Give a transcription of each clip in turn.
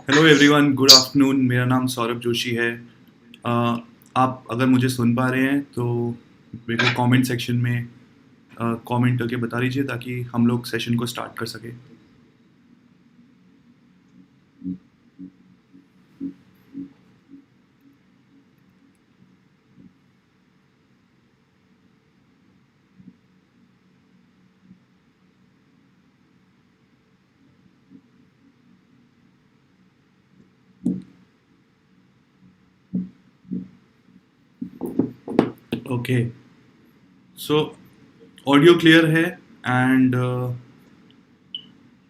Hello everyone, good afternoon. मेरा नाम सौरभ जोशी है। आप अगर मुझे सुन पा रहे हैं तो मेरे को कमेंट सेक्शन में कमेंट करके बता दीजिए ताकि हम लोग सेशन को स्टार्ट कर सके। ओके, सो ऑडियो क्लियर है and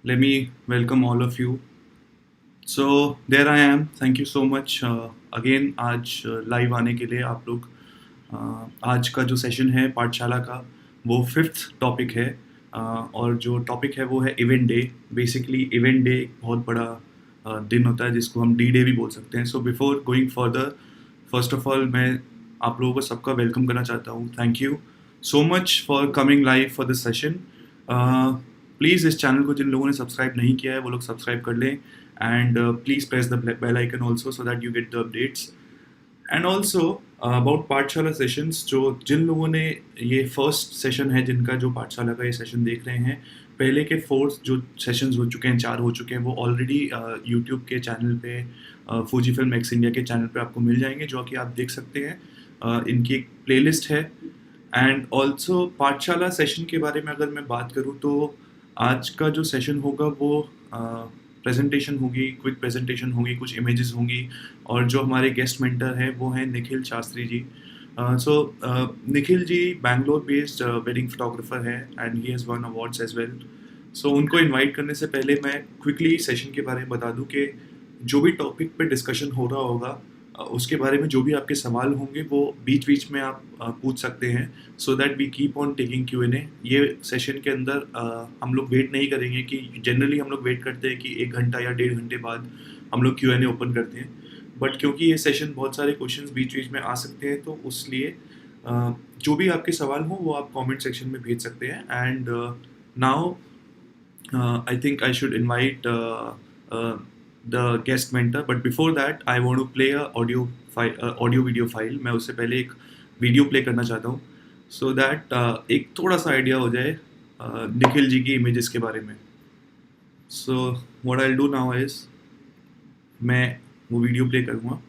let me welcome all of you. So there I am, thank you so much again आज लाइव आने के लिए आप लोग। आज का जो सेशन है पाठशाला का वो फिफ्थ टॉपिक है। और जो टॉपिक है वो है event day. Basically event day एक बहुत बड़ा दिन होता है जिसको हम डी डे भी बोल सकते हैं। So before going further, first of all मैं आप लोगों को सबका वेलकम करना चाहता हूँ। Thank you so much for coming live for this session. Please इस चैनल को जिन लोगों ने सब्सक्राइब नहीं किया है वो लोग सब्सक्राइब कर लें and please press the bell icon also so that you get the updates. And also about Pathshala sessions, जो जिन लोगों ने ये फर्स्ट सेशन है जिनका जो पाठशाला का ये सेशन देख रहे हैं, पहले के 4 जो सेशंस हो चुके हैं, 4 हो चुके हैं, वो ऑलरेडी यूट्यूब के चैनल पे फूजी फिल्म एक्स इंडिया के चैनल पे आपको मिल जाएंगे, जो कि आप देख सकते हैं। इनकी एक प्लेलिस्ट है। एंड ऑल्सो पाठशाला सेशन के बारे में अगर मैं बात करूँ तो आज का जो सेशन होगा वो प्रेजेंटेशन होगी, क्विक प्रेजेंटेशन होगी, कुछ इमेजेस होंगी, और जो हमारे गेस्ट मेंटर हैं वो हैं Nikhil Shastri ji. So Nikhil ji Bangalore based wedding photographer है and he has won awards as well. So उनको इनवाइट करने से पहले मैं क्विकली सेशन के बारे में बता दूं कि जो भी टॉपिक पे डिस्कशन हो रहा होगा उसके बारे में जो भी आपके सवाल होंगे वो बीच बीच में आप पूछ सकते हैं, so that we keep on taking Q&A। ये सेशन के अंदर हम लोग वेट नहीं करेंगे कि जनरली हम लोग वेट करते हैं कि 1 घंटा या 1.5 घंटे बाद हम लोग Q&A ओपन करते हैं, बट क्योंकि ये सेशन बहुत सारे क्वेश्चंस बीच बीच में आ सकते हैं तो उसलिए जो भी आपके सवाल हो वो आप कमेंट सेक्शन में भेज सकते हैं। And now I think I should invite the guest mentor, but before that I want to play a audio video file। मैं उससे पहले एक वीडियो प्ले करना चाहता हूँ so that एक थोड़ा सा आइडिया हो जाए निखिल जी की इमेजेस के बारे में। So what I'll do now is मैं वो वीडियो प्ले करूँगा।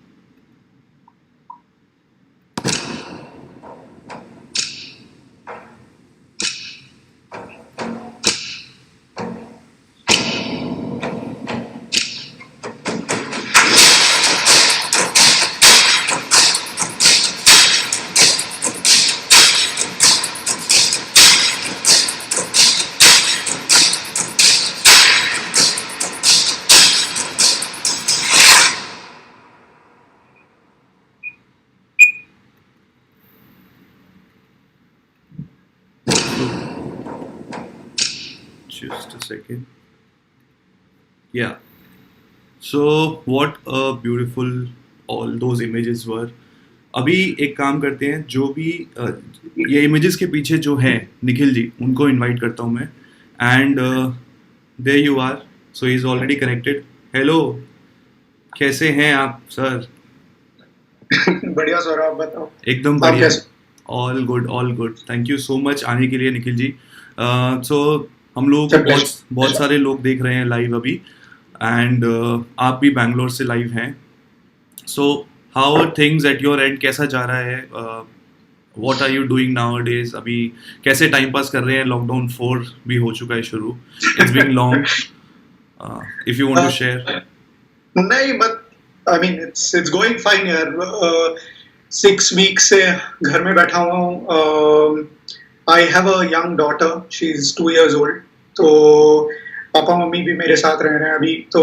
Just a second. Yeah. So what a beautiful all those images were। अभी एक काम करते हैं, जो भी ये इमेजेस के पीछे जो है निखिल जी, उनको इनवाइट करता हूँ मैं। And there you are, so he is already connected. Hello, कैसे हैं आप सर? बढ़िया सर, आप बताओ। एकदम आप बढ़िया। कैसे? All good, all good. Thank you so much आने के लिए निखिल जी। सो हम लोग सब बहुत सारे लोग देख रहे हैं लाइव अभी, एंड आप भी बैंगलोर से लाइव हैं। So how are things at your end? कैसा जा रहा है? What are you doing nowadays? अभी कैसे टाइम पास कर रहे हैं? लॉकडाउन 4 भी हो चुका है शुरू। It's been long. If you want to share. नहीं, but I mean it's going fine यार। 6 वीक से घर में बैठा हुआ हूँ। I have a young daughter, she is 2 years old। तो पापा मम्मी भी मेरे साथ रह रहे हैं अभी, तो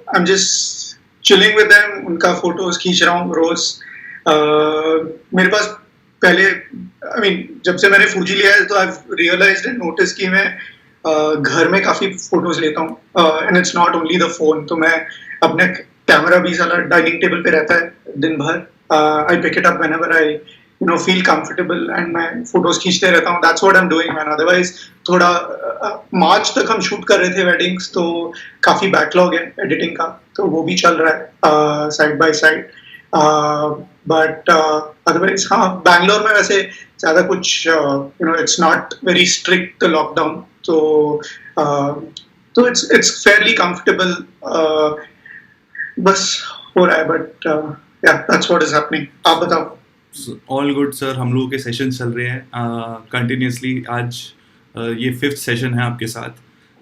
I am just chilling with them. उनका फोटोज खींच रहा हूँ रोज। मेरे पास पहले आई मीन जब से मैंने फूजी लिया है तो आई रियलाइज्ड एंड नोटिस कि मैं घर में काफी फोटोज लेता हूँ। And it's not only the phone. तो मैं अपने कैमरा भी साला डाइनिंग टेबल पे रहता है दिन भर। I pick it up whenever I feel comfortable and मैं फोटोज खींचते रहता हूँ। That's what I am doing man. Otherwise थोड़ा मार्च तक हम शूट कर रहे थे वेडिंग्स, तो काफ़ी बैकलॉग है एडिटिंग का, तो वो भी चल रहा है side by side. But otherwise हाँ, बैंगलोर में वैसे ज़्यादा कुछ it's not very strict lockdown, तो इट्स फेयरली कंफर्टेबल, बस हो रहा है। बट या दैट्स व्हाट इज हैपनिंग। आप बताओ। ऑल गुड सर, हम लोगों के सेशन चल रहे हैं कंटिन्यूसली। आज ये 5th सेशन है आपके साथ,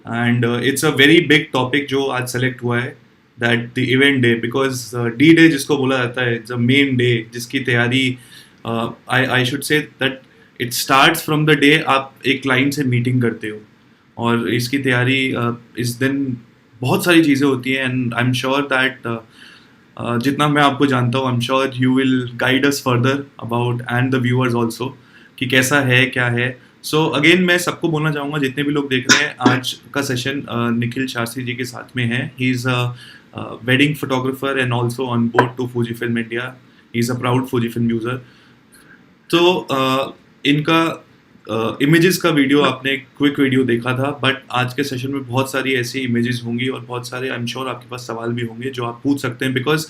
and it's a very big topic जो आज सेलेक्ट हुआ है, that the event day, because D day जिसको बोला जाता है, द मेन डे जिसकी तैयारी, I should say that it starts from the day आप एक क्लाइंट से मीटिंग करते हो, और इसकी तैयारी इस दिन बहुत सारी चीज़ें होती हैं, and I am sure that जितना मैं आपको जानता हूँ, I am sure you will guide us further about, and the viewers also, कि कैसा है क्या है। सो अगेन मैं सबको बोलना चाहूँगा, जितने भी लोग देख रहे हैं, आज का सेशन निखिल शास्त्री जी के साथ में है। He is a wedding photographer and also on board to Fujifilm India. He is a proud Fujifilm user. तो इनका इमेजेस का वीडियो आपने क्विक वीडियो देखा था, बट आज के सेशन में बहुत सारी ऐसी इमेजेस होंगी और बहुत सारे आई एम श्योर आपके पास सवाल भी होंगे जो आप पूछ सकते हैं, बिकॉज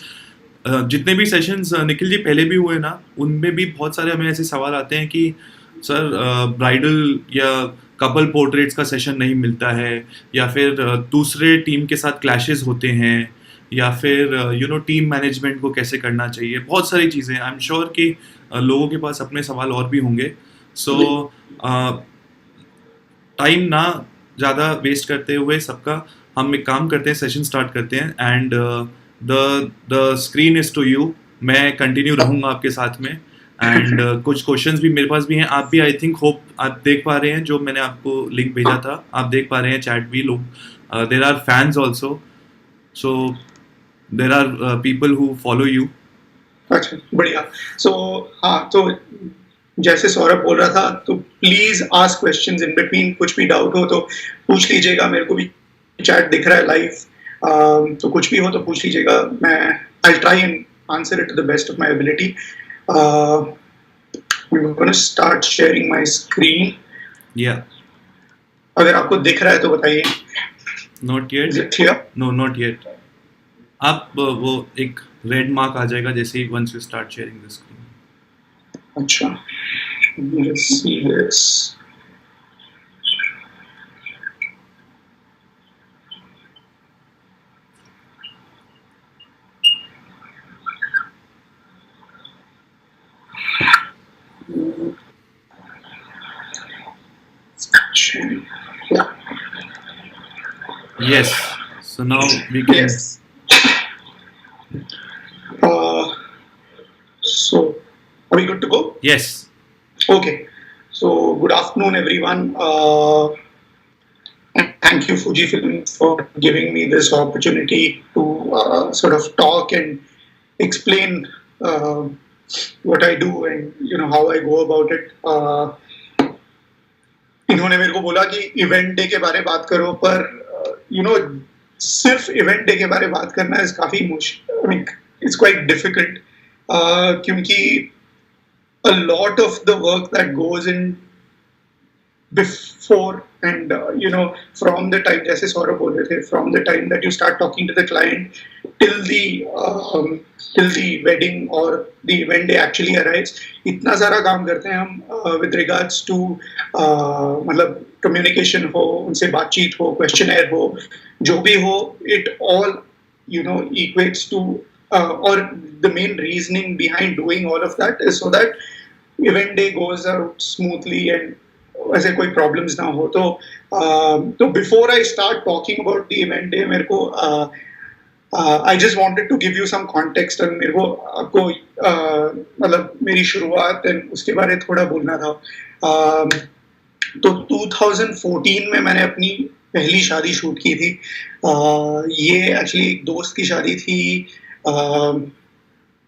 जितने भी सेशंस निखिल जी पहले भी हुए ना, उनमें भी बहुत सारे हमें ऐसे सवाल आते हैं कि सर ब्राइडल या कपल पोर्ट्रेट्स का सेशन नहीं मिलता है, या फिर दूसरे टीम के साथ क्लैशेस होते हैं, या फिर टीम मैनेजमेंट को कैसे करना चाहिए, बहुत सारी चीज़ें। आई एम श्योर कि लोगों के पास अपने सवाल और भी होंगे। सो टाइम ना ज़्यादा वेस्ट करते हुए सबका, हम एक काम करते हैं, सेशन स्टार्ट करते हैं, and the screen is to you. मैं कंटिन्यू रहूँगा आपके साथ में, एंड कुछ क्वेश्चंस भी मेरे पास भी हैं। आप भी आई थिंक होप आप देख पा रहे हैं, जो मैंने आपको लिंक भेजा था, आप देख पा रहे हैं चैट भी। लोग there are fans also, so there are people who follow you. अच्छा, बढ़िया। सो हाँ, तो जैसे सौरभ बोल रहा था, तो please ask questions in between. कुछ भी डाउट हो तो पूछ लीजिएगा, मेरे को भी चैट दिख रहा है लाइव, तो कुछ भी हो तो पूछ लीजिएगा। मैं I try and answer it to the best of my ability. I'm going to start sharing my screen. Yeah. अगर आपको दिख रहा है तो बताइए। Not yet. Is it clear? No, not yet. आप वो एक रेड मार्क आ जाएगा जैसे ही once you start sharing the screen. अच्छा, let's see this. Yeah. Yes. So now we can. Yes. So, are we good to go? Yes. Okay. So, good afternoon, everyone. And thank you, Fujifilm, for giving me this opportunity to sort of talk and explain what I do and how I go about it. इन्होंने मेरे को बोला कि event day के बारे में बात करो, पर सिर्फ इवेंट डे के बारे में बात करना इज काफी मुश्किल। आई मीन इट्स क्वाइट डिफिकल्ट, क्योंकि a lot of the work that goes in before and from the time, जैसे सौरभ बोल रहे थे, from the time that you start talking to the client till the wedding or the event day actually arrives, इतना सारा काम करते हैं हम with regards to मतलब communication हो, उनसे बातचीत हो, questionnaire हो, जो भी हो, it all equates to or the main reasoning behind doing all of that is so that event day goes out smoothly and ऐसे कोई प्रॉब्लम्स ना हो। तो before I start talking about the event day, मेरे को I just wanted to give you some context, and मेरे को आपको मतलब मेरी शुरुआत एंड उसके बारे में थोड़ा बोलना था। तो 2014 में मैंने अपनी पहली शादी शूट की थी। ये एक्चुअली एक दोस्त की शादी थी,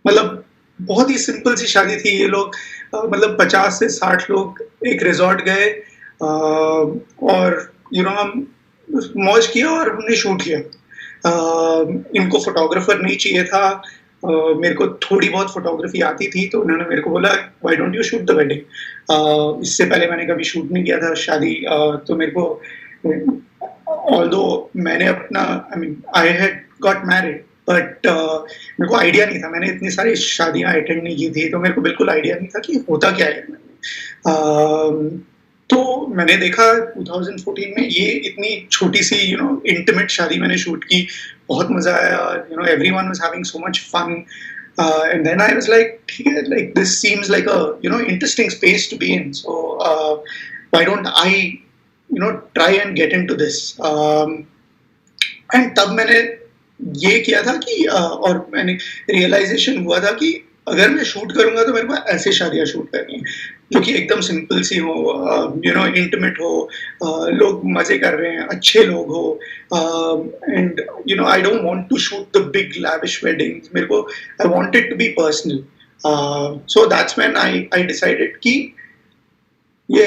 मतलब बहुत ही सिंपल सी शादी थी। ये लोग मतलब 50 से 60 लोग एक रिजॉर्ट गए, और हम मौज किया और हमने शूट किया। इनको फोटोग्राफर नहीं चाहिए था, मेरे को थोड़ी बहुत फोटोग्राफी आती थी, तो उन्होंने मेरे को बोला why don't you shoot the wedding. इससे पहले मैंने कभी शूट नहीं किया था शादी, तो मेरे को ऑल्दो मैंने अपना I mean I had got married, but मेरे को आइडिया नहीं था, मैंने इतनी सारी शादियां अटेंड नहीं की थी, तो मेरे को बिल्कुल आइडिया नहीं था कि होता क्या है। तो मैंने देखा 2014 में ये इतनी छोटी सी इंटिमेट शादी मैंने शूट की, बहुत मजा आया, everyone was having so much fun, and then I was like, ठीक है, like this seems like a interesting space to be in, so why don't I try and get into this, and तब मैंने ये किया था कि और मैंने रियलाइजेशन हुआ था कि अगर मैं शूट करूंगा तो मेरे को ऐसे शादियां शूट करनी है जो कि एकदम सिंपल सी हो, इंटीमेट हो, लोग मजे कर रहे हैं, अच्छे लोग हो, and I don't want to shoot the big lavish weddings, मेरे को I want it to be personal, so that's when I decided कि ये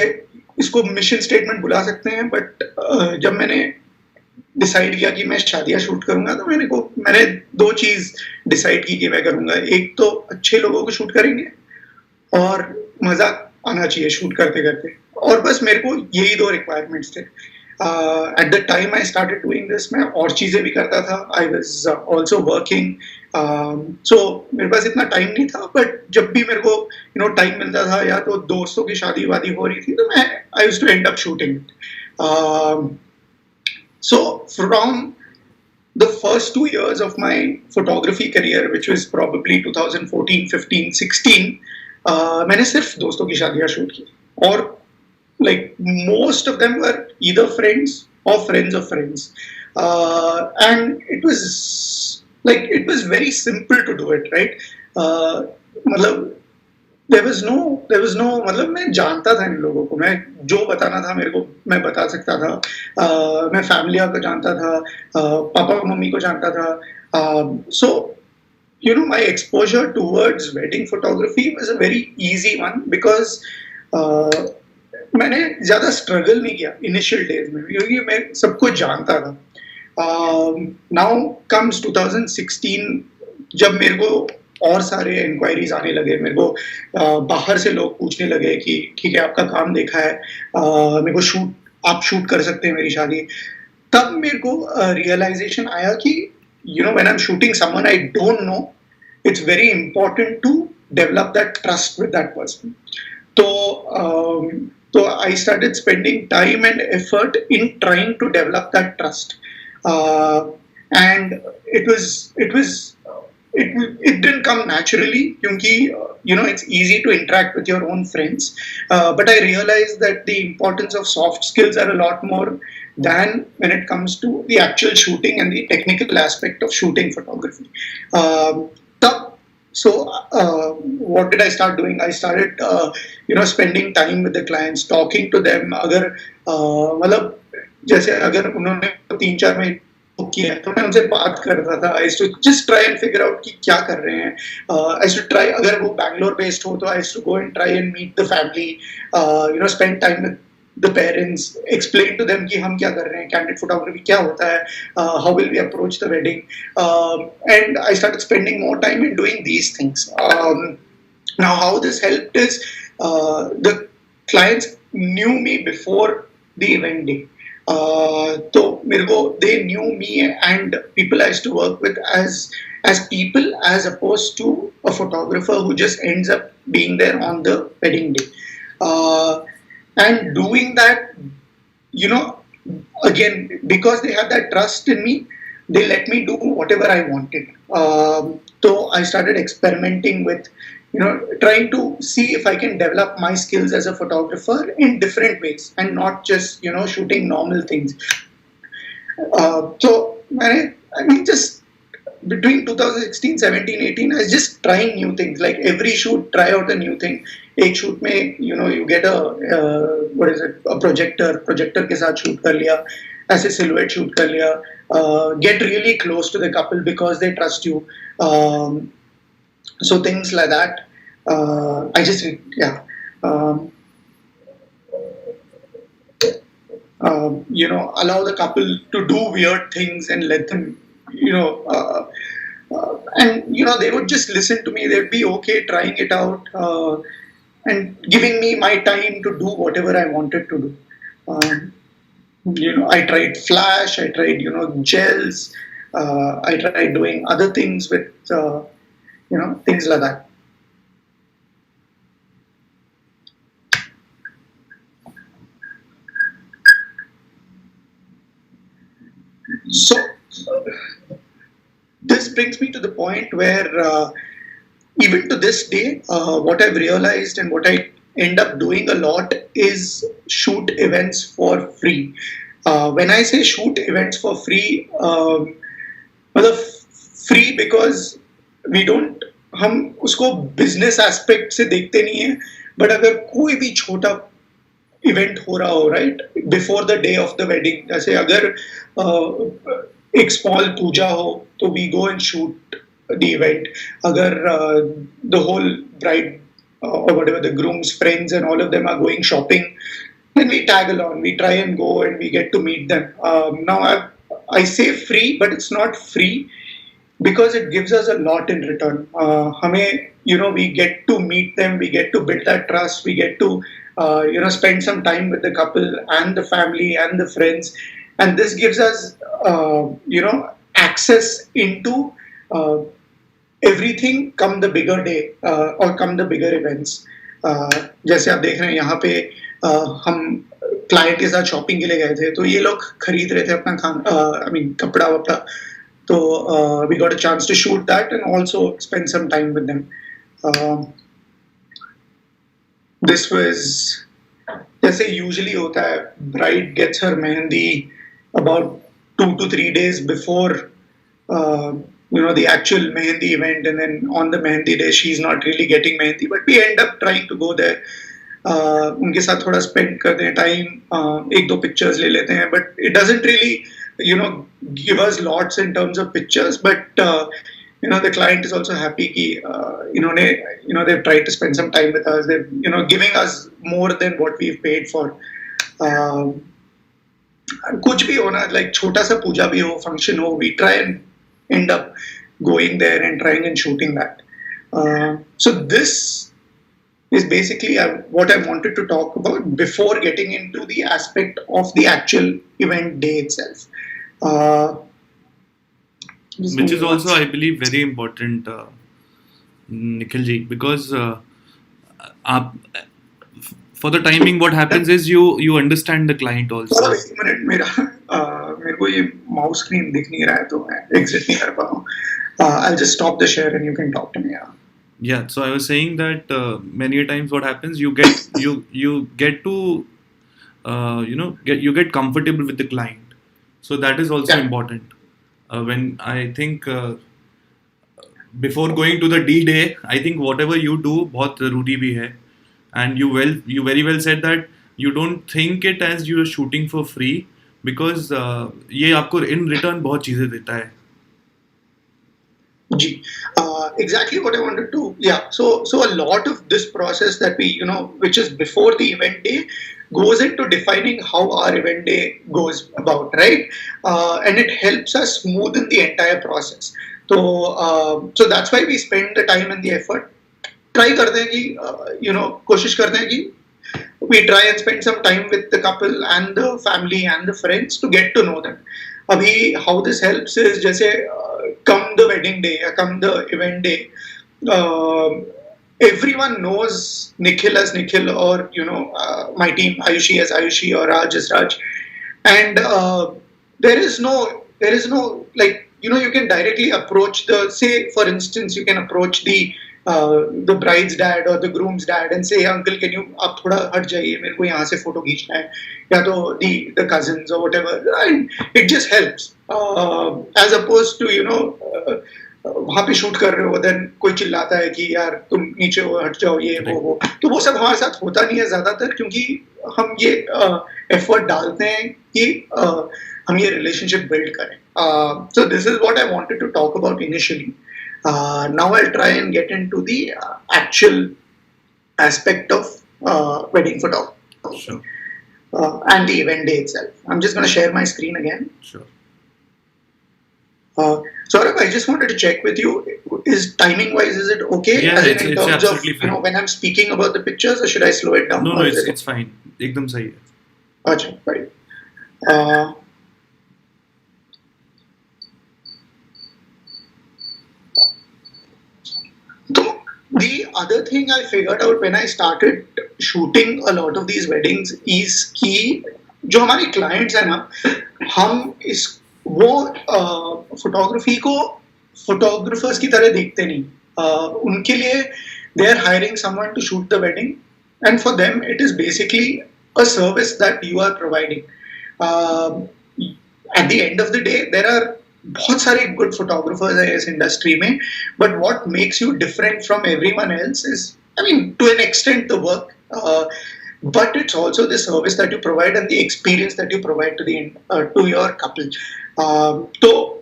इसको मिशन स्टेटमेंट बुला सकते हैं, बट जब मैंने डिसाइड किया कि मैं शादियां शूट करूंगा, तो मैंने दो चीज डिसाइड की कि मैं करूंगा, एक तो अच्छे लोगों को शूट करेंगे और मजा आना चाहिए शूट करते करते, और बस मेरे को यही दो रिक्वायरमेंट्स थे। At the time I started doing this, मैं और चीजें भी करता था, आई वाज आल्सो वर्किंग, सो मेरे पास इतना टाइम नहीं था, बट जब भी मेरे को टाइम मिलता था, या तो दोस्तों की शादी वादी हो रही थी, तो मैं I used to end up shooting. So from the first 2 years of my photography career, which was probably 2014, 15, 16, मैंने सिर्फ दोस्तों की शादियां शूट की, और like most of them were either friends or friends of friends, and it was very simple to do it, right? मतलब there was no मतलब मैं जानता था इन लोगों को, मैं जो बताना था मेरे को मैं बता सकता था, मैं फैमिली को जानता था, पापा मम्मी को जानता था, so my exposure towards wedding photography was a very easy one, because मैंने ज्यादा स्ट्रगल नहीं किया इनिशियल डेज में, क्योंकि मैं सब कुछ जानता था। नाउ कम्स 2016, जब मेरे को और सारे इंक्वायरीज आने लगे, मेरे को बाहर से लोग पूछने लगे कि ठीक है आपका काम देखा है, मेरे को आप शूट कर सकते हैं मेरी शादी, तब मेरे को रियलाइजेशन आया कि when I am shooting someone I don't know, it's very important to develop that trust with that person. तो I started spending time and effort in trying to develop that trust, and it didn't come naturally, kyunki it's easy to interact with your own friends, but I realized that the importance of soft skills are a lot more than when it comes to the actual shooting and the technical aspect of shooting photography. So what did I start doing? I started spending time with the clients, talking to them, अगर मतलब जैसे अगर उन्होंने 3-4 महीने किया तो मैं उनसे बात करता था, I to just try and figure out कि क्या कर रहे हैं, आई टू ट्राई, अगर वो बैंगलोर बेस्ड हो तो I to go and try and meet the family, spend time with the parents, explain to them कि हम क्या कर रहे हैं, कैंडिड फोटोग्राफी क्या होता है, how will we approach the wedding, and I started spending more time in doing these things. Now how this helped is the clients knew me before the event day. तो मेरे को they knew me and people I used to work with as people, as opposed to a photographer who just ends up being there on the wedding day. And doing that, again, because they have that trust in me, they let me do whatever I wanted. So I started experimenting with trying to see if I can develop my skills as a photographer in different ways and not just shooting normal things. So I mean just between 2016, 17, 18, I was just trying new things. Like every shoot, try out a new thing. एक shoot में you get a projector के साथ shoot कर लिया, ऐसे silhouette shoot कर लिया, get really close to the couple because they trust you. So things like that, I just allow the couple to do weird things and let them and they would just listen to me. They'd be okay trying it out and giving me my time to do whatever I wanted to do. Um, I tried flash, I tried gels, I tried doing other things with things like that. So this brings me to the point where even to this day, what I've realized and what I end up doing a lot is shoot events for free. When I say shoot events for free, मतलब free because we don't, हम उसको business aspect से देखते नहीं है, but अगर कोई भी छोटा इवेंट हो रहा हो, right, before the day of the wedding, जैसे अगर एक स्मॉल पूजा हो तो we go and shoot the event. अगर the whole bride or whatever the groom's friends and all of them are going shopping, then we tag along, we try and go and we get to meet them. Now I say free, but it's not free because it gives us a lot in return. हमें we get to meet them, we get to build that trust, we get to spend some time with the couple and the family and the friends, and this gives us access into everything come the bigger day or come the bigger events. जैसे आप देख रहे हैं यहाँ पे हम client के साथ शॉपिंग के लिए गए थे, तो ये लोग खरीद रहे थे अपना खाना, कपड़ा वपड़ा, तो we got a chance to shoot that and also spend some time with them. This was जैसे usually होता है, bride gets her mehendi about 2 to 3 days before the actual mehendi event, and then on the mehendi day she's not really getting mehendi, but we end up trying to go there, उनके साथ थोड़ा spend करते हैं time, एक दो pictures ले लेते हैं, but it doesn't really give us lots in terms of pictures, but the client is also happy कि they've tried to spend some time with us, they're giving us more than what we've paid for. कुछ भी होना, like छोटा सा पूजा भी हो, function हो, we try and end up going there and trying and shooting that. So this is basically what I wanted to talk about before getting into the aspect of the actual event day itself. Which is also, I believe, very important, Nikhil ji, because for the timing, what happens is you understand the client also. एक minute, मेरे को ये mouse screen दिख नहीं रहा है, तो मैं एग्जिट नहीं कर पा रहा हूँ. I'll just stop the share and you can talk to me. Yeah, so I was saying that many times what happens, you get to you get comfortable with the client, so that is also important. When I think before going to the D day, I think whatever you do बहुत जरूरी भी है, and you very well said that you don't think it as you are shooting for free, because ये आपको in return बहुत चीजें देता है. Exactly what I wanted to. Yeah. So a lot of this process that we, which is before the event day, goes into defining how our event day goes about, right? And it helps us smoothen the entire process. So that's why we spend the time and the effort. Try करते हैं कि कोशिश करते हैं कि we try and spend some time with the couple and the family and the friends to get to know them. अभी how this helps is जैसे come the wedding day or come the event day, everyone knows Nikhil as Nikhil, or my team Ayushi as Ayushi, or Raj as Raj, and there is no like you can directly approach say for instance you can approach the bride's dad or the groom's dad and say, uncle, can you आप थोड़ा हट जाइए, मेरे को यहाँ से photo खींचना है, या तो the cousins or whatever, and it just helps as opposed to वहाँ पे शूट कर रहे हो, then कोई चिल्लाता है कि यार तुम नीचे हो, हट जाओ, ये वो, तो वो सब हमारे साथ होता नहीं है ज्यादातर, क्योंकि हम ये एफर्ट डालते हैं कि हम ये रिलेशनशिप बिल्ड करें. So this is what I wanted to talk about initially. Now I'll try and get into the actual aspect of wedding photography. Sure. And the event day itself. I'm just going to share my screen again. Sure. Saurabh, I just wanted to check with you. Is timing wise, is it okay? Yeah, As in it's terms of absolutely fine. when I'm speaking about the pictures, or should I slow it down? No, Or is it's it fine. एकदम सही है. okay? Right. Uh, so the other thing I figured out when I started shooting a lot of these weddings is कि जो हमारे clients हैं ना, हम इस वो फोटोग्राफी को फोटोग्राफर्स की तरह देखते नहीं. उनके लिए they are hiring someone to shoot the wedding, and for them it is basically a service that you are providing. Uh, at the end of the day, there are बहुत सारे good photographers हैं इस industry में, but what makes you different from everyone else is, I mean, to an extent, the work. But it's also the service that you provide and the experience that you provide to your couple. So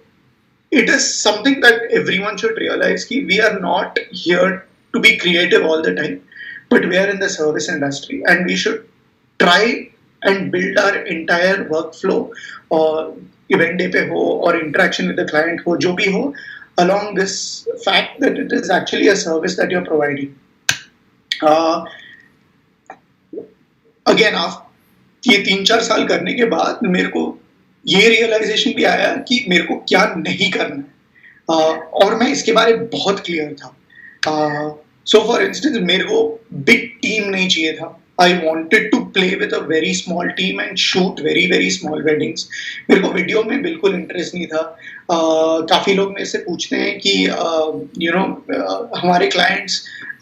it is something that everyone should realize कि we are not here to be creative all the time, but we are in the service industry and we should try and build our entire workflow or event day पे हो or interaction with the client हो जो भी हो along this fact that it is actually a service that you're providing. Again, ये 3-4 साल करने के बाद मेरे को ये रियलाइजेशन भी आया कि मेरे को क्या नहीं करना है, और मैं इसके बारे में बहुत क्लियर था. सो फॉर इंस्टेंस मेरे को बिग टीम नहीं चाहिए था. I wanted to play with a very small team and shoot very very small weddings. मेरे को वीडियो में बिल्कुल इंटरेस्ट नहीं था. काफ़ी लोग मेरे से पूछते हैं कि हमारे क्लाइंट्स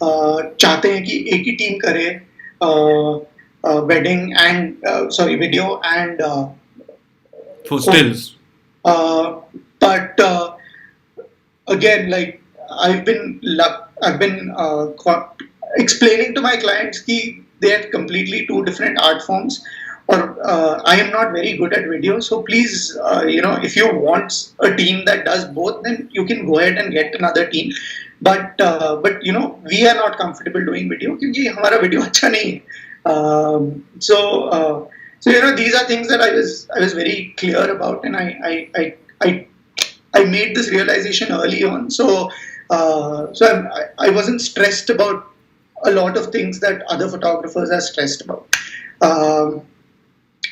चाहते हैं कि एक ही टीम करे wedding and video and for stills. But again, like I've been explaining to my clients कि they are completely two different art forms, or I am not very good at video, so please if you want a team that does both, then you can go ahead and get another team. But we are not comfortable doing video क्योंकि हमारा video अच्छा नहीं है. So these are things that I was very clear about, and I made this realization early on. So I wasn't stressed about a lot of things that other photographers are stressed about.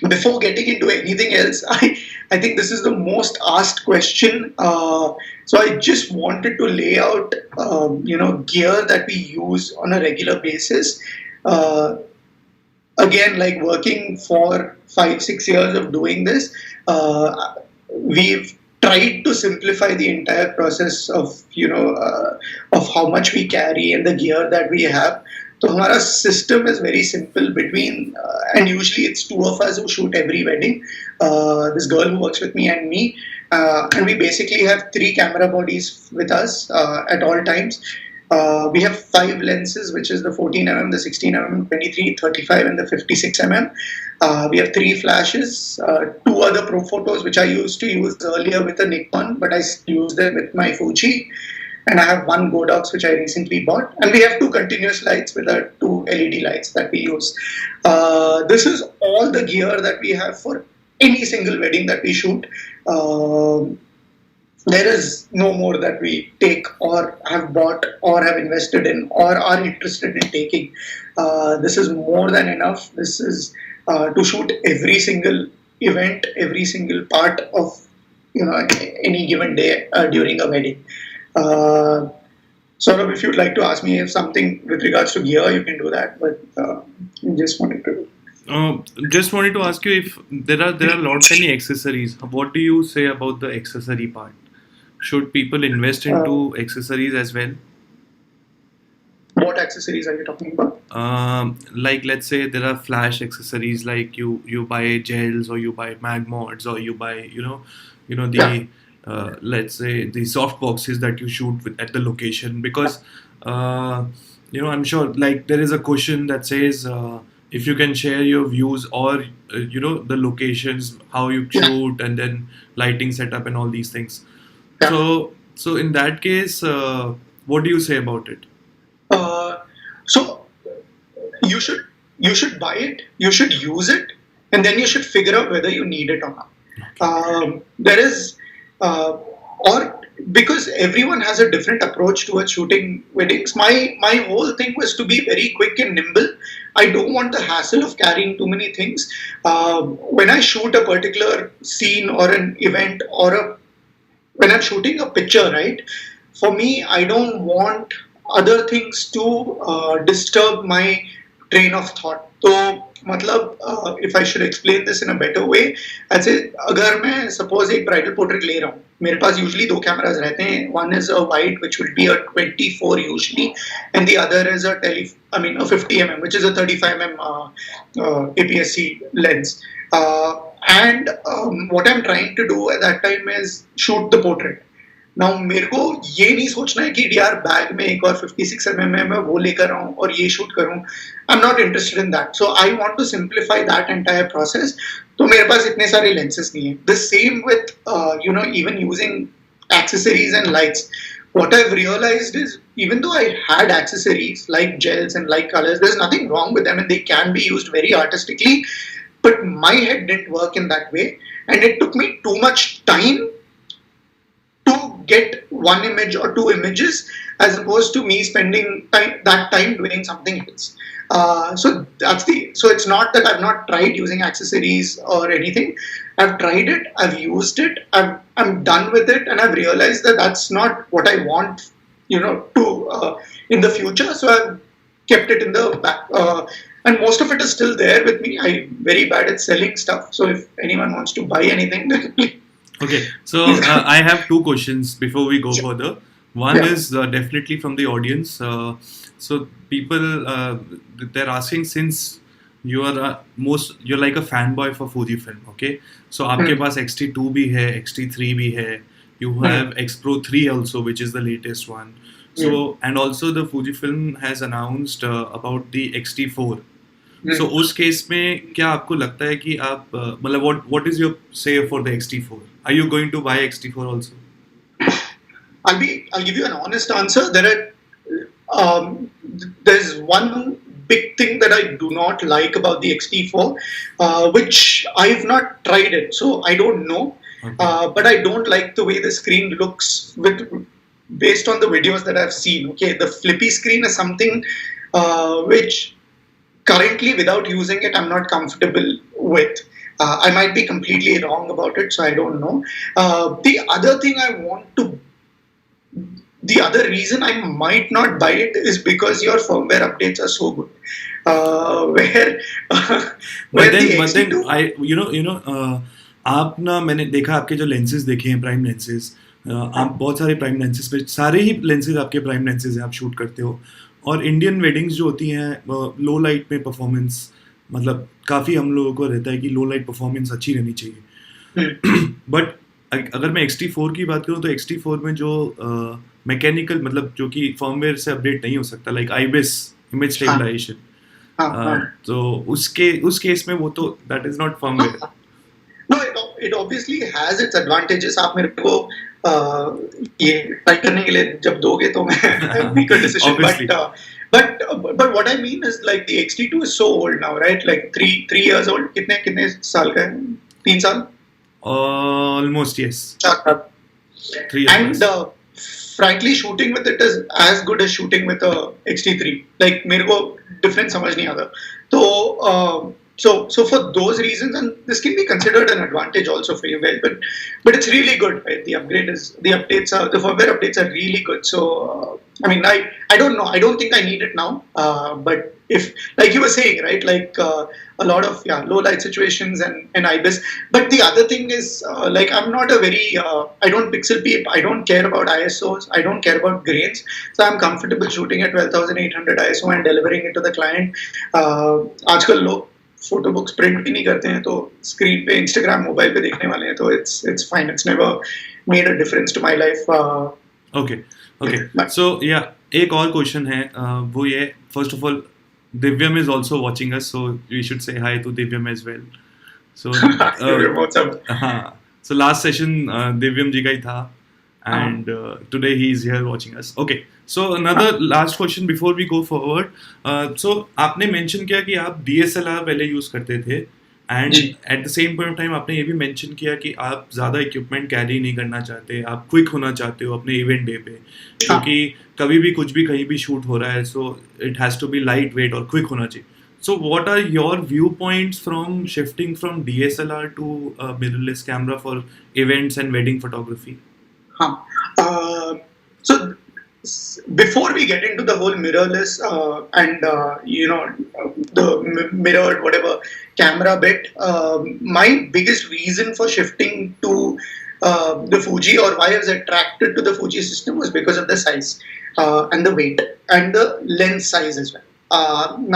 Before getting into anything else, I think this is the most asked question. So I just wanted to lay out gear that we use on a regular basis. Again, like working for 5-6 years of doing this, we've tried to simplify the entire process of how much we carry and the gear that we have. So our system is very simple between, and usually it's two of us who shoot every wedding. This girl who works with me and me, and we basically have 3 camera bodies with us at all times. We have 5 lenses, which is the 14mm, the 16mm, 23, 35, and the 56mm. We have 3 flashes, 2 other pro photos, which I used to use earlier with a Nikon, but I use them with my Fuji. And I have 1 Godox, which I recently bought. And we have 2 continuous lights with our 2 LED lights that we use. This is all the gear that we have for any single wedding that we shoot. There is no more that we take or have bought or have invested in or are interested in taking. This is more than enough. This is to shoot every single event, every single part of any given day during a wedding. Saurabh, if you'd like to ask me if something with regards to gear, you can do that. But just wanted to ask you if there are lots many accessories. What do you say about the accessory part? Should people invest into accessories as well? What accessories are you talking about? Like let's say there are flash accessories, like you buy gels or you buy mag mods or you buy the let's say the soft boxes that you shoot with at the location, because I'm sure like there is a question that says if you can share your views or the locations, how you shoot, and then lighting setup and all these things. So in that case, what do you say about it? So you should buy it, you should use it, and then you should figure out whether you need it or not. There is or because everyone has a different approach towards shooting weddings. My whole thing was to be very quick and nimble. I don't want the hassle of carrying too many things. When I shoot a particular scene or an event or when I'm shooting a picture, right? For me, I don't want other things to disturb my train of thought. तो मतलब if I should explain this in a better way, ऐसे अगर मैं suppose एक bridal portrait ले रहा हूँ, मेरे पास usually दो cameras रहते हैं. One is a wide which will be a 24 usually, and the other is a a 50 which is a 35 APS-C lens. And what I'm trying to do at that time is shoot the portrait. Now मेरे को ये नहीं सोचना है कि यार bag में एक और 56 मैं वो लेकर आऊं और ये शूट करूं. I am not interested in that. So I want to simplify that entire process. तो मेरे पास इतने सारे लेंसेज नहीं है. The same with even using accessories and lights. What I've realized is, even though I had accessories like gels and like colors, there's nothing wrong with them and they can be used very artistically, but my head didn't work in that way, and it took me too much time to get one image or two images as opposed to me spending that time doing something else. So it's not that I've not tried using accessories or anything. I've tried it, I've used it, I'm done with it, and I've realized that that's not what I want, to in the future. So I've kept it in the back, and most of it is still there with me. I'm very bad at selling stuff, so if anyone wants to buy anything, then please. Okay, so I have two questions before we go further. One is definitely from the audience. So people they're asking, since you are you're like a fanboy for Fujifilm, okay? So आपके पास X-T2 भी है, X-T3 भी है. You have X Pro 3 also, which is the latest one. So and also the Fujifilm has announced about the X-T4. So उस case में क्या आपको लगता है कि आप मतलब what is your say for the X-T4? Are you going to buy X-T4 also? I'll give you an honest answer. There's one big thing that I do not like about the X-T4, which I've not tried it, so I don't know. Okay. But I don't like the way the screen looks based on the videos that I've seen. Okay, the flippy screen is something which currently, without using it, I'm not comfortable with. I might be completely wrong about it, so I don't know. The other reason I might not buy it is because your firmware updates are so good. आप ना, मैंने देखा आपके जो lenses देखे हैं, prime lenses, आप बहुत सारे प्राइम लेंसेज पे, सारे ही लेंसेज आपके प्राइम लेंसेज हैं, आप शूट करते हो. और इंडियन वेडिंग्स जो होती हैं, लो लाइट में परफॉर्मेंस, मतलब काफ़ी हम लोगों को रहता है कि लो लाइट परफॉर्मेंस अच्छी रहनी चाहिए. बट अगर मैं X-T4 की बात करूँ तो X-T4 में जो मैकेनिकल, मतलब जो कि फर्मवेयर से अपडेट नहीं हो सकता, लाइक IBIS इमेज स्टेबलाइजेशन, तो उस केस में वो तो that is not firmware. No, it obviously has its advantages. आप मेरे को ये ट्राई करने के लिए जब दोगे तो मैं make a decision. But what I mean is, like, the X-T2 is so old now, right? Like 3 years old. कितने साल का है? 3 साल? Almost, yes. 4 साल. 3 years. And frankly, shooting with it is as good as shooting with a X-T3. Like, मेरे को difference समझ नहीं आता. तो So for those reasons, and this can be considered an advantage also for you guys, but it's really good, right? The firmware updates are really good. So I mean, I don't know. I don't think I need it now. But if, like you were saying, right, like a lot of low light situations and IBIS. But the other thing is, like, I'm not a very I don't pixel peep. I don't care about ISOs. I don't care about grains. So I'm comfortable shooting at 12,800 ISO and delivering it to the client. आजकल लोग photo books print भी नहीं करते हैं, तो screen पे Instagram mobile पे देखने वाले हैं, तो it's fine. It's never made a difference to my life. Okay so या एक और क्वेश्चन है, वो ये, first of all Divyam is also watching us, so we should say hi to Divyam as well. So हाँ, सो लास्ट सेशन दिव्यम जी का ही था, and today he is here watching us. Okay, so another last question before we go forward. So आपने mention किया कि आप DSLR पहले use करते थे, and ji at the same point of time आपने ये भी मेंशन किया कि आप ज़्यादा इक्विपमेंट कैरी नहीं करना चाहते, आप क्विक होना चाहते हो अपने इवेंट डे पे, हाँ क्योंकि कभी भी कुछ भी कहीं भी शूट हो रहा है, so it has to be light weight और क्विक होना चाहिए. So, what are your viewpoints from shifting from DSLR to mirrorless camera for events and wedding photography? Huh. So before we get into the whole mirrorless and the mirrored whatever camera bit, my biggest reason for shifting to the Fuji, or why I was attracted to the Fuji system, was because of the size and the weight and the lens size as well.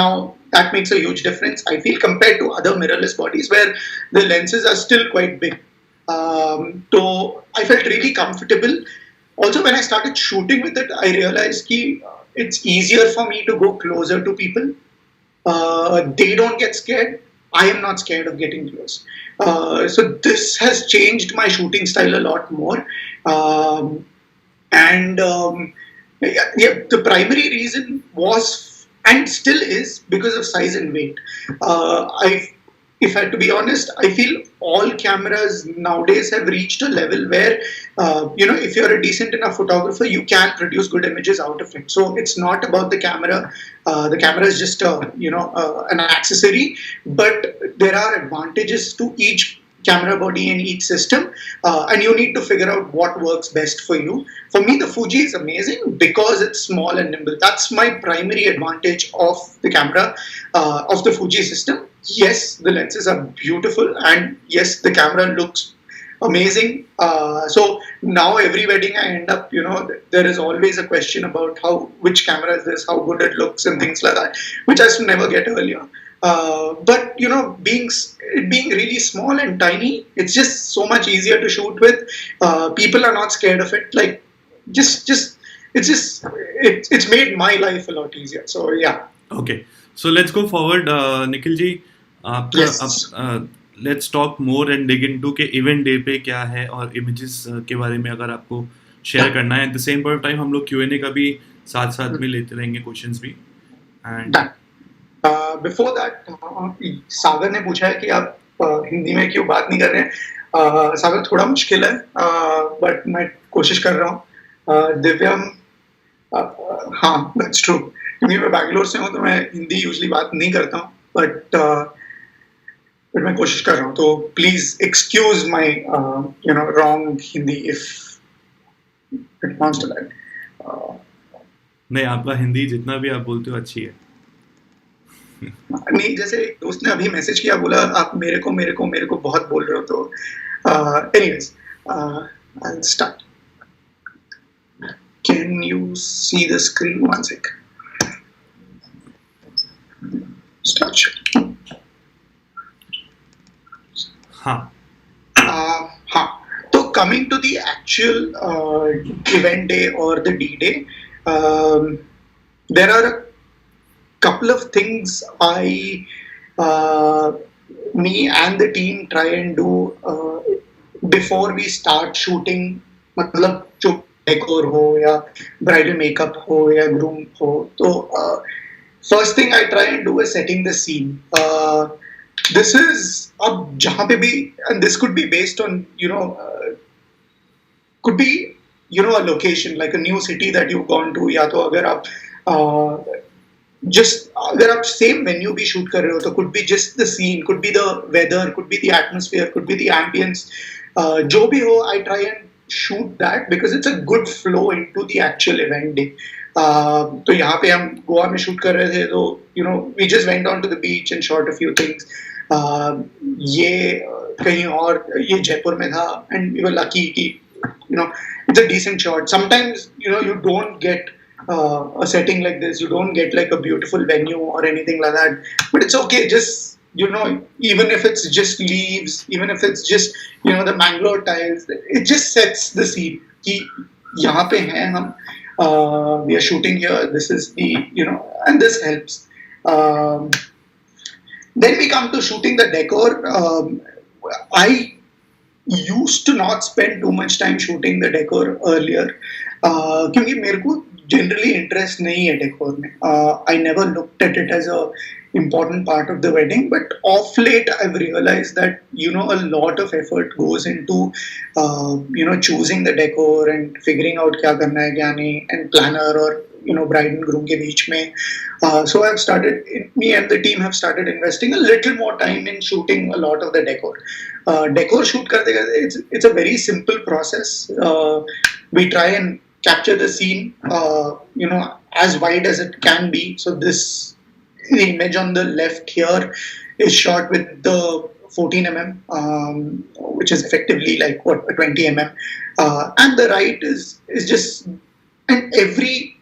Now that makes a huge difference, I feel, compared to other mirrorless bodies where the lenses are still quite big. So I felt really comfortable. Also, when I started shooting with it, I realized that it's easier for me to go closer to people. They don't get scared. I am not scared of getting close. So this has changed my shooting style a lot more. And yeah, the primary reason was and still is because of size and weight. If I had to be honest, I feel all cameras nowadays have reached a level where, if you're a decent enough photographer, you can produce good images out of it. So it's not about the camera. The camera is just, an accessory, but there are advantages to each camera body in each system, and you need to figure out what works best for you. For me, the Fuji is amazing because it's small and nimble. That's my primary advantage of the camera, of the Fuji system. Yes, the lenses are beautiful, and yes, the camera looks amazing. So now every wedding I end up, there is always a question about which camera is this, how good it looks, and things like that, which I used to never get earlier. But being really small and tiny, it's just so much easier to shoot with. People are not scared of it. Like, it's made my life a lot easier. So yeah. Okay, so let's go forward, Nikhil ji. आपका Yes. Let's talk more and dig into के event day पे क्या है और images के बारे में अगर आपको शेयर करना है. Eight the same point of time हम लोग Q&A का भी साथ साथ में लेते रहेंगे, क्वेश्चंस भी. एंड बिफोर दैट, सागर ने पूछा है कि आप हिंदी में क्यों बात नहीं कर रहे हैं. सागर, थोड़ा मुश्किल है, बट मैं कोशिश कर रहा हूँ. दिव्यम, हाँ, दैट्स ट्रू, क्योंकि मैं बैंगलोर से हूँ तो मैं हिंदी यूजली बात नहीं करता हूँ, बट मैं कोशिश कर रहा हूँ. तो please excuse my wrong Hindi if it wants to that. नहीं, आपका हिंदी जितना भी आप बोलते हो अच्छी है. नहीं, जैसे एक दोस्त ने अभी मैसेज किया, बोला आप मेरे को बहुत बोल रहे हो. तो anyways, I'll start. Can you see the screen? One sec. Start. हाँ. हाँ. तो coming to the actual event day or the D-Day, there are a couple of things me and the team try and do before we start shooting. मतलब जो decor हो या bridal makeup हो या groom हो, तो first thing I try and do is setting the scene. This is, अब जहाँ पे भी, and this could be based on could be a location like a new city that you've gone to, या तो अगर आप अगर आप सेम वेन्यू भी शूट कर रहे हो, तो could be just the scene, could be the weather, could be the atmosphere, could be the ambience, जो भी हो, I try and shoot that because it's a good flow into the actual event day. तो यहाँ पे हम गोवा में shoot कर रहे थे, तो we just went on to the beach and shot a few things. ये कहीं और, ये जयपुर में था, and we were lucky कि it's a decent shot. Sometimes you don't get a setting like this, you don't get like a beautiful venue or anything like that, but it's okay. Just even if it's just leaves, even if it's just the mangrove tiles, it just sets the scene कि यहाँ पे हैं हम, we are shooting here, this is the and this helps. Then we come to shooting the decor. I used to not spend too much time shooting the decor earlier, क्योंकि मेरे को generally interest नहीं है decor में. I never looked at it as a important part of the wedding. But of late, I've realized that a lot of effort goes into choosing the decor and figuring out क्या करना है क्या नहीं, and planner or bride and groom के बीच में. So I've started. Me and the team have started investing a little more time in shooting a lot of the decor. Decor shoot करते करते it's a very simple process. We try and capture the scene, as wide as it can be. So the image on the left here is shot with the 14 which is effectively like what, 20 and the right is just, and every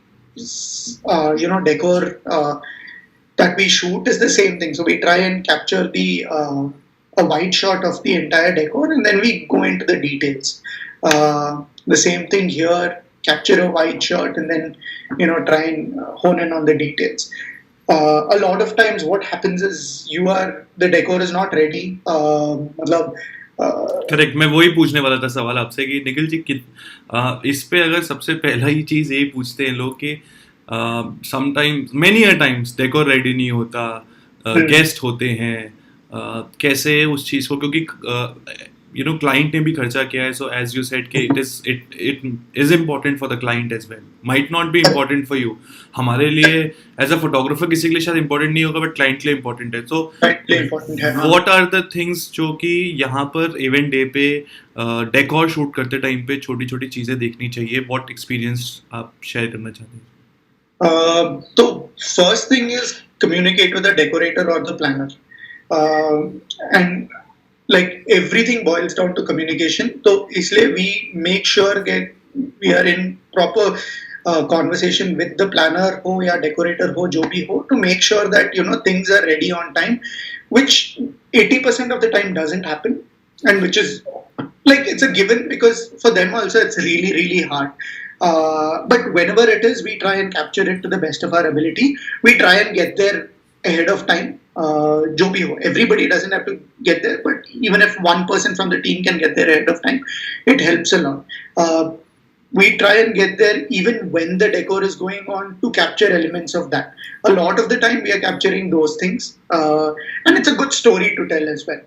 decor that we shoot is the same thing. So we try and capture the a wide shot of the entire decor, and then we go into the details. The same thing here, capture a wide shot, and then try and hone in on the details. A lot of times what happens is the decor is not ready. मतलब correct, मैं वही पूछने वाला था सवाल आपसे कि निखिल जी इस पे अगर सबसे पहला ही चीज़ यही पूछते हैं लोग कि sometimes many a times decor ready नहीं होता, गेस्ट होते हैं, कैसे उस चीज़ को, क्योंकि क्लाइंट ने भी खर्चा किया है. सो एज यू सेड कि it is important for the client as well, might not be important for you. हमारे लिए एज अ फोटोग्राफर किसी के लिए शायद इम्पोर्टेंट नहीं होगा, बट क्लाइंट के लिए इम्पोर्टेंट है. So what are the things जो कि यहाँ पर इवेंट डे पे डेकोर शूट करते टाइम पे छोटी छोटी चीज़ें देखनी चाहिए? व्हाट एक्सपीरियंस आप शेयर करना चाहते हैं? तो first thing is communicate with the decorator और the planner, and like everything boils down to communication. So isliye we make sure that we are in proper conversation with the planner ho ya decorator ho jo bhi ho, to make sure that things are ready on time, which 80% of the time doesn't happen, and which is like it's a given because for them also it's really really hard. But whenever it is, we try and capture it to the best of our ability. We try and get there ahead of time. जो भी हो, everybody doesn't have to get there, but even if one person from the team can get there ahead of time, it helps a lot. We try and get there even when the decor is going on to capture elements of that. A lot of the time we are capturing those things, and it's a good story to tell as well.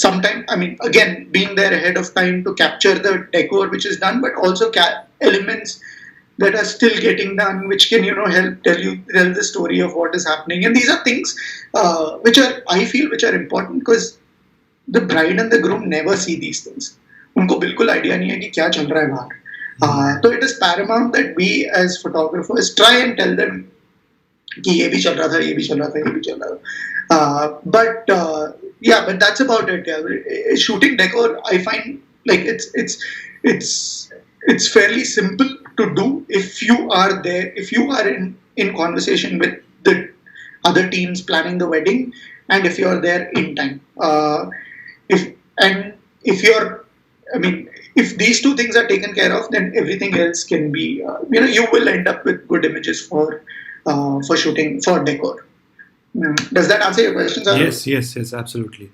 Sometimes, I mean, again, being there ahead of time to capture the decor which is done, but also elements that are still getting done, which can help tell the story of what is happening. And these are things which are important, because the bride and the groom never see these things. उनको बिल्कुल idea नहीं है कि क्या चल रहा है बाहर. तो it is paramount that we as photographers try and tell them कि ये भी चल रहा था, ये भी चल रहा था, ये भी चल रहा था. But that's about it. Yeah. Shooting decor, I find like it's fairly simple to do if you are there, if you are in conversation with the other teams planning the wedding, and if you're there in time. If these two things are taken care of, then everything else can be, you will end up with good images for shooting, for decor. Does that answer your question, sir? Yes, absolutely.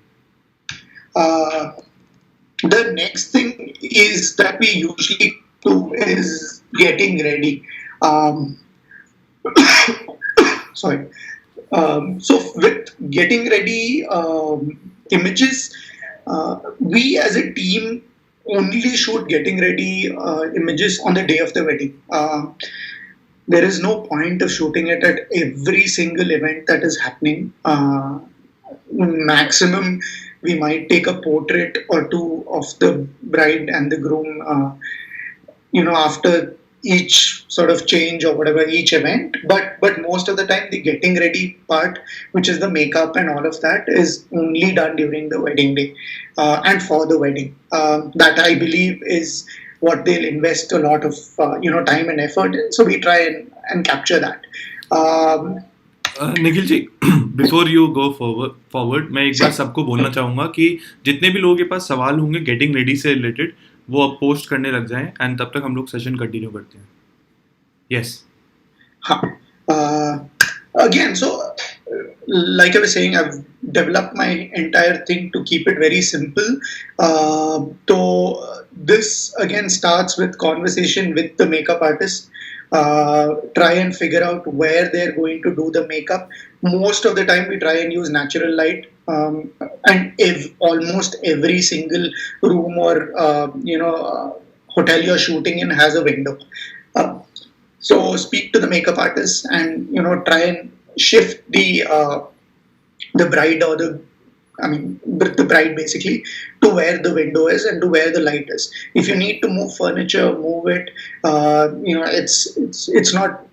The next thing is that we usually do is getting ready. Sorry. So with getting ready images, we as a team only shoot getting ready images on the day of the wedding. There is no point of shooting it at every single event that is happening. Maximum, we might take a portrait or two of the bride and the groom, after each sort of change or whatever, each event. But most of the time, the getting ready part, which is the makeup and all of that, is only done during the wedding day and for the wedding. That I believe is what they'll invest a lot of time and effort in. So we try and capture that. Nikhil ji, before you go forward मैं एक बार सबको बोलना चाहूँगा कि जितने भी लोगों के पास सवाल होंगे गेटिंग रेडी से रिलेटेड, वो अब पोस्ट करने लग जाएं, एंड तब तक हम लोग सेशन कंटिन्यू करते हैं. Yes. Again, so like I was saying, I've developed my entire thing to keep it very simple. So this again starts with conversation with the makeup artist. try and figure out where they're going to do the makeup. Most of the time, we try and use natural light, and if almost every single room or hotel you're shooting in has a window. Uh, so speak to the makeup artist and try and shift the bride or the bride basically to where the window is and to where the light is. If you need to move furniture, move it. It's not,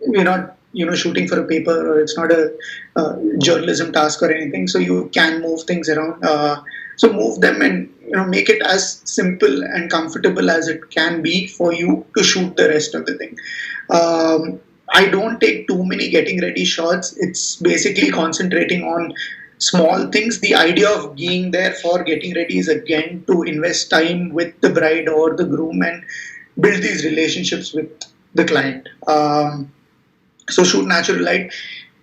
we're not shooting for a paper, or it's not a journalism task or anything. So you can move things around. So move them and make it as simple and comfortable as it can be for you to shoot the rest of the thing. I don't take too many getting ready shots. It's basically concentrating on small things. The idea of being there for getting ready is again to invest time with the bride or the groom and build these relationships with the client. So shoot natural light.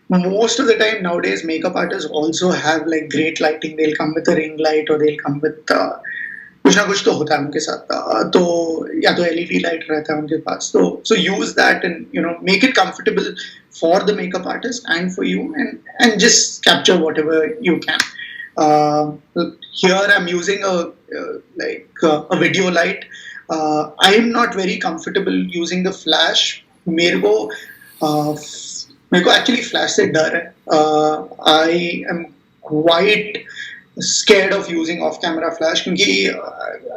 Most of the time nowadays, makeup artists also have like great lighting. They'll come with a ring light, or they'll come with कुछ ना कुछ तो होता है उनके साथ, तो या तो एलईडी लाइट रहता है उनके पास. तो so use that and make it comfortable for the makeup artist and for you, and just capture whatever you can. Here I'm using a video light. I am not very comfortable using the flash. मेरे को actually flash से डर है. I am quite scared of using off-camera flash because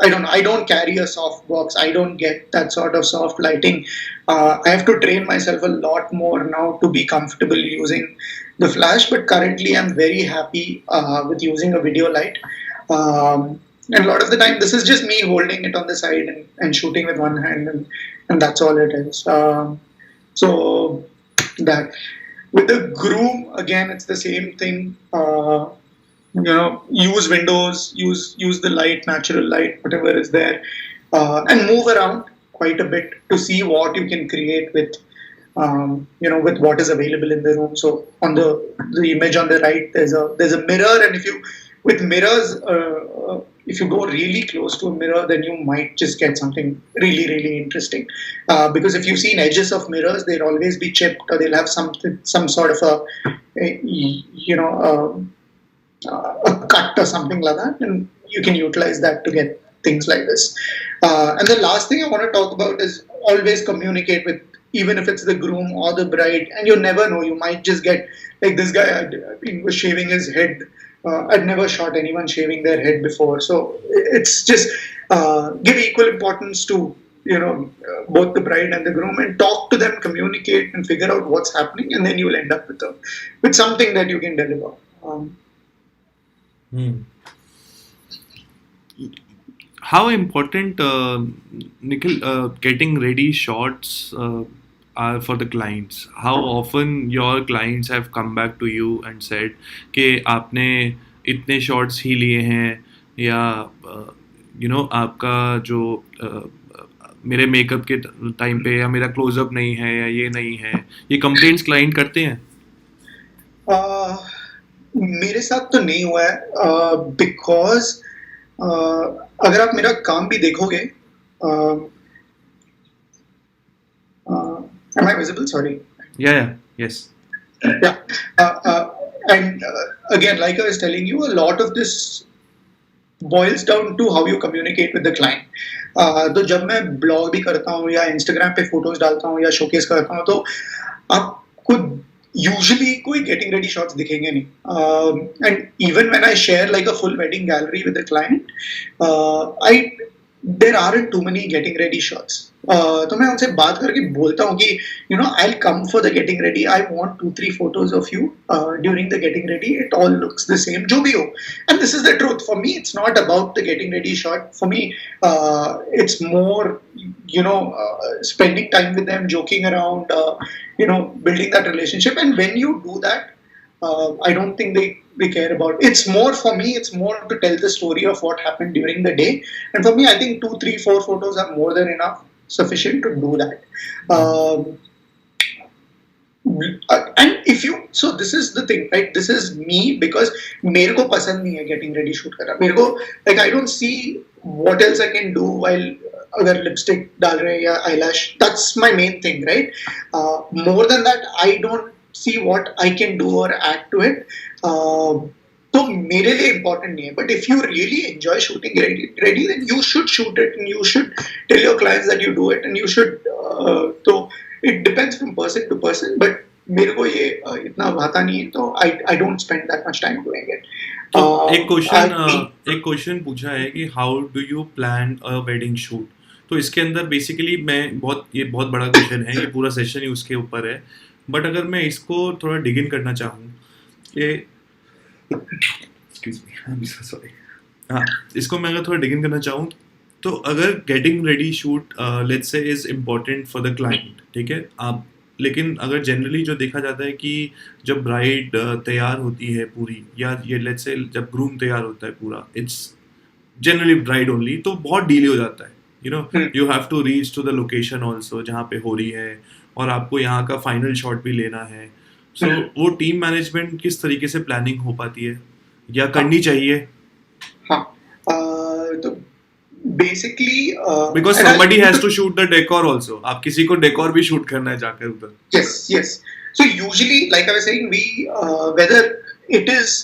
I don't carry a soft box. I don't get that sort of soft lighting. I have to train myself a lot more now to be comfortable using the flash. But currently, I'm very happy with using a video light. And a lot of the time, this is just me holding it on the side and shooting with one hand, and that's all it is. So that with the groom, again, it's the same thing. Use windows, use the light, natural light, whatever is there, and move around quite a bit to see what you can create with with what is available in the room. So on the image on the right, there's a mirror, and with mirrors, if you go really close to a mirror, then you might just get something really, really interesting. Because if you've seen edges of mirrors, they'll always be chipped, or they'll have some sort of a cut or something like that, and you can utilize that to get things like this. And the last thing I want to talk about is always communicate with, even if it's the groom or the bride, and you never know, you might just get like this guy was shaving his head. I'd never shot anyone shaving their head before, so it's just give equal importance to both the bride and the groom, and talk to them, communicate, and figure out what's happening, and then you will end up with something that you can deliver. How important, Nikhil, getting ready shots are for the clients? How often your clients have come back to you and said कि आपने इतने shots ही लिए हैं, या आपका जो मेरे makeup के टाइम पे, या मेरा क्लोजअप नहीं है, या ये नहीं है, ये कंप्लेंट्स क्लाइंट करते हैं? मेरे साथ तो नहीं हुआ है, बिकॉज अगर आप मेरा काम भी देखोगे, am I visible? Sorry. Yeah, yes. Yeah. And again, like I was telling you, a lot of this boils down to how you communicate with the client. तो जब मैं ब्लॉग भी करता हूँ, या इंस्टाग्राम पे फोटोज डालता हूँ, या शोकेस करता हूँ, तो आपको यूजुअली कोई गेटिंग रेडी शॉट्स दिखेंगे नहीं. And even when I share like a full wedding gallery with the client, there aren't too many getting ready shots. तो मैं उनसे बात करके बोलता हूँ कि I will come for the getting ready, I want 2-3 photos of you during the getting ready. It all looks the same, जो भी हो. And this is the truth. For me it's not about the getting ready shot. For me it's more spending time with them, joking around, building that relationship. And when you do that, I don't think they care about. It's more, for me, it's more to tell the story of what happened during the day. And for me, I think 2, 3, 4 photos are more than enough, sufficient to do that. And if you, so this is the thing, right? This is me, because मेरे को पसंद नहीं है getting ready shoot करना. मेरे को, like, I don't see what else I can do while अगर lipstick डाल रहे हैं या eyelash, that's my main thing, right? More than that, I don't see what I can do or add to it. तो मेरे लिए important नहीं है. But if you really enjoy shooting ready, then you should shoot it and you should tell your clients that you do it and you should. तो it depends from person to person, but मेरे को ये इतना भाता नहीं है, तो I don't spend that much time doing it. तो एक क्वेश्चन पूछा है कि how do you plan a wedding shoot. तो इसके अंदर बेसिकली ये बहुत बड़ा क्वेश्चन है, ये पूरा सेशन ही उसके ऊपर है. बट अगर मैं इसको थोड़ा डिग इन करना चाहूँ, ये excuse me, I am so sorry. हाँ, इसको मैं अगर थोड़ा डिग इन करना चाहूँ, तो अगर getting ready shoot let's say is important for the client, ठीक है, आप, लेकिन अगर जनरली जो देखा जाता है कि जब ब्राइड तैयार होती है पूरी, या ये लेट्स से जब ग्रूम तैयार होता है पूरा, इट्स जनरली ब्राइड ओनली, तो बहुत डिले हो जाता है. You have to reach to the location also जहाँ पे हो रही है, और आपको यहाँ का फाइनल शॉट भी लेना है. सो वो टीम मैनेजमेंट किस तरीके से प्लानिंग हो पाती है या करनी चाहिए? हाँ, तो basically because somebody has to shoot the decor also. आप किसी को डेकोर भी शूट करना है जाकर उधर. yes. So usually, like I was saying, we whether it is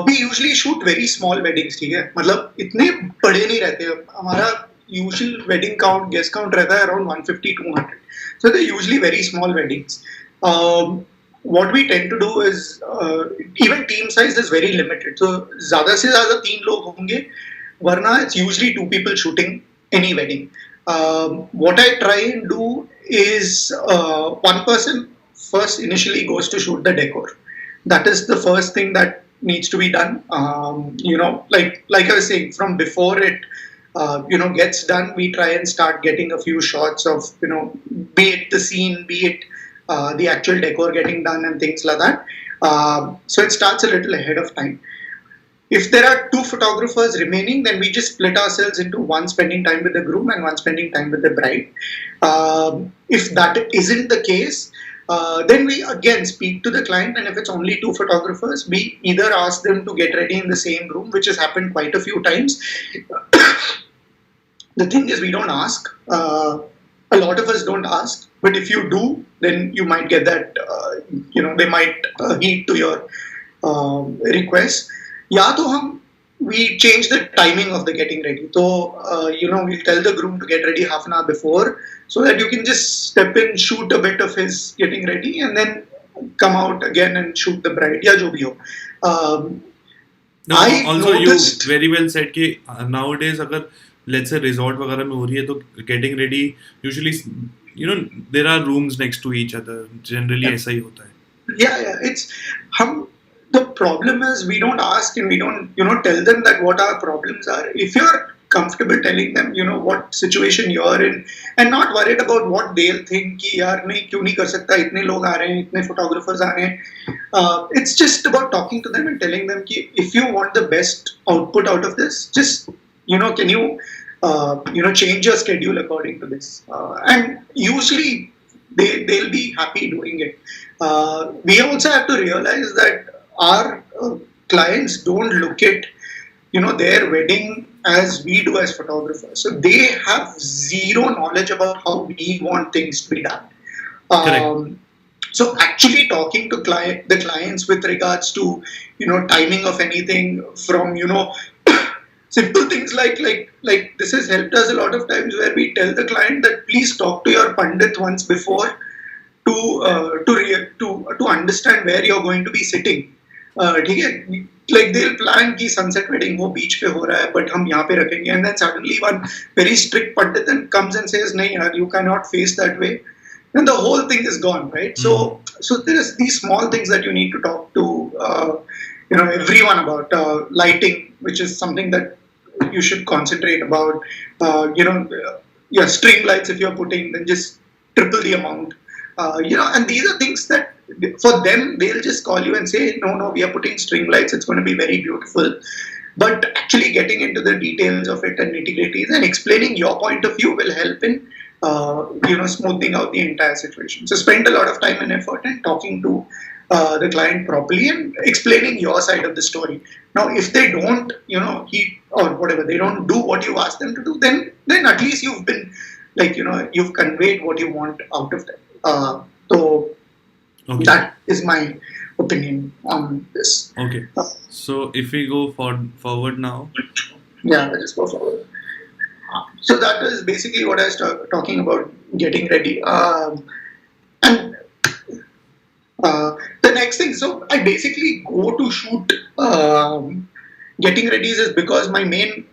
we usually shoot very small weddings, ठीक है, मतलब इतने बड़े नहीं रहते. हमारा usual wedding count, guest count रहता है around 150-200. So they're usually very small weddings. What we tend to do is even team size is very limited. So ज़्यादा से ज़्यादा 3 लोग होंगे, वरना it's usually 2 people shooting any wedding. What I try and do is one person first initially goes to shoot the decor. That is the first thing that needs to be done. Like I was saying, from before it gets done, we try and start getting a few shots of, be it the scene, be it the actual decor getting done and things like that. So it starts a little ahead of time. If there are 2 photographers remaining, then we just split ourselves into one spending time with the groom and one spending time with the bride. If that isn't the case, then we again speak to the client, and if it's only 2 photographers, we either ask them to get ready in the same room, which has happened quite a few times. The thing is, we don't ask. A lot of us don't ask, but if you do, then you might get that, they might heed to your request. या तो we change the timing of the getting ready. So, we'll tell the groom to get ready half an hour before, so that you can just step in, shoot a bit of his getting ready, and then come out again and shoot the bride. या जो भी हो. Also noticed, you very well said कि nowadays अगर let's say resort वगैरह में हो रही है, तो getting ready usually, there are rooms next to each other. Generally ऐसा ही होता है. Yeah. The problem is we don't ask and we don't, tell them that what our problems are. If you're comfortable telling them, what situation you're in, and not worried about what they'll think कि यार नहीं क्यों नहीं कर सकता, इतने लोग आ रहे हैं, इतने photographers आ रहे हैं. It's just about talking to them and telling them कि if you want the best output out of this, just, can you, change your schedule according to this. And usually they'll be happy doing it. We also have to realize that our clients don't look at, their wedding as we do as photographers. So they have zero knowledge about how we want things to be done. So actually talking to the clients with regards to, timing of anything from, simple things like this has helped us a lot of times, where we tell the client that please talk to your pandit once before to understand where you're going to be sitting. ठीक है, like they'll plan कि sunset wedding हो बीच पे हो रहा है, but हम यहाँ पे रखेंगे, and then suddenly one very strict pandit then comes and says नहीं यार, you cannot face that way, then the whole thing is gone, right? So there is these small things that you need to talk to everyone about. Lighting, which is something that you should concentrate about. Your string lights, if you're putting, then just triple the amount. And these are things that for them, they'll just call you and say, no, we are putting string lights, it's going to be very beautiful. But actually getting into the details of it and nitty-gritties and explaining your point of view will help in smoothing out the entire situation. So spend a lot of time and effort in talking to the client properly and explaining your side of the story. Now, if they don't, heed or whatever, they don't do what you ask them to do, then at least you've been you've conveyed what you want out of them. So Okay. that is my opinion on this. Okay. So if we go forward now. Yeah, I just go forward. So that is basically what I was talking about, getting ready. And the next thing, so I basically go to shoot getting ready is because my main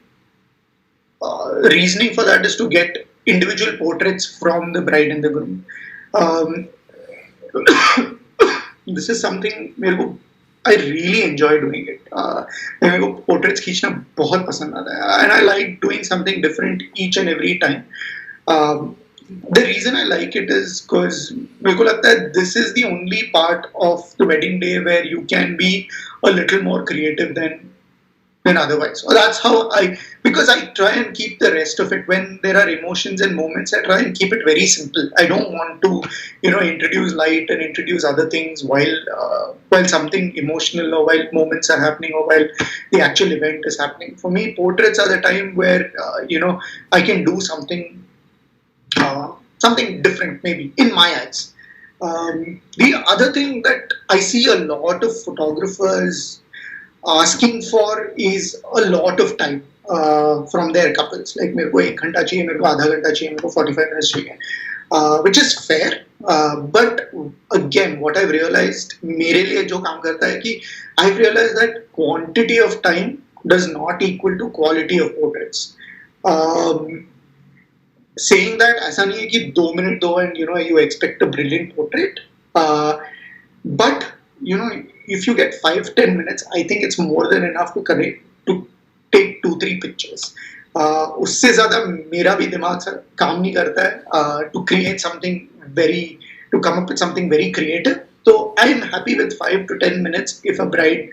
reasoning for that is to get individual portraits from the bride and the groom. Um, this is something मेरे को I really enjoy doing it. मेरे को portraits खींचना बहुत पसंद आता है, and I like doing something different each and every time. Um, the reason I like it is because मेरे को लगता है this is the only part of the wedding day where you can be a little more creative than otherwise. So that's how because I try and keep the rest of it when there are emotions and moments, I try and keep it very simple. I don't want to, introduce light and introduce other things while something emotional or while moments are happening or while the actual event is happening. For me, portraits are the time where, I can do something different, maybe in my eyes. The other thing that I see a lot of photographers asking for is a lot of time from their couples. Like मेरे को 1 घंटा चाहिए, मेरे को आधा घंटा चाहिए, मेरे को 45 minutes चाहिए, which is fair. But again, what I've realized, मेरे लिए जो काम करता है कि I've realized that quantity of time does not equal to quality of portraits. Saying that ऐसा नहीं है कि 2 minute दो and you expect a brilliant portrait, but if you get 5-10 minutes, I think it's more than enough to take 2-3 pictures. उससे ज़्यादा मेरा भी दिमाग काम नहीं करता है to come up with something very creative. So I'm happy with 5 to 10 minutes if a bride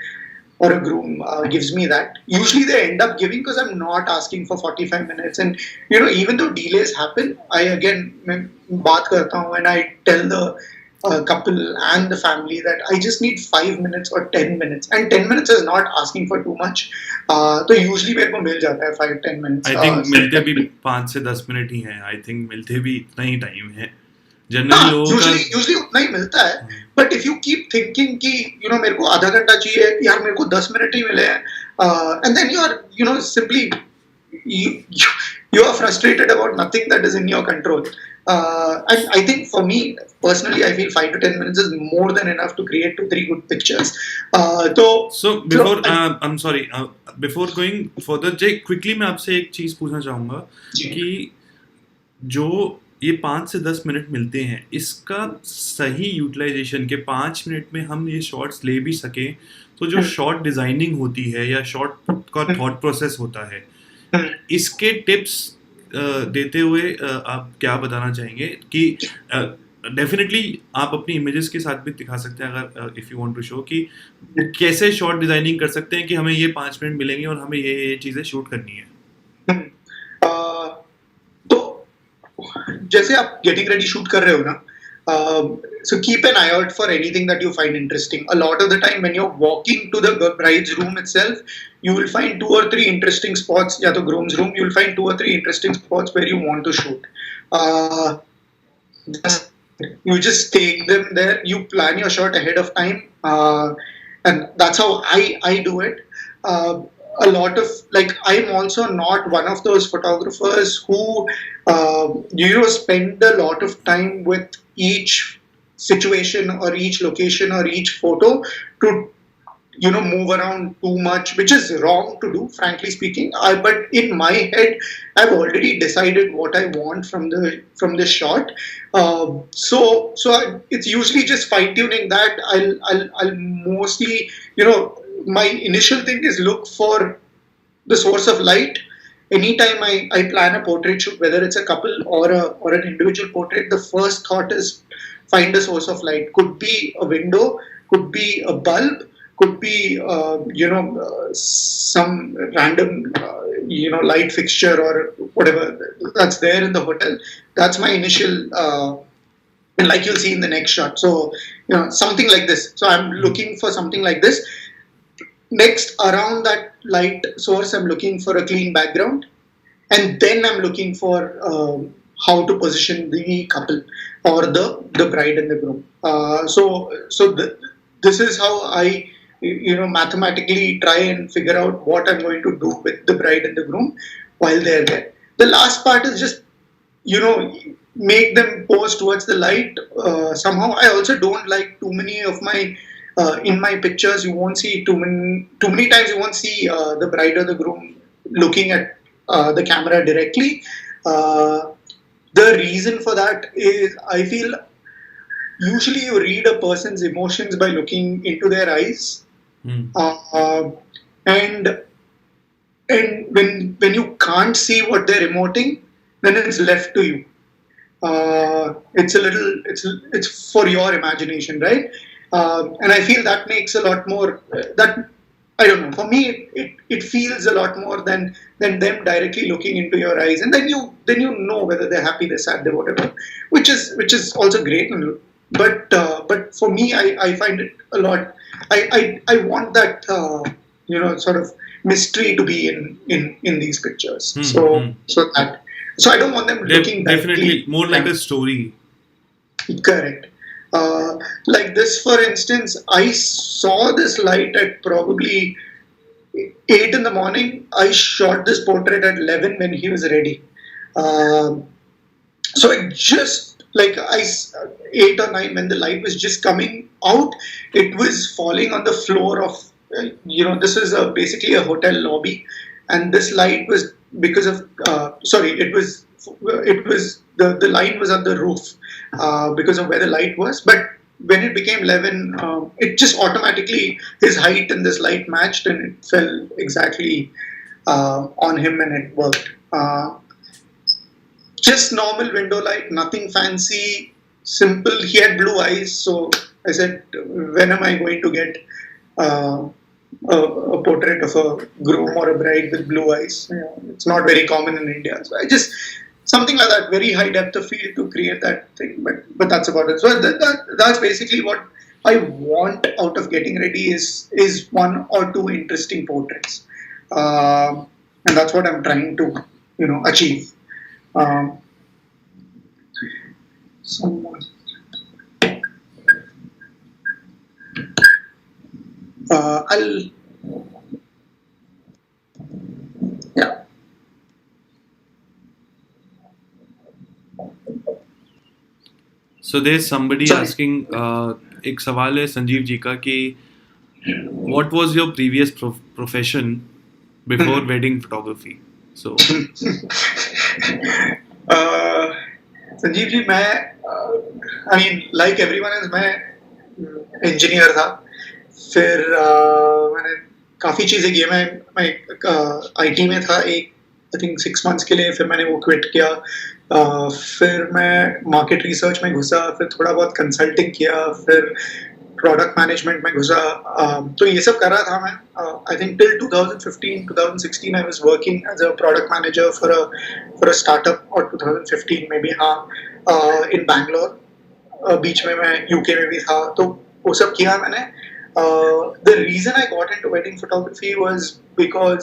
or a groom gives me that. Usually they end up giving because I'm not asking for 45 minutes. And even though delays happen, I again बात करता हूँ and I tell the couple and the family that I just need 5 minutes or 10 minutes, and 10 minutes is not asking for too much. तो usually मेरे को मिल जाता है 5-10 minutes. I think मिलते भी 5 से 10 मिनट ही हैं. I think मिलते भी इतना ही टाइम है. जनरली लोगों का usually उतना ही मिलता है. But if you keep thinking कि मेरे को आधा घंटा चाहिए, यार मेरे को 10 मिनट ही मिले हैं, and then you are simply you are frustrated about nothing that is in your control. And I think for me personally, I feel 5 to 10 minutes is more than enough to create 2-3 good pictures. So before I'm sorry, before going further, Jay, quickly मैं आपसे एक चीज पूछना चाहूँगा कि जो ये 5 से 10 मिनट मिलते हैं, इसका सही यूटिलाइजेशन के 5 मिनट में हम ये शॉट्स ले भी सके, तो जो शॉट डिजाइनिंग होती है या शॉट का थॉट प्रोसेस होता है, इसके टिप्स देते हुए आप क्या बताना चाहेंगे कि डेफिनेटली आप अपनी इमेजेस के साथ भी दिखा सकते हैं अगर if you want to show कि कैसे शॉट डिजाइनिंग कर सकते हैं कि हमें ये 5 मिनट मिलेंगे और हमें ये चीज़ें शूट करनी है. तो जैसे आप गेटिंग रेडी शूट कर रहे हो ना, so keep an eye out for anything that you find interesting. A lot of the time when you're walking to the bride's room itself, you will find 2 or 3 interesting spots. या तो groom's room, you will find 2 or 3 interesting spots where you want to shoot. You just take them there. You plan your shot ahead of time, and that's how I do it. A lot of I'm also not one of those photographers who spend a lot of time with each situation or each location or each photo to move around too much, which is wrong to do, frankly speaking. But in my head, I've already decided what I want from the shot. So it's usually just fine tuning that. I'll mostly my initial thing is look for the source of light. Anytime I plan a portrait shoot, whether it's a couple or an individual portrait, the first thought is find a source of light. Could be a window, could be a bulb, could be some random light fixture or whatever that's there in the hotel. That's my initial, and like you'll see in the next shot. So, something like this. So I'm looking for something like this. Next, around that light source, I'm looking for a clean background, and then I'm looking for how to position the couple or the bride and the groom. This is how I mathematically try and figure out what I'm going to do with the bride and the groom while they're there. The last part is just make them pose towards the light. Somehow I also don't like too many of my in my pictures. You won't see too many times. You won't see the bride or the groom looking at the camera directly. Uh, the reason for that is I feel usually you read a person's emotions by looking into their eyes, Mm. uh, and when you can't see what they're emoting, then it's left to you. It's a little it's for your imagination, right? And I feel that makes a lot more that I don't know. For me, it feels a lot more than them directly looking into your eyes, and then you know whether they're happy, they're sad, they're whatever, which is also great. But for me, I find it a lot. I want that sort of mystery to be in these pictures. Hmm. So I don't want them looking Definitely directly. more like a story. Correct. Like this, for instance, I saw this light at probably 8 in the morning. I shot this portrait at 11 when he was ready. Um, so it just like 8 or 9 when the light was just coming out, it was falling on the floor of this is basically a hotel lobby, and this light was because of sorry it was the line was on the roof because of where the light was, but when it became 11, it just automatically his height and this light matched, and it fell exactly on him, and it worked. Just normal window light, nothing fancy, simple. He had blue eyes, so I said, when am I going to get uh, a portrait of a groom or a bride with blue eyes? It's not very common in India. So I just something like that, very high depth of field to create that thing. But that's about it. So that's basically what I want out of getting ready is one or two interesting portraits, and that's what I'm trying to achieve. Um, so, I'll yeah. So there's somebody Sorry. asking, एक सवाल है संजीव जी का कि what was your previous profession before wedding photography? So uh, Sanjeev ji मैं I mean like everyone else मैं engineer था, फिर मैंने काफ़ी चीज़ें की। मैं आईटी में था एक आई थिंक 6 मंथ्स के लिए, फिर मैंने वो क्विट किया। फिर मैं मार्केट रिसर्च में घुसा, फिर थोड़ा बहुत कंसल्टिंग किया, फिर प्रोडक्ट मैनेजमेंट में घुसा। तो ये सब कर रहा था मैं। I think till 2015 2016 I was working as a product manager for a startup, और 2015 में भी हाँ इन बैंगलोर। बीच में मैं यूके में भी था, तो वो सब किया मैंने। The reason I got into wedding photography was because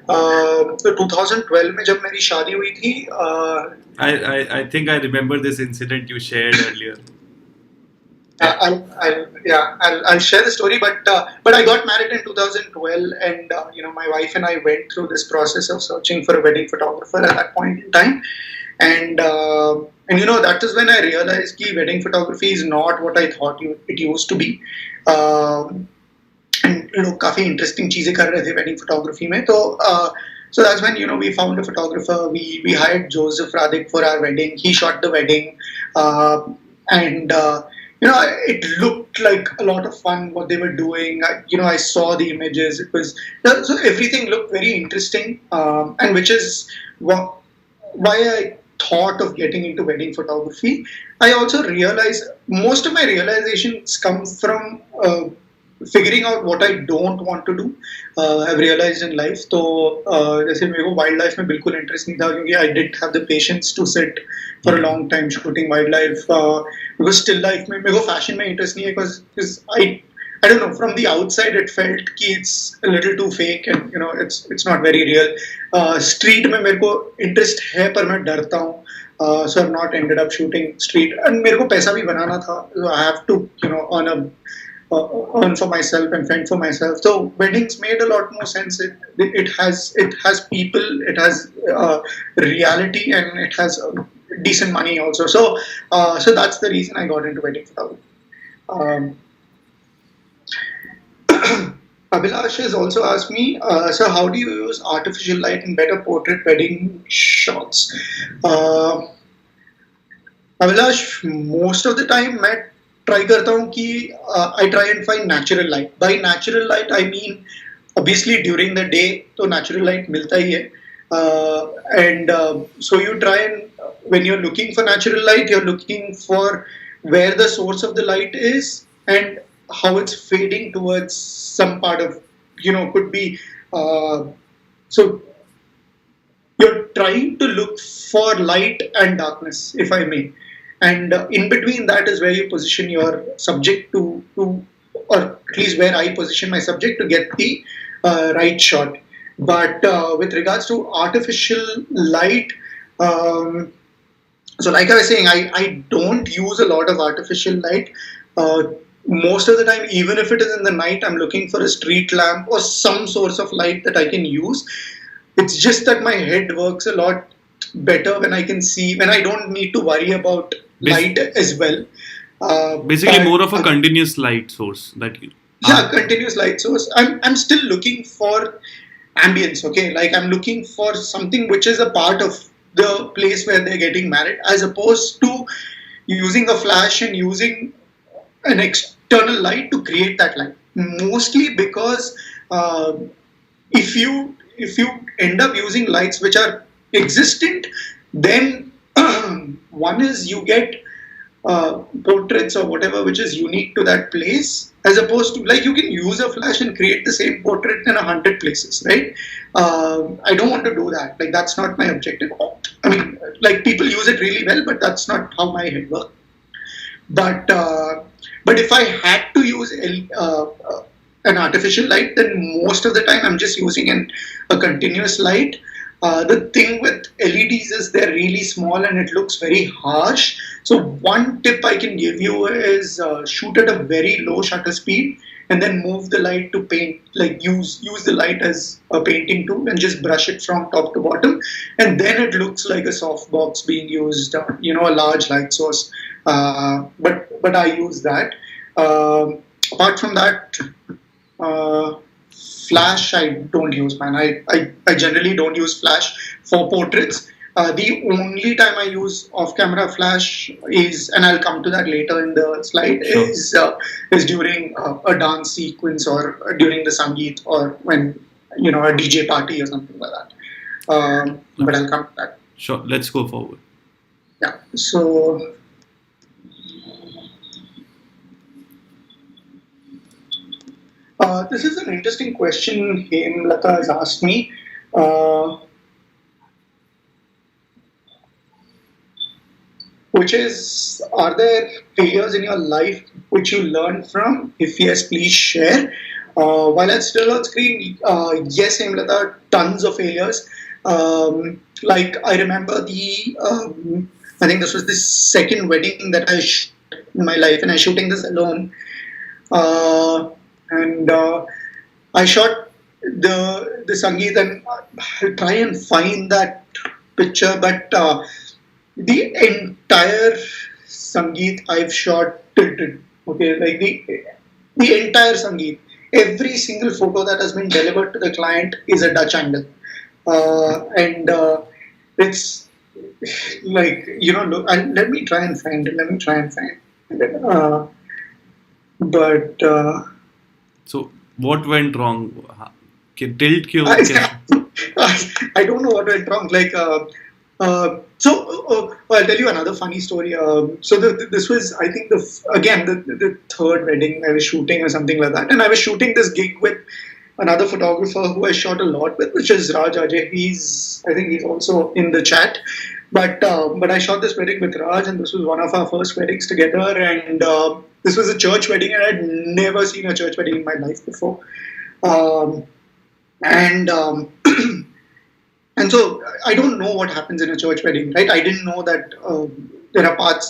तो 2012 में जब मेरी शादी हुई थी, I think I remember this incident you shared earlier. I'll share the story, but I got married in 2012, and my wife and I went through this process of searching for a wedding photographer at that point in time, and that is when I realized that wedding photography is not what I thought it used to be. And काफी interesting चीजें कर रहे थे wedding photography में, तो so that's when we found a photographer. We hired Joseph Radik for our wedding. He shot the wedding, and it looked like a lot of fun what they were doing. I saw the images. It was so everything looked very interesting, and which is why I thought of getting into wedding photography. I also realized most of my realizations come from figuring out what I don't want to do. I've realized in life. तो जैसे मेरे को wild life में बिल्कुल interest नहीं था क्योंकि I didn't have the patience to sit for a long time shooting wildlife. Because still life में मेरे को fashion में interest नहीं है because I don't know, from the outside it felt कि it's a little too fake and you know it's not very real. Street में मेरे को interest है पर मैं डरता हूँ. So I've not ended up shooting street and मेरे को पैसा भी बनाना था. So I have to you know earn for myself and fend for myself. So weddings made a lot more sense. It has people, it has reality, and it has decent money also. So that's the reason I got into wedding photography. Abhilash has also asked me, so how do you use artificial light in better portrait wedding shots? Abhilash, most of the time मैं try करता हूँ कि I try and find natural light. By natural light I mean obviously during the day तो natural light मिलता ही है. And so you try and when you're looking for natural light, you're looking for where the source of the light is and how it's fading towards some part of could be so you're trying to look for light and darkness, if I may, and in between that is where you position your subject to or at least where I position my subject to get the right shot. But with regards to artificial light, so like I was saying, I don't use a lot of artificial light. Most of the time, even if it is in the night, I'm looking for a street lamp or some source of light that I can use. It's just that my head works a lot better when I can see, when I don't need to worry about light as well. Basically, more of a continuous light source that you. Yeah, continuous light source. I'm still looking for ambience. Okay, like I'm looking for something which is a part of the place where they're getting married, as opposed to using a flash and using an external light to create that light. Mostly because if you end up using lights which are existent, then one is you get portraits or whatever which is unique to that place, as opposed to like you can use a flash and create the same portrait in 100 places, right? I don't want to do that. Like that's not my objective. I mean, like people use it really well, but that's not how my head works. But if I had to use an artificial light, then most of the time I'm just using a continuous light. The thing with LEDs is they're really small and it looks very harsh. So one tip I can give you is shoot at a very low shutter speed and then move the light to paint. Like use the light as a painting tool and just brush it from top to bottom, and then it looks like a softbox being used. A large light source. But I use that. Apart from that. Flash I don't use, man. I generally don't use flash for portraits. The only time I use off-camera flash is, and I'll come to that later in the slide, sure. is during a dance sequence or during the Sangeet or when, a DJ party or something like that. But I'll come to that. Sure, let's go forward. Yeah, so... this is an interesting question Hemlata has asked me. Which is, are there failures in your life which you learned from? If yes, please share. While it's still on screen, yes, Hemlata, tons of failures. Like I remember I think this was the second wedding that I shot in my life, and I'm shooting this alone. And I shot the Sangeet, and I'll try and find that picture, but the entire Sangeet I've shot tilted. Okay, like the entire Sangeet, every single photo that has been delivered to the client is a Dutch angle, and it's like look. Let me try and find it. But. So what went wrong? Tilt क्यों? I don't know what went wrong. Like I'll tell you another funny story. This was, I think, again the third wedding I was shooting or something like that, and I was shooting this gig with another photographer who I shot a lot with, which is Raj Ajay. I think he's also in the chat. But I shot this wedding with Raj, and this was one of our first weddings together. And this was a church wedding, and I'd never seen a church wedding in my life before. Um, and And so I don't know what happens in a church wedding, right? I didn't know that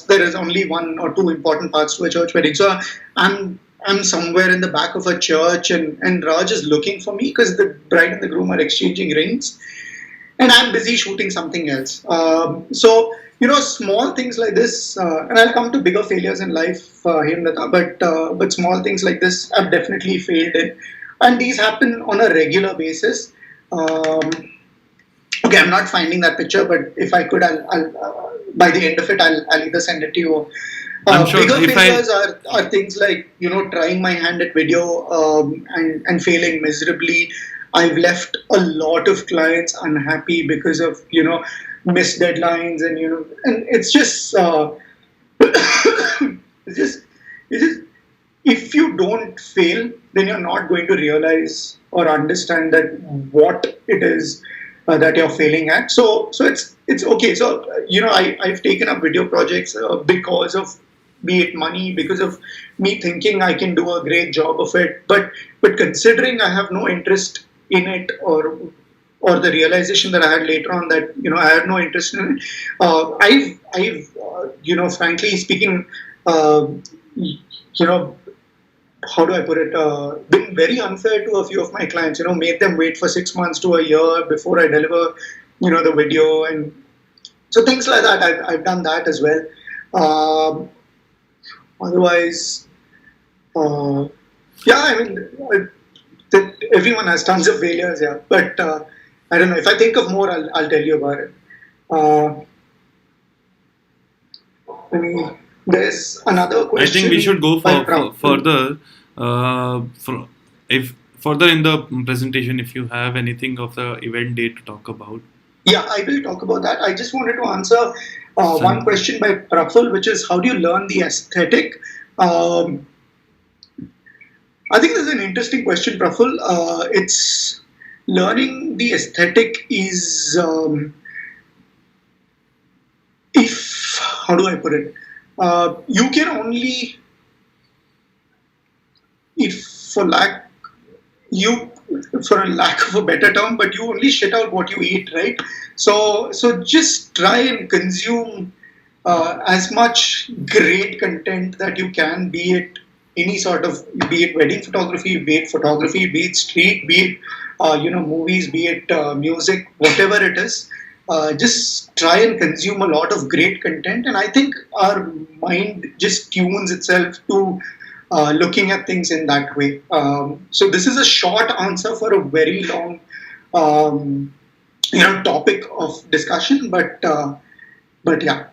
there is only one or two important parts to a church wedding. So I'm somewhere in the back of a church, and Raj is looking for me because the bride and the groom are exchanging rings, and I'm busy shooting something else. Small things like this, and I'll come to bigger failures in life, Hemlata, but small things like this I've definitely failed in, and these happen on a regular basis. Um, Okay, I'm not finding that picture, but if I could, I'll by the end of it, I'll either send it to you. I'm sure Bigger if I failures are things like trying my hand at video and failing miserably. I've left a lot of clients unhappy because of missed deadlines and it's just it's just it's just if you don't fail, then you're not going to realize or understand that what it is that you're failing at. So it's okay. So I've taken up video projects because of be it money, because of me thinking I can do a great job of it. But considering I have no interest in it or the realization that I had later on that I had no interest in it. I've frankly speaking, you know how do I put it? Been very unfair to a few of my clients. Made them wait for 6 months to a year before I deliver, the video, and so things like that. I've done that as well. Um, Otherwise, uh, yeah, I mean, everyone has tons of failures, yeah. But I don't know. If I think of more, I'll tell you about it. Uh, I mean, there's another I think we should question go by for Prabhu. further. If further in the presentation, if you have anything of the event day to talk about. Yeah, I will talk about that. I just wanted to answer one Sun. question by Praful, which is how do you learn the aesthetic? Um, I think this is an interesting question, Praful. It's learning the aesthetic is if how do I put it? You can only if for lack you for a lack of a better term, but you only shit out what you eat, right? So just try and consume as much great content that you can, be it any sort of, be it wedding photography, be it street, be it movies, be it music, whatever it is. Just try and consume a lot of great content, and I think our mind just tunes itself to looking at things in that way. So this is a short answer for a very long, um, topic of discussion. But yeah,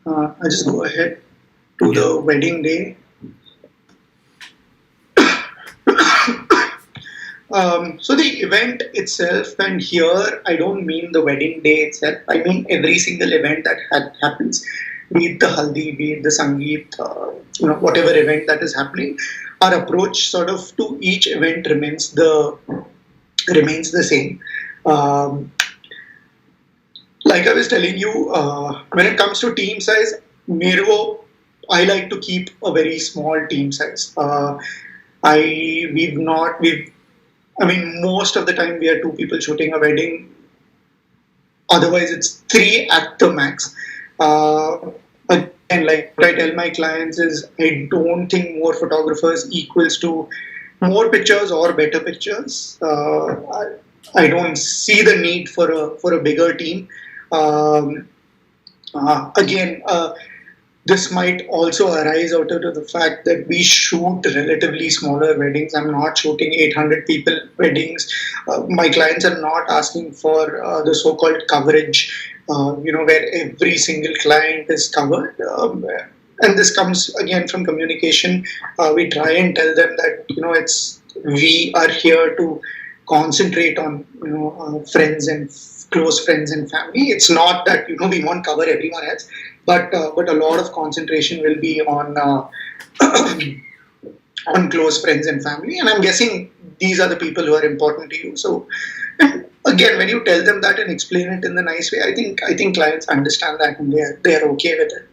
I'll just go ahead to Yeah. the wedding day. So the event itself, and here I don't mean the wedding day itself. I mean every single event that happens, be it the haldi, be it the sangeet, whatever event that is happening. Our approach, sort of, to each event remains the same. Um, like I was telling you, when it comes to team size, Mervo, I like to keep a very small team size. I we've not we've I mean, most of the time we are two people shooting a wedding. Otherwise, it's three at the max. Again, like what I tell my clients is, I don't think more photographers equals to more pictures or better pictures. I don't see the need for a bigger team. Um, again, this might also arise out of the fact that we shoot relatively smaller weddings. I'm not shooting 800 people weddings. My clients are not asking for the so-called coverage, where every single client is covered. And this comes again from communication. We try and tell them that it's we are here to concentrate on friends and close friends and family. It's not that we won't cover everyone else, but a lot of concentration will be on on close friends and family. And I'm guessing these are the people who are important to you. So, and again, when you tell them that and explain it in the nice way, I think clients understand that and they're okay with it.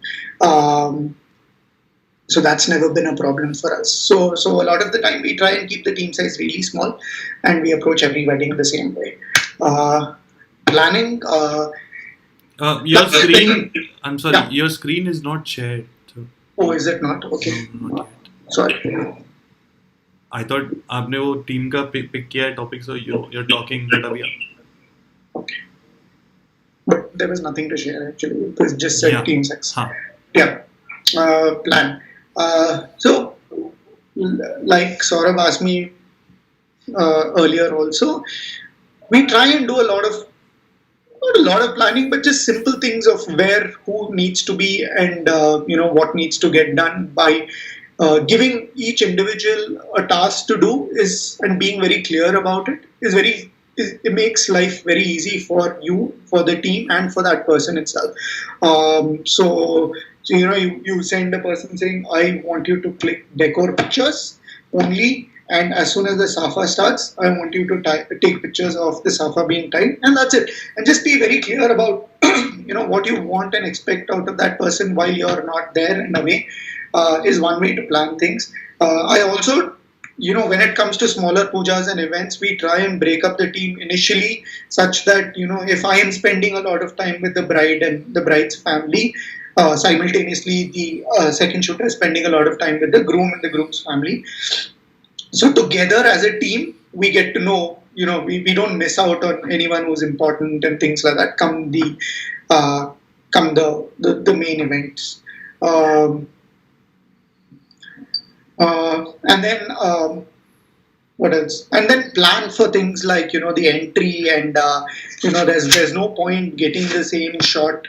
So that's never been a problem for us. So a lot of the time we try and keep the team size really small, and we approach every wedding the same way. Planning. Your screen, I'm sorry, Yeah. your screen is not shared. So, Oh, is it not? Okay. no, not yet. Sorry. I thought आपने वो team का pick किया है topic, so you're talking, but अभी Okay. But there was nothing to share actually. It was just said Yeah. team size. हाँ. Yeah. Plan. So, like Saurabh asked me earlier also, we try and do a lot of not a lot of planning, but just simple things of where who needs to be and what needs to get done by giving each individual a task to do is and being very clear about it is it makes life very easy for you, for the team, and for that person itself. So you send a person saying, I want you to click decor pictures only, and as soon as the safa starts, I want you to take pictures of the safa being tied, and that's it. And just be very clear about what you want and expect out of that person while you're not there and away. Is one way to plan things. I also, when it comes to smaller pujas and events, we try and break up the team initially such that, if I am spending a lot of time with the bride and the bride's family, simultaneously the second shooter is spending a lot of time with the groom and the groom's family. So together as a team, we get to know, we don't miss out on anyone who's important and things like that come the main events. And then what else? And then plan for things like the entry and there's no point getting the same shot.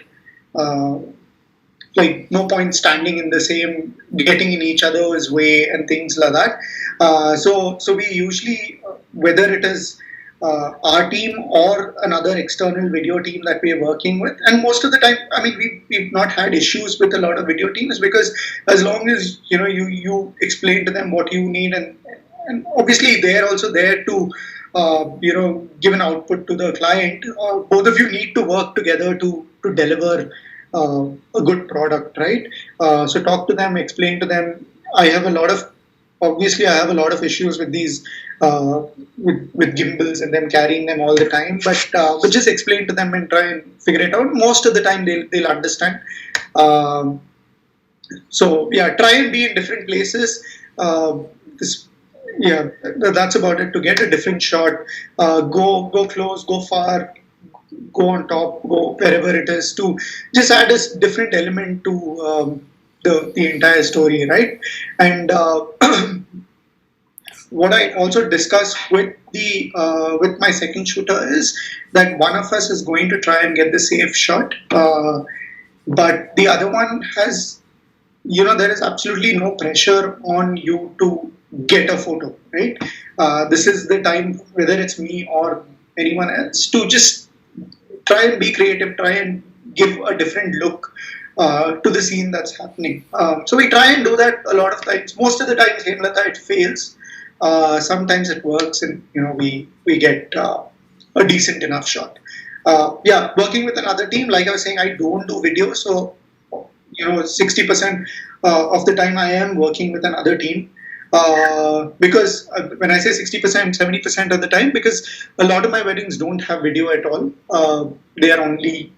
Like no point standing in the same, getting in each other's way and things like that. So we usually, whether it is our team or another external video team that we are working with, and most of the time, I mean, we've not had issues with a lot of video teams because as long as you explain to them what you need, and obviously they're also there to give an output to the client. Both of you need to work together to deliver a good product, right? So talk to them, explain to them. I have a lot of issues with these with gimbals and them carrying them all the time, but just explain to them and try and figure it out. Most of the time they'll understand. So yeah, try and be in different places. That's about it. To get a different shot, go close, go far, go on top, go wherever it is, to just add a different element to the entire story, right? And what I also discussed with with my second shooter is that one of us is going to try and get the safe shot, but the other one has, there is absolutely no pressure on you to get a photo, right? This is the time, whether it's me or anyone else, to just try and be creative, try and give a different look to the scene that's happening. So we try and do that a lot of times. Most of the times, Hemlata, it fails. Sometimes it works, and we get a decent enough shot. Working with another team, like I was saying, I don't do video, so 60% of the time I am working with another team. Because when I say 60%, 70% of the time, because a lot of my weddings don't have video at all. They are only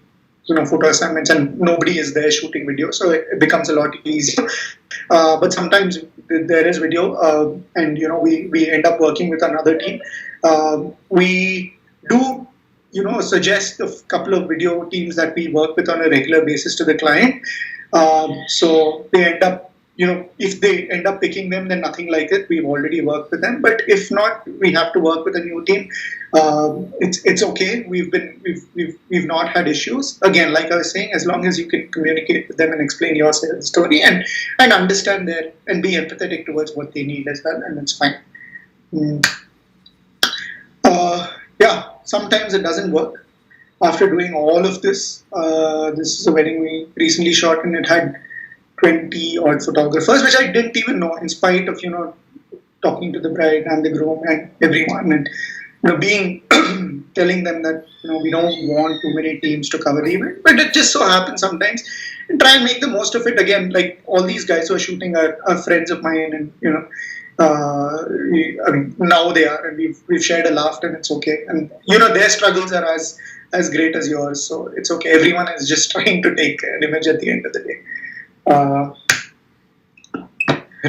photo assignments, and nobody is there shooting video, so it becomes a lot easier. But sometimes there is video, and we end up working with another team. We do suggest a couple of video teams that we work with on a regular basis to the client. So they end up, if they end up picking them, then nothing like it. We've already worked with them. But if not, we have to work with a new team. It's okay. We've not had issues. Again, like I was saying, as long as you can communicate with them and explain your story and understand their and be empathetic towards what they need as well, and that's fine. Sometimes it doesn't work. After doing all of this, this is a wedding we recently shot, and it had 20 odd photographers, which I didn't even know, in spite of talking to the bride and the groom and everyone, and being telling them that we don't want too many teams to cover the event, but it just so happens sometimes, and try and make the most of it. Again, like all these guys who are shooting are friends of mine, and I mean, now they are, and we've shared a laugh, and it's okay. And their struggles are as great as yours, so it's okay. Everyone is just trying to take an image at the end of the day.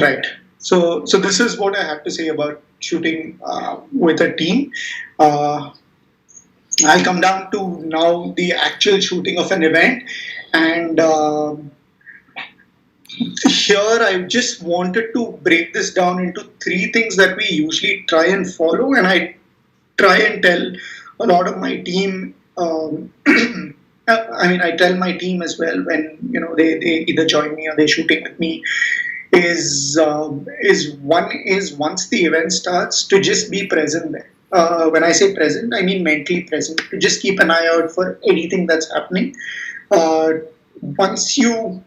Right. So this is what I have to say about shooting with a team. I'll come down to now the actual shooting of an event, and here I just wanted to break this down into three things that we usually try and follow, and I try and tell a lot of my team. I mean, I tell my team as well when they either join me or they're shooting with me. Is once the event starts, to just be present there. When I say present, I mean mentally present. To just keep an eye out for anything that's happening. Once you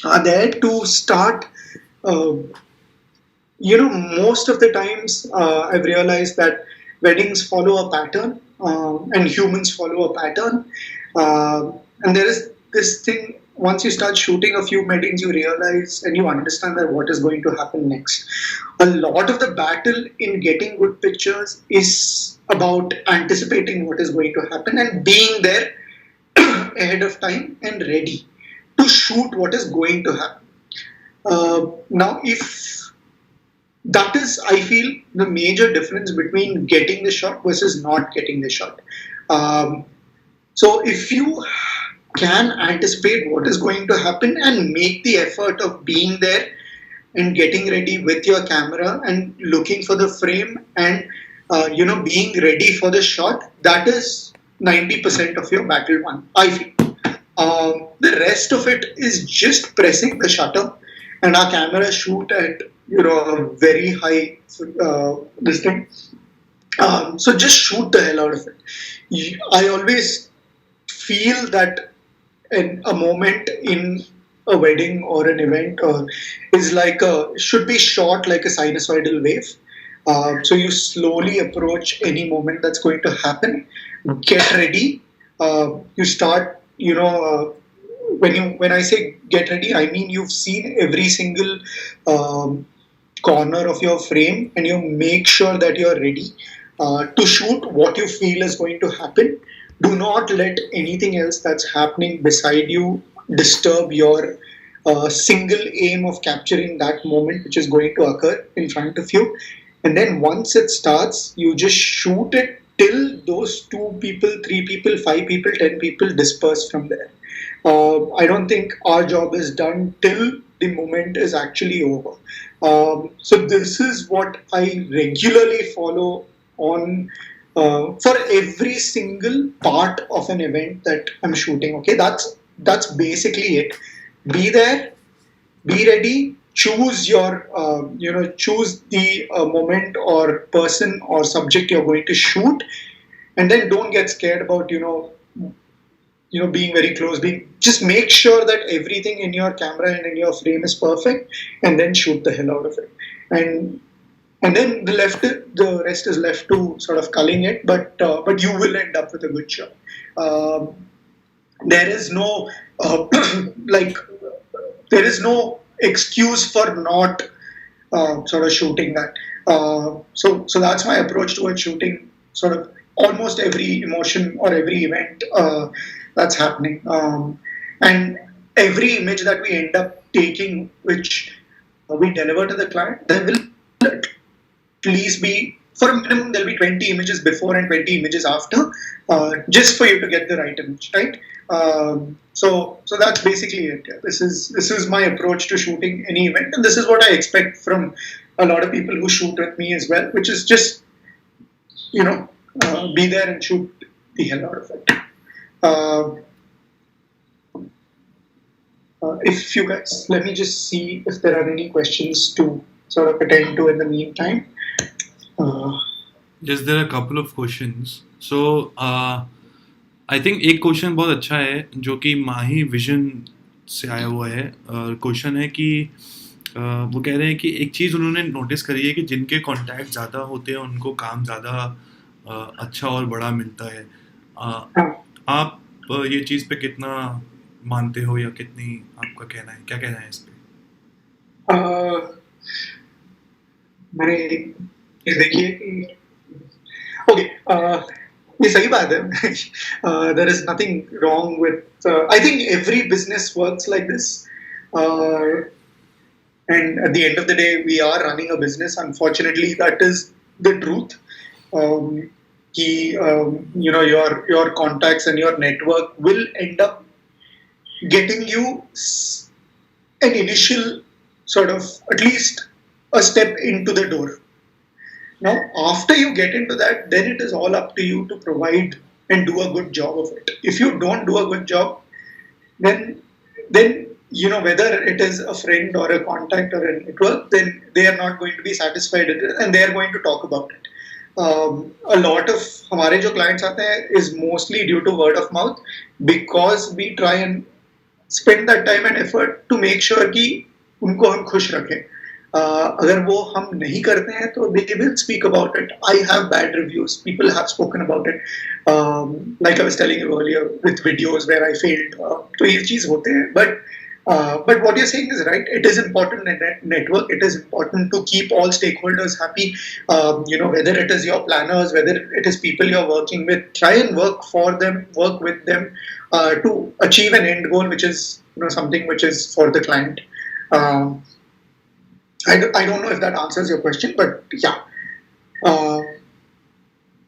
are there to start, most of the times I've realized that weddings follow a pattern, and humans follow a pattern. And there is this thing, once you start shooting a few weddings, you realize and you understand that what is going to happen next. A lot of the battle in getting good pictures is about anticipating what is going to happen and being there ahead of time and ready to shoot what is going to happen. Now, if that is, I feel, the major difference between getting the shot versus not getting the shot. So if you can anticipate what is going to happen and make the effort of being there and getting ready with your camera and looking for the frame and being ready for the shot, that is 90% of your battle won, I feel. The rest of it is just pressing the shutter, and our cameras shoot at a very high this thing. So just shoot the hell out of it. I always feel that a moment in a wedding or an event is should be shot like a sinusoidal wave. So you slowly approach any moment that's going to happen. Get ready. You start. When I say get ready, I mean you've seen every single corner of your frame, and you make sure that you're ready to shoot what you feel is going to happen. Do not let anything else that's happening beside you disturb your single aim of capturing that moment which is going to occur in front of you. And then once it starts, you just shoot it till those 2 people, 3 people, 5 people, 10 people disperse from there. I don't think our job is done till the moment is actually over. So this is what I regularly follow on for every single part of an event that I'm shooting. Okay, that's basically it. Be there, be ready, choose your choose the moment or person or subject you're going to shoot, and then don't get scared about being very close. Just make sure that everything in your camera and in your frame is perfect, and then shoot the hell out of it. And then the rest is left to sort of culling it, but you will end up with a good shot. There is no there is no excuse for not sort of shooting that. So that's my approach towards shooting sort of almost every emotion or every event that's happening. And every image that we end up taking, which we deliver to the client, there will at least be, for a minimum, there'll be 20 images before and 20 images after, just for you to get the right image, right? So that's basically it. Yeah. This is my approach to shooting any event, and this is what I expect from a lot of people who shoot with me as well, which is just be there and shoot the hell out of it. If you guys, let me just see if there are any questions to sort of attend to in the meantime. Yes, there are a couple of questions. So, I think एक question बहुत अच्छा है जो कि माही vision से आया हुआ है. क्वेश्चन है कि वो कह रहे हैं कि एक चीज़ उन्होंने नोटिस करी है कि जिनके कॉन्टैक्ट ज़्यादा होते हैं उनको काम ज़्यादा अच्छा और बड़ा मिलता है. हाँ. आप ये चीज़ पे कितना मानते हो या कितनी आपका कहना है, क्या कहना है इस पे? मैंने ये देखिए कि ओके, ये सही बात है. There is nothing wrong with, I think every business works like this. And at the end of the day, we are running a business. Unfortunately, that is the truth. Um, your contacts and your network will end up getting you an initial sort of at least a step into the door. Now, after you get into that, then it is all up to you to provide and do a good job of it. If you don't do a good job, then whether it is a friend or a contact or a network, then they are not going to be satisfied with it and they are going to talk about it. A lot of हमारे जो clients आते हैं is mostly due to word of mouth, because we try and spend that time and effort to make sure कि उनको हम खुश रखें. अगर वो हम नहीं करते हैं तो they will speak about it. I have bad reviews. People have spoken about it. Like I was telling you earlier with videos where I failed. तो ये चीज होते हैं. But what you're saying is right. It is important in that network. It is important to keep all stakeholders happy. Whether it is your planners, whether it is people you're working with, try and work for them, work with them to achieve an end goal, which is something which is for the client. I don't know if that answers your question, but yeah.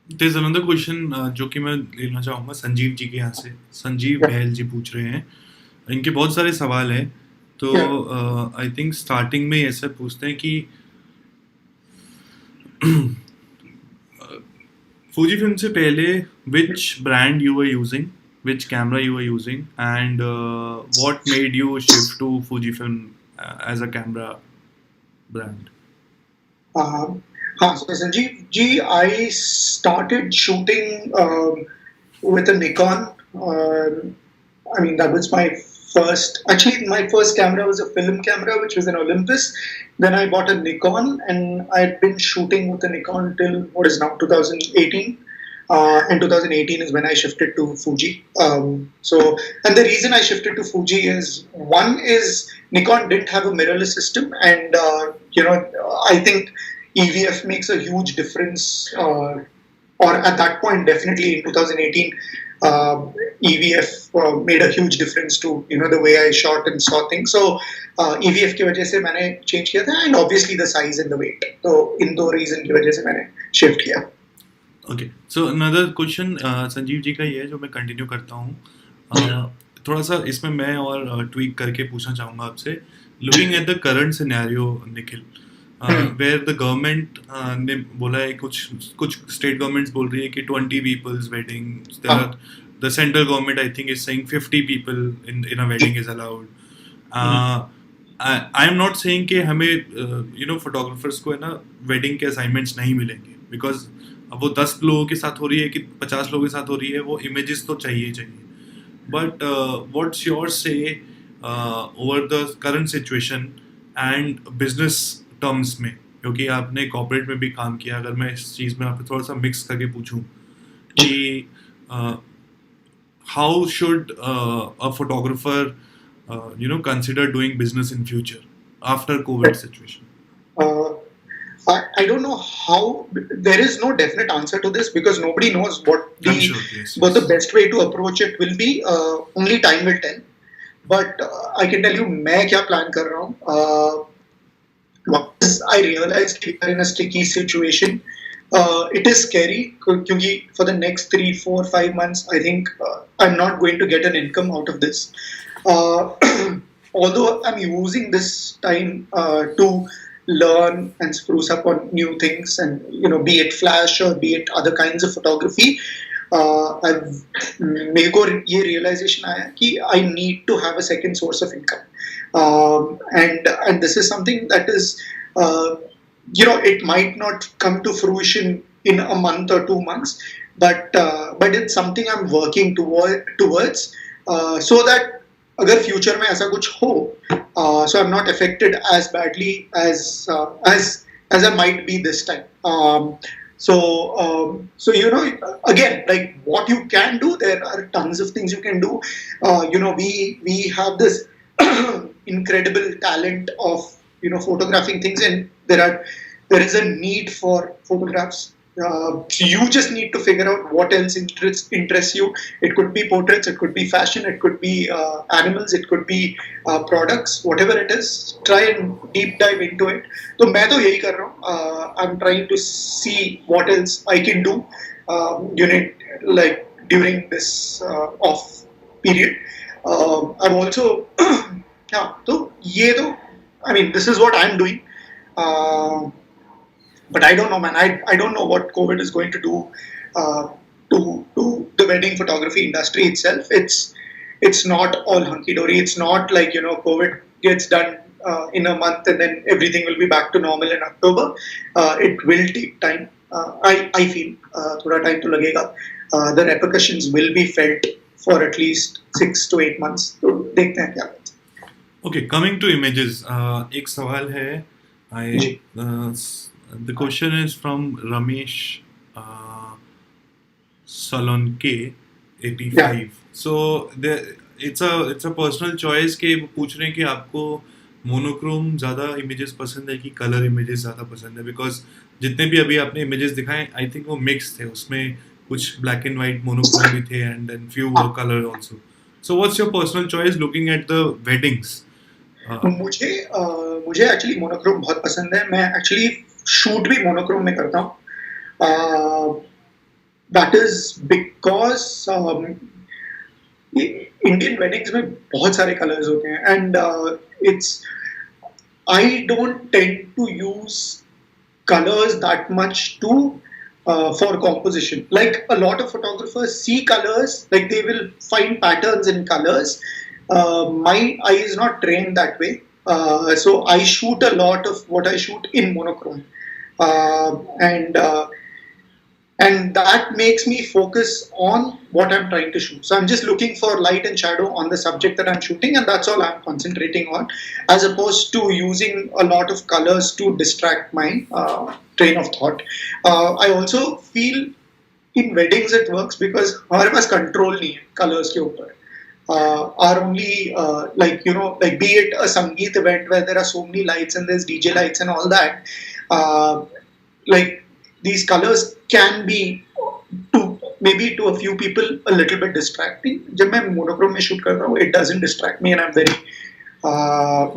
There's another question जो कि मैं लेना चाहूँगा संजीव जी के यहाँ से. संजीव बहल जी पूछ रहे हैं, इनके बहुत सारे सवाल हैं. तो आई थिंक स्टार्टिंग में ऐसा पूछते हैं कि फूजी फिल्म से पहले which brand you were using, which camera you were using, and what made you shift to Fujifilm as a camera brand? So Sanjeev ji, I started shooting with a Nikon. I mean, that was my first. Actually, my first camera was a film camera, which was an Olympus. Then I bought a Nikon, and I'd been shooting with a Nikon till what is now 2018. And 2018 is when I shifted to Fuji. And the reason I shifted to Fuji is, one is Nikon didn't have a mirrorless system, and I think EVF makes a huge difference. Or at that point, definitely in 2018, EVF made a huge difference to the way I shot and saw things. So EVF की वजह से मैंने change किया था, and obviously the size and the weight. तो इन दो reason की वजह से मैंने shift किया. Okay, so another question Sanjeev ji का ये है जो मैं कंटिन्यू करता हूँ. थोड़ा सा इसमें मैं और ट्वीक करके पूछना चाहूँगा आपसे. Looking at the current scenario Nikhil, where the government ने बोला है, कुछ स्टेट गवर्नमेंट्स बोल रही है कि 20 peoples wedding, the central government I think is saying 50 people in a wedding is allowed. I am not saying कि हमें फोटोग्राफर्स को है ना वेडिंग के असाइनमेंट्स नहीं मिलेंगे, बिकॉज अब वो 10 लोगों के साथ हो रही है कि 50 लोगों के साथ हो रही है, वो इमेजेस तो चाहिए. बट व्हाट्स योर से over the current situation and business terms में, क्योंकि आपने कॉर्पोरेट में भी काम किया. अगर मैं इस चीज़ में आपको थोड़ा सा मिक्स करके पूछूं कि how should a photographer consider doing business in future after COVID situation? I don't know how. There is no definite answer to this because nobody knows what the best way to approach it will be. Only time will tell. But I can tell you, मैं क्या plan कर रहा हूँ. Once I realized we are in a sticky situation, it is scary because for the next 3, 4, 5 months, I think I'm not going to get an income out of this. Although I'm using this time to learn and spruce up on new things, and be it flash or be it other kinds of photography, मेरे को ये realization आया कि I need to have a second source of income, and this is something that is it might not come to fruition in a month or 2 months, but it's something I'm working towards, so that अगर future में ऐसा कुछ हो, so I'm not affected as badly as I might be this time. So again, like what you can do, there are tons of things you can do. We have this incredible talent of photographing things, and there is a need for photographs. You just need to figure out what else interests you. It could be portraits, it could be fashion, it could be animals, it could be products, whatever it is. Try and deep dive into it. तो मैं तो यही कर रहा हूँ. I'm trying to see what else I can do. Like during this off period. I'm also yeah. तो ये तो I mean this is what I'm doing. But I don't know, man. I don't know what COVID is going to do to the wedding photography industry itself. It's not all hunky dory. It's not like COVID gets done in a month and then everything will be back to normal in October. It will take time. I feel थोड़ा time तो लगेगा. The repercussions will be felt for at least 6 to 8 months. तो देखते हैं क्या होता है. Okay, coming to images, एक सवाल है. The question is from Ramesh Salonke 85. Yeah. So it's a personal choice कि वो पूछ रहे हैं कि आपको मोनोक्रोम ज़्यादा इमेजेस पसंद है कि कलर इमेजेस ज़्यादा पसंद है, बिकॉज जितने भी अभी आपने इमेजेस दिखाए आई थिंक वो मिक्स थे, उसमें कुछ ब्लैक एंड वाइट मोनोक्रोम भी थे and then few colour also. So what's your personal choice looking at the weddings? मुझे एक्चुअली मोनोक्रोम बहुत पसंद है. मैं एक्चुअली शूट भी मोनोक्रोम में करता हूँ. That is because Indian weddings में बहुत सारे कलर्स होते हैं and it's I don't tend to use colors that much to for composition. Like a lot of photographers see colors, like they will find patterns in colors. My eye is not trained that way, so I shoot a lot of what I shoot in monochrome, and that makes me focus on what I'm trying to shoot. So I'm just looking for light and shadow on the subject that I'm shooting, and that's all I'm concentrating on, as opposed to using a lot of colors to distract my train of thought. I also feel in weddings it works because हमारे पास control नहीं है colors के ऊपर. Are only like be it a Sangeet event where there are so many lights and there's DJ lights and all that. Like these colors can be to a few people a little bit distracting. जब मैं monochrome में shoot कर रहा हूँ, it doesn't distract me and I'm very.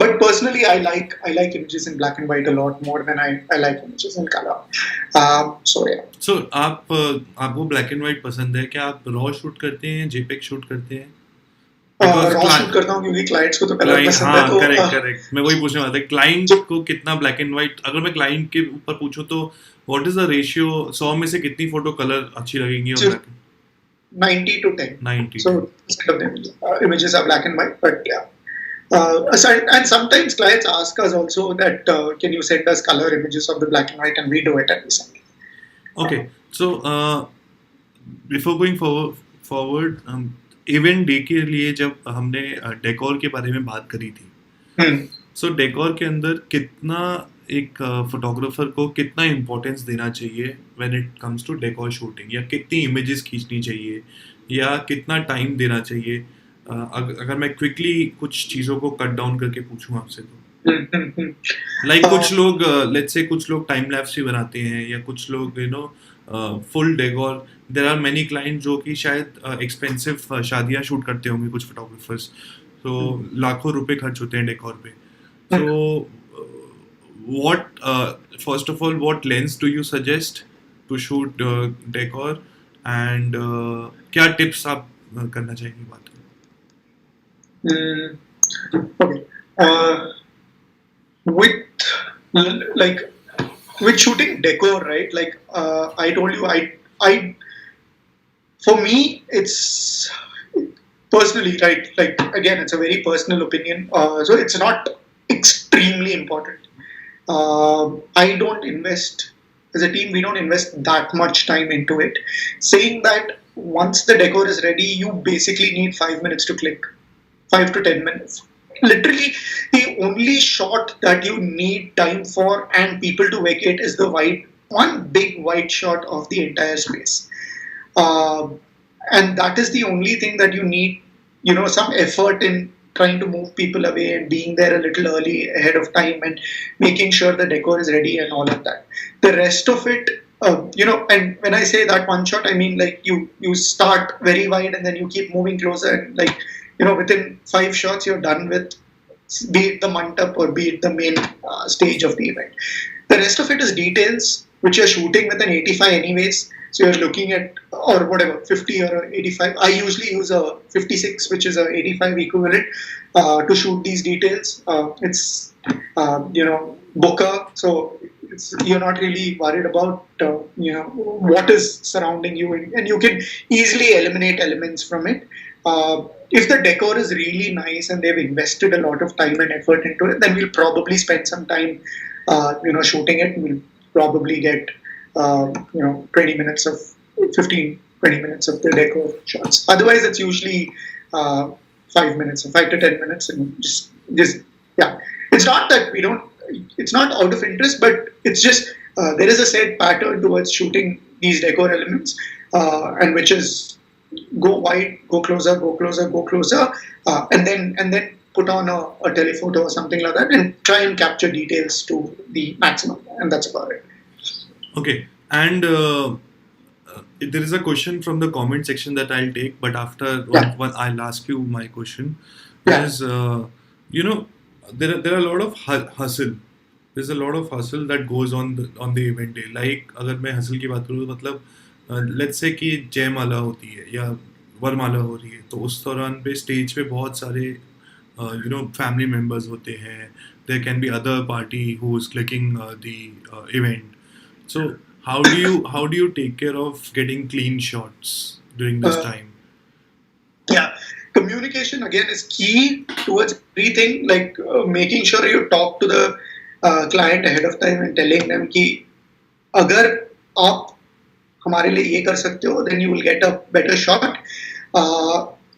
But personally, I like images in black and white a lot more than I like images in color. So yeah. So आपको black and white पसंद है? क्या आप raw shoot करते हैं, JPEG shoot करते हैं? Raw shoot करता हूँ क्योंकि क्लाइंट्स को तो कलर पसंद है. तो करेक्ट. मैं वही पूछने वाला था, क्लाइंट को कितना ब्लैक एंड व्हाइट, अगर मैं क्लाइंट के ऊपर पूछूं तो व्हाट इज द रेशियो, 100 में से कितनी फोटो कलर अच्छी लगेंगी? और 90 to 10. 90. So instead of them images are black and white, but yeah. And sometimes clients ask us also that can you send us color images of the black and white, and we do it and we send it. Okay, so before going forward event day के लिए जब हमने decor के बारे में बात करी थी, सो डेकोर के अंदर कितना एक फोटोग्राफर को कितना इम्पोर्टेंस देना चाहिए when it comes to decor shooting, या कितनी इमेजेस खींचनी चाहिए, या कितना टाइम देना चाहिए? अगर मैं क्विकली कुछ चीज़ों को कट डाउन करके पूछूं आपसे तो लाइक कुछ लोग लेट्स से कुछ लोग टाइम लैप्स भी बनाते हैं, या कुछ लोग full decor. There are many client जो कि शायद एक्सपेंसिव शादियां शूट करते होंगे कुछ फोटोग्राफर्स, तो लाखों रुपए खर्च होते हैं डेकोर पे. तो what first of all, what lens do you suggest to shoot decor, and क्या tips आप करना चाहेंगे बात? Okay. With shooting decor, right? Like I told you, I for me it's personally, right? Like again, it's a very personal opinion. So it's not extremely important. I don't invest as a team, we don't invest that much time into it. Saying that once the decor is ready, you basically need 5 minutes to click, 5 to 10 minutes. Literally, the only shot that you need time for and people to vacate is the white, one big white shot of the entire space. Uh, and that is the only thing that you need, some effort in trying to move people away and being there a little early ahead of time and making sure the decor is ready and all of that. The rest of it, and when I say that one shot, I mean like you start very wide and then you keep moving closer and like within 5 shots you're done with, be it the mandap or be it the main stage of the event. The rest of it is details which you're shooting with an 85 anyways. So you're looking at, or whatever, 50 or 85. I usually use a 56, which is a 85 equivalent, to shoot these details. It's, bokeh, so you're not really worried about, what is surrounding you, and you can easily eliminate elements from it. If the decor is really nice and they've invested a lot of time and effort into it, then we'll probably spend some time, shooting it. We'll probably get 20 minutes of 15, 20 minutes of the decor shots. Otherwise, it's usually 5 minutes, 5 to 10 minutes, and yeah. It's not that we don't. It's not out of interest, but it's just there is a set pattern towards shooting these decor elements, and which is go wide, go closer, go closer, go closer, and then put on a telephoto or something like that, and try and capture details to the maximum, and that's about it. Okay, and there is a question from the comment section that I'll take, but after one I'll ask you my question. Is there are a lot of hustle. There's a lot of hustle that goes on the event day. Like अगर मैं hustle की बात करूँ, मतलब let's say कि जयमाला होती है या वरमाला हो रही है, तो उस दौरान पे स्टेज पे बहुत सारे family members होते हैं. There can be other party who's clicking the event. So how do you take care of getting clean shots during this time? Yeah, communication again is key towards everything. Like making sure you talk to the client ahead of time and telling them कि अगर आप हमारे लिए ये कर सकते हो, then you will get a better shot.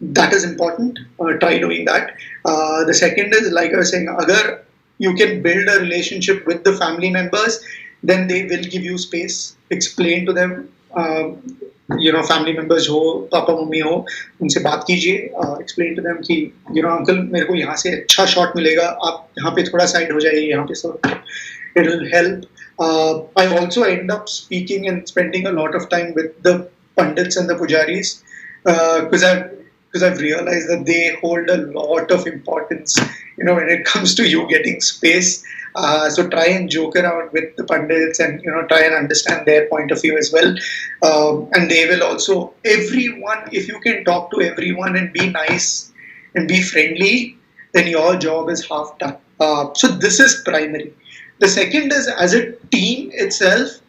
That is important. Try doing that. The second is, like I was saying, अगर you can build a relationship with the family members, then they will give you space. Explain to them, family members हो, papa mummy हो, उनसे बात कीजिए. Explain to them कि uncle मेरे को यहाँ से अच्छा shot मिलेगा, आप यहाँ पे थोड़ा side हो जाइए, यहाँ पे so it will help. I also end up speaking and spending a lot of time with the pandits and the pujaris, because I've realized that they hold a lot of importance, when it comes to you getting space. So try and joke around with the pandits and try and understand their point of view as well. And they will also, everyone, if you can talk to everyone and be nice and be friendly, then your job is half done. So this is primary. The second is, as a team itself,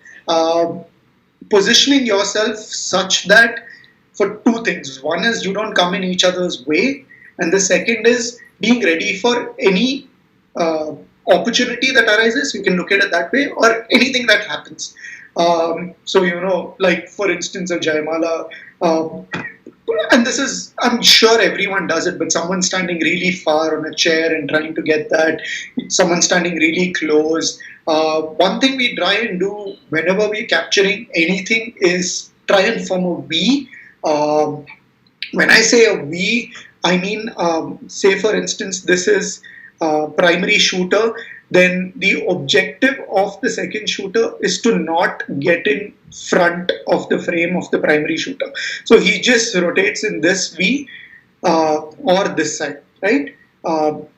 positioning yourself such that for two things. One is you don't come in each other's way, and the second is being ready for any opportunity that arises. You can look at it that way, or anything that happens. So like for instance, a Jayamala, and this is, I'm sure everyone does it, but someone standing really far on a chair and trying to get that, someone standing really close. One thing we try and do whenever we're capturing anything is try and form a V. When I say a V, I mean, say for instance, this is primary shooter, then the objective of the second shooter is to not get in front of the frame of the primary shooter. So he just rotates in this V or this side, right?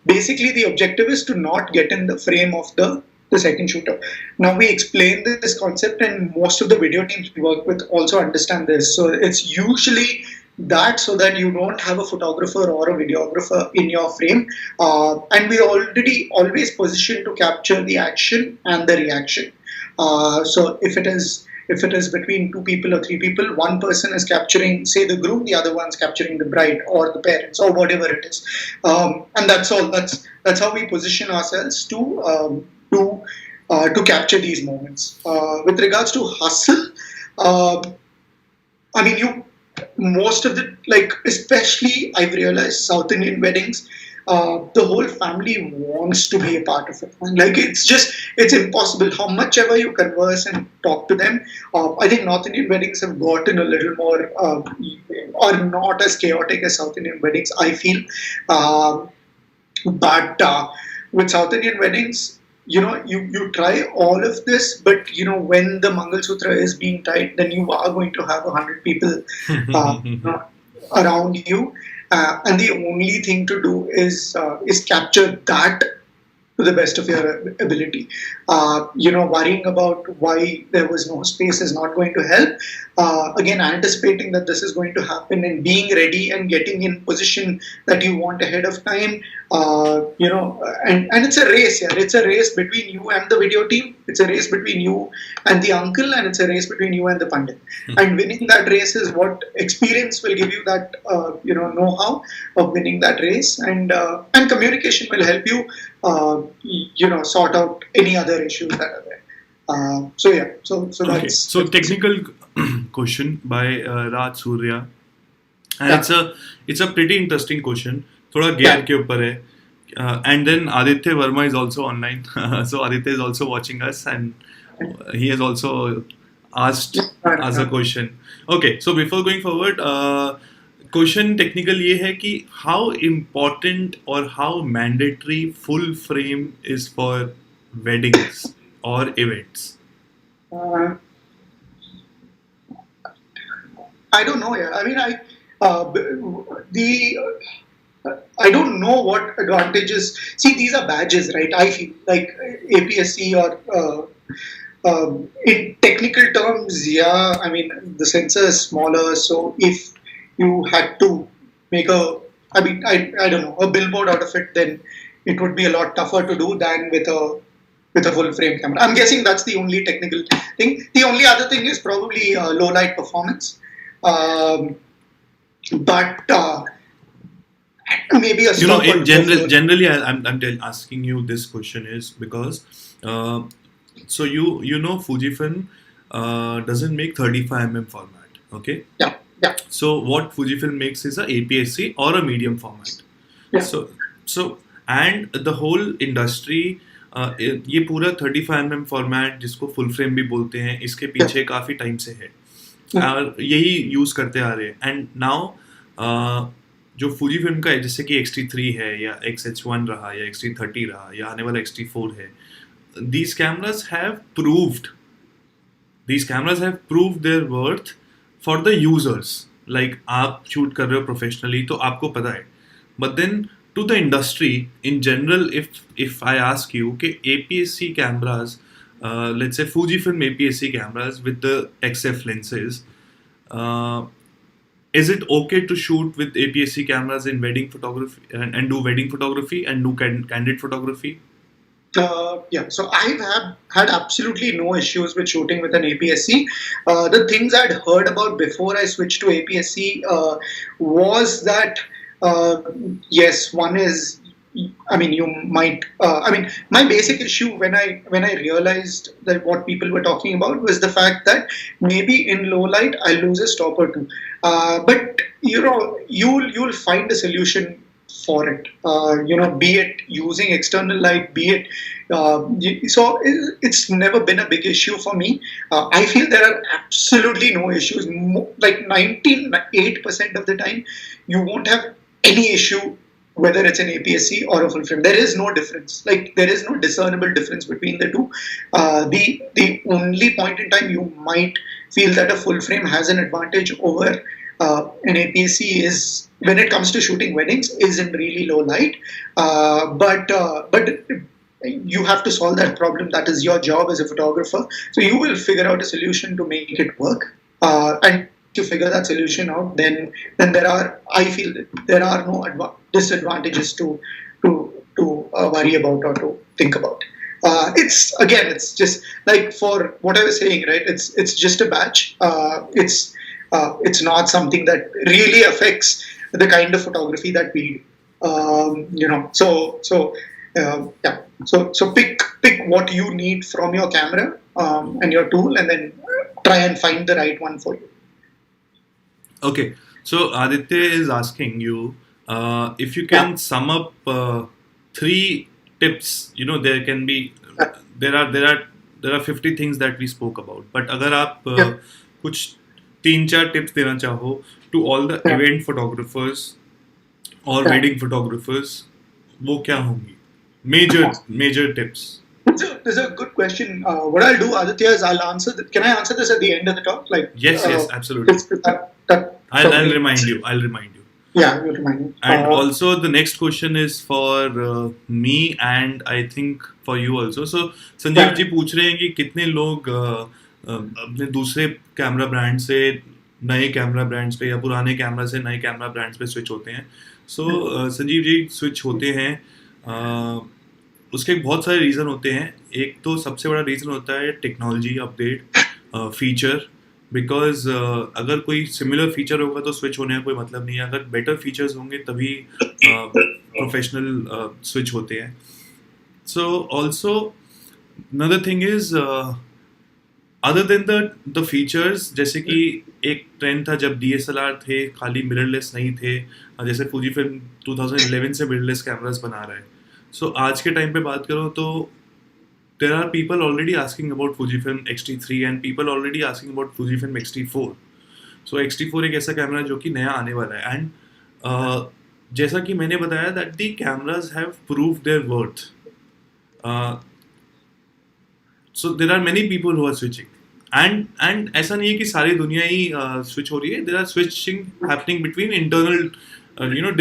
Basically, the objective is to not get in the frame of the second shooter. Now we explain this concept, and most of the video teams we work with also understand this. So it's usually that, so that you don't have a photographer or a videographer in your frame, and we already always position to capture the action and the reaction. So if it is between two people or three people, one person is capturing, say, the groom, the other one's capturing the bride or the parents or whatever it is, and that's all. That's how we position ourselves to to capture these moments. With regards to hustle, uh, I mean, you most of the like, especially I've realized South Indian weddings, the whole family wants to be a part of it. And, like it's impossible. How much ever you converse and talk to them, I think North Indian weddings have gotten a little more or not as chaotic as South Indian weddings. I feel, um, but with South Indian weddings, you try all of this, but when the Mangal Sutra is being tied, then you are going to have 100 people uh, around you, and the only thing to do is capture that to the best of your ability. Worrying about why there was no space is not going to help. Again, anticipating that this is going to happen and being ready and getting in position that you want ahead of time. And it's a race, yeah. It's a race between you and the video team. It's a race between you and the uncle, and it's a race between you and the pandit. And winning that race is what experience will give you, that know-how of winning that race, and communication will help you sort out any other issues that are there. So yeah, so Okay, that's so technical question by Raj Surya, and yeah, it's a pretty interesting question. थोड़ा yeah, gear के ऊपर है. And then Aditya Verma is also online. So Aditya is also watching us, and he has also asked us a yeah. question. Okay, so before going forward, question technical ये है कि how important or how mandatory full frame is for weddings or events? Uh, I don't know. Yeah, I mean, the I don't know what advantages. See, these are badges, right? I feel like APSC or in technical terms, yeah. I mean, the sensor is smaller, so if you had to make I don't know, a billboard out of it, then it would be a lot tougher to do than with a full frame camera. I'm guessing that's the only technical thing. The only other thing is probably low light performance. Um, but maybe a You know, stop or in two of those. generally, I'm asking you this question is because uh, so you know Fujifilm doesn't make 35 format. Okay, Yeah, yeah, so what Fujifilm makes is a APS-C or a medium format. yeah, So so and the whole industry ये पूरा 35 format जिसको full frame भी बोलते हैं इसके yeah, पीछे काफ़ी time से है yeah, और यही यूज़ करते आ रहे हैं एंड नाउ जो फूजी फिल्म का है जैसे कि X-T3 है या XH1 रहा या X-T30 रहा या आने वाला X-T4 है these cameras have proved these cameras have proved their worth for the users like आप शूट कर रहे हो प्रोफेशनली तो आपको पता है but then to the industry in general if I ask you कि APS-C cameras let's say Fujifilm APS-C cameras with the XF lenses uh, is it okay to shoot with APS-C cameras in wedding photography and do wedding photography and do candid photography? yeah. So had absolutely no issues with shooting with an APS-C. The things I'd heard about before I switched to APS-C was that yes, one is. I mean, you might. I mean, my basic issue when I realized that what people were talking about was the fact that maybe in low light I lose a stop or two. But you'll find a solution for it. Be it using external light, be it. So it's never been a big issue for me. I feel there are absolutely no issues. Like 98% of the time, you won't have any issue whether it's an APS-C or a full frame. There is no difference. Like there is no discernible difference between the two. The only point in time you might feel that a full frame has an advantage over an APS-C is when it comes to shooting weddings is in really low light. But you have to solve that problem. That is your job as a photographer. So you will figure out a solution to make it work. And to figure that solution out, then I feel that there are no disadvantages to worry about or to think about. It's just like for what I was saying, right? It's just a batch. It's not something that really affects the kind of photography that we do. So Yeah. So pick what you need from your camera and your tool, and then try and find the right one for you. Okay, so Aditya is asking you if you Yeah. can sum up three tips. You know, there can be Yeah. there are 50 things that we spoke about, but अगर आप Yeah. कुछ तीन चार tips देना चाहो to all the Yeah. event photographers or Yeah. wedding photographers, वो क्या होंगी? Major tips. This is a good question. What I'll do, Aditya, is I'll answer. Can I answer this at the end of the talk? Like, Yes, absolutely. I'll okay. remind you. I'll remind you. Yeah, you'll remind me. And also the next question is for me and I think for you also. So Sanjeev Yeah. जी पूछ रहे हैं कि कितने लोग अपने दूसरे camera brand से नए कैमरा ब्रांड्स पे या पुराने कैमरा से नए कैमरा ब्रांड्स पे स्विच होते हैं. सो संजीव जी स्विच होते हैं उसके बहुत सारे रीज़न होते हैं. एक तो सबसे बड़ा रीज़न होता है टेक्नोलॉजी अपडेट फीचर. बिकॉज अगर कोई सिमिलर फीचर होगा तो स्विच होने का कोई मतलब नहीं है. अगर बेटर फीचर्स होंगे तभी प्रोफेशनल स्विच होते हैं. So also another thing is other than the features, जैसे कि एक ट्रेंड था जब DSLR थे खाली मिररलेस नहीं थे. जैसे फूजी फिल्म 2011 से मिररलेस कैमरास बना रहा है. सो आज के टाइम पे बात करो तो there are people already asking about Fujifilm X-T3 and people already asking about Fujifilm X-T4. So X-T4 एक ऐसा कैमरा जो कि नया आने वाला है. एंड जैसा कि मैंने बताया that the cameras have proved their worth. So there are many people who are switching. And ऐसा नहीं है कि सारी दुनिया ही switch हो रही है. There are switching happening between internal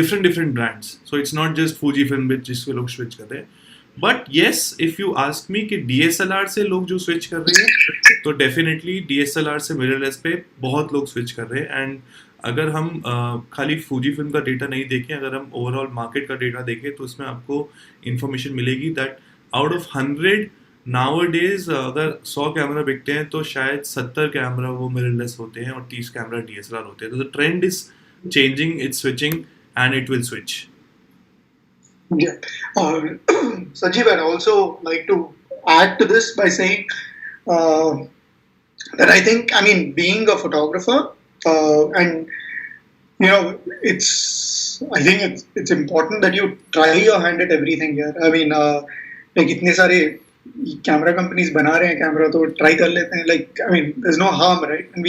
different brands. So it's not just Fujifilm जिसके लोग switch कर रहे हैं. But yes if you ask me कि DSLR से लोग जो स्विच कर रहे हैं तो डेफिनेटली DSLR से मिररलेस पे बहुत लोग स्विच कर रहे हैं. एंड अगर हम खाली फूजी फिल्म का डेटा नहीं देखें, अगर हम ओवरऑल मार्केट का डेटा देखें तो इसमें आपको इन्फॉर्मेशन मिलेगी that out of 100 now days अगर 100 कैमरा बिकते हैं तो शायद 70 कैमरा वो मिररलेस होते हैं और 30 कैमरा DSLR होते हैं. तो the trend is changing, it's switching and it will switch. Yeah. Sanjeev, I'd also like to add to this by saying that I think, being a photographer, and I think it's important that you try your hand at everything here. Like इतने सारे camera companies बना रहे हैं camera तो try कर लेते हैं. Like, there's no harm, right? And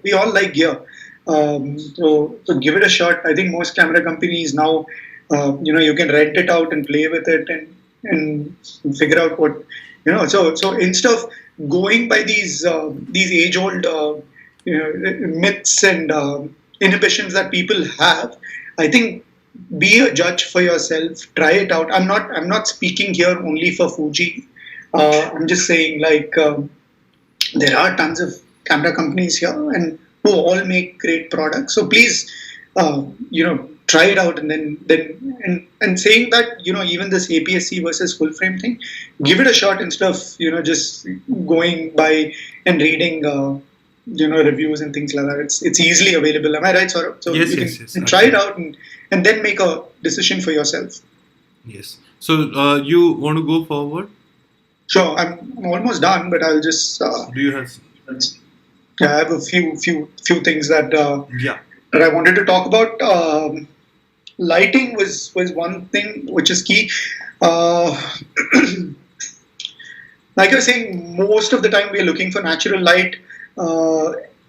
we all like gear. So give it a shot. I think most camera companies now, you can rent it out and play with it and figure out what, so instead of going by these age old myths and inhibitions that people have, I think be a judge for yourself, try it out. I'm not speaking here only for Fuji. I'm just saying, like, there are tons of camera companies here and who all make great products. So please, try it out, and then saying that, even this APS-C versus full frame thing, give it a shot instead of just going by and reading reviews and things like that. It's easily available. Am I right, Saurabh? So Yes, you yes, can yes, try it out and then make a decision for yourself. Yes. So you want to go forward? Sure, I'm almost done, but I'll just Do you have? I have a few things that Yeah. that I wanted to talk about. Lighting was one thing which is key. Like I was saying, most of the time we are looking for natural light.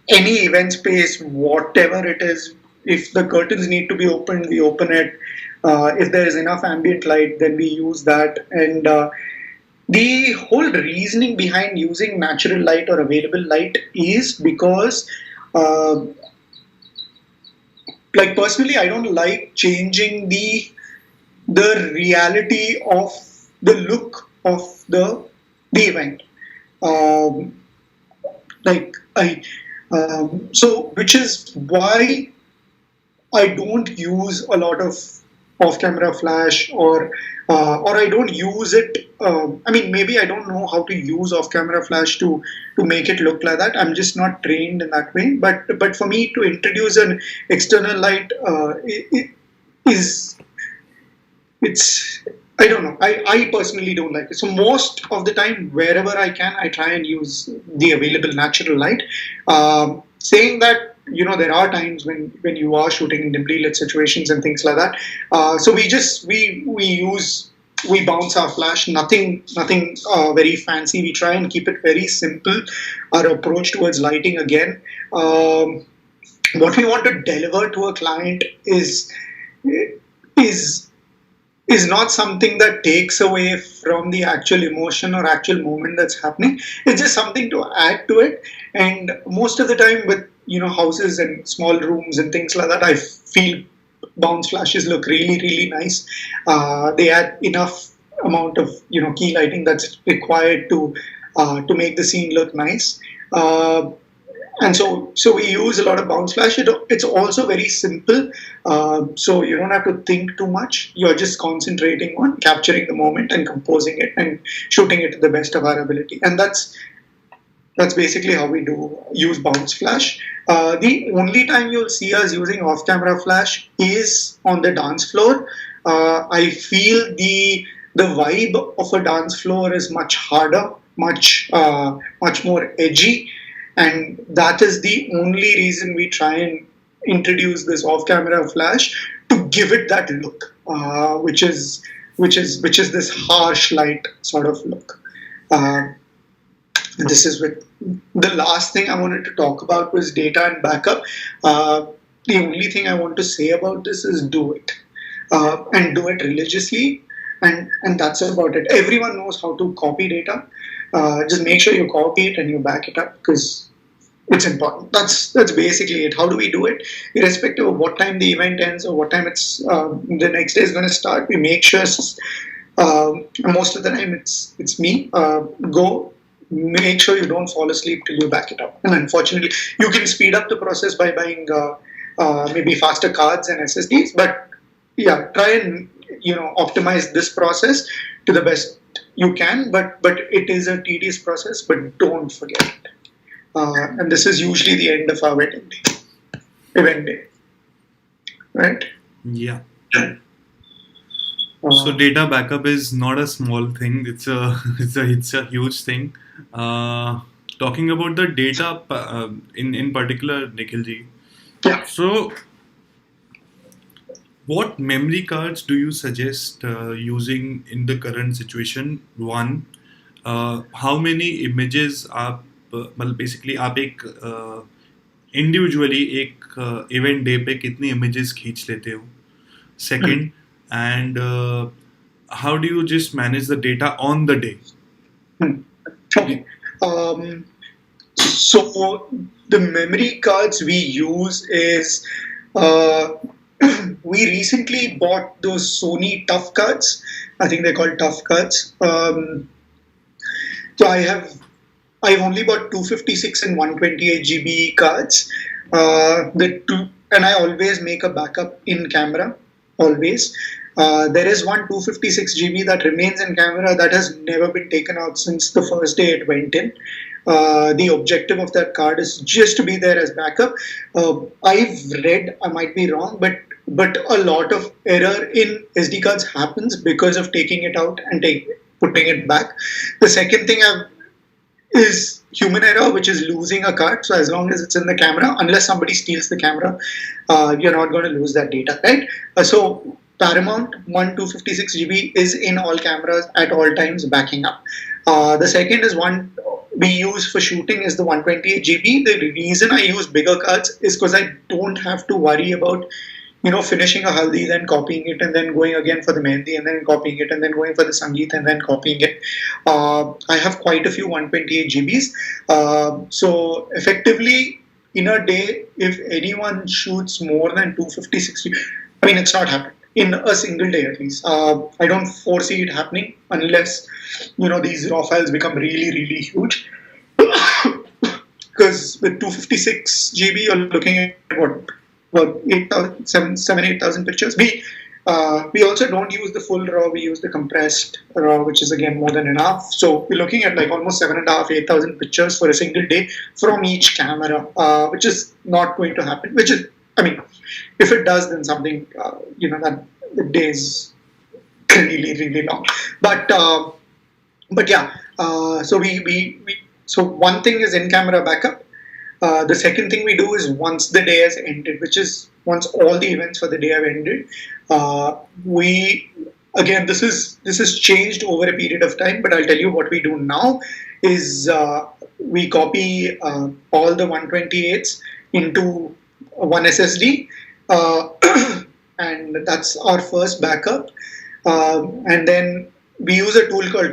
Any event space, whatever it is, if the curtains need to be opened, we open it. If there is enough ambient light, then we use that. And the whole reasoning behind using natural light or available light is because like personally, I don't like changing the reality of the look of the event. So which is why I don't use a lot of off-camera flash, or I don't use it. Maybe I don't know how to use off-camera flash to make it look like that. I'm just not trained in that way. But for me to introduce an external light, it's I don't know. I personally don't like it. So most of the time, wherever I can, I try and use the available natural light. Saying that, there are times when you are shooting in dimly lit situations and things like that. So we bounce our flash. Nothing very fancy. We try and keep it very simple. Our approach towards lighting again. What we want to deliver to a client is is not something that takes away from the actual emotion or actual moment that's happening. It's just something to add to it. And most of the time, with houses and small rooms and things like that, I feel bounce flashes look really really nice. They add enough amount of key lighting that's required to make the scene look nice. And so we use a lot of bounce flash. It's also very simple, so you don't have to think too much. You're just concentrating on capturing the moment and composing it and shooting it to the best of our ability. And that's basically how we do use bounce flash. The only time you'll see us using off-camera flash is on the dance floor. I feel the vibe of a dance floor is much harder, much more edgy, and that is the only reason we try and introduce this off-camera flash to give it that look, which is this harsh light sort of look. Uh, this is with the last thing I wanted to talk about was data and backup. The only thing I want to say about this is do it, and do it religiously, and that's about it. Everyone knows how to copy data. Just make sure you copy it and you back it up because it's important. That's basically it. How do we do it? Irrespective of what time the event ends or what time it's the next day is going to start, we make sure. Most of the time, it's me. Go. Make sure you don't fall asleep till you back it up. And unfortunately, you can speed up the process by buying maybe faster cards and SSDs. But yeah, try and optimize this process to the best you can. But it is a tedious process. But don't forget it. And this is usually the end of our event day, right? Yeah. So data backup is not a small thing. It's a it's a huge thing. Talking about the data in particular, Nikhil ji. Yeah. So, what memory cards do you suggest using in the current situation? One, how many images आप मतलब basically आप एक individually एक event day पे कितनी images खींच लेते हो? Second, and how do you just manage the data on the day? Okay. So the memory cards we use is we recently bought those Sony Tough cards. I think they're called Tough cards. So I've only bought 256 and 128 GB cards. And I always make a backup in camera. Always. There is one 256 GB that remains in camera that has never been taken out since the first day it went in. The objective of that card is just to be there as backup. I've read, I might be wrong, but a lot of error in SD cards happens because of taking it out and putting it back. The second thing is human error, which is losing a card. So as long as it's in the camera, unless somebody steals the camera, you're not going to lose that data, right? So Paramount 256 GB is in all cameras at all times backing up. The second is one we use for shooting is the 128 GB. The reason I use bigger cards is because I don't have to worry about finishing a haldi, then copying it, and then going again for the mehndi, and then copying it, and then going for the sangeet, and then copying it. I have quite a few 128 GBs. So effectively, in a day, if anyone shoots more than 256 GB, I mean, it's not happened in a single day at least. I don't foresee it happening unless these raw files become really really huge. Because with 256 GB, you're looking at what 8,000 pictures. We also don't use the full RAW. We use the compressed RAW, which is again more than enough. So we're looking at like almost 7,500, 8,000 pictures for a single day from each camera, which is not going to happen. Which is, I mean, if it does, then something that the day is really really long. But but yeah, so one thing is in camera backup. The second thing we do is once the day has ended, which is once all the events for the day have ended, we again this is changed over a period of time. But I'll tell you what we do now is we copy all the 128s into one SSD, uh, and that's our first backup. And then we use a tool called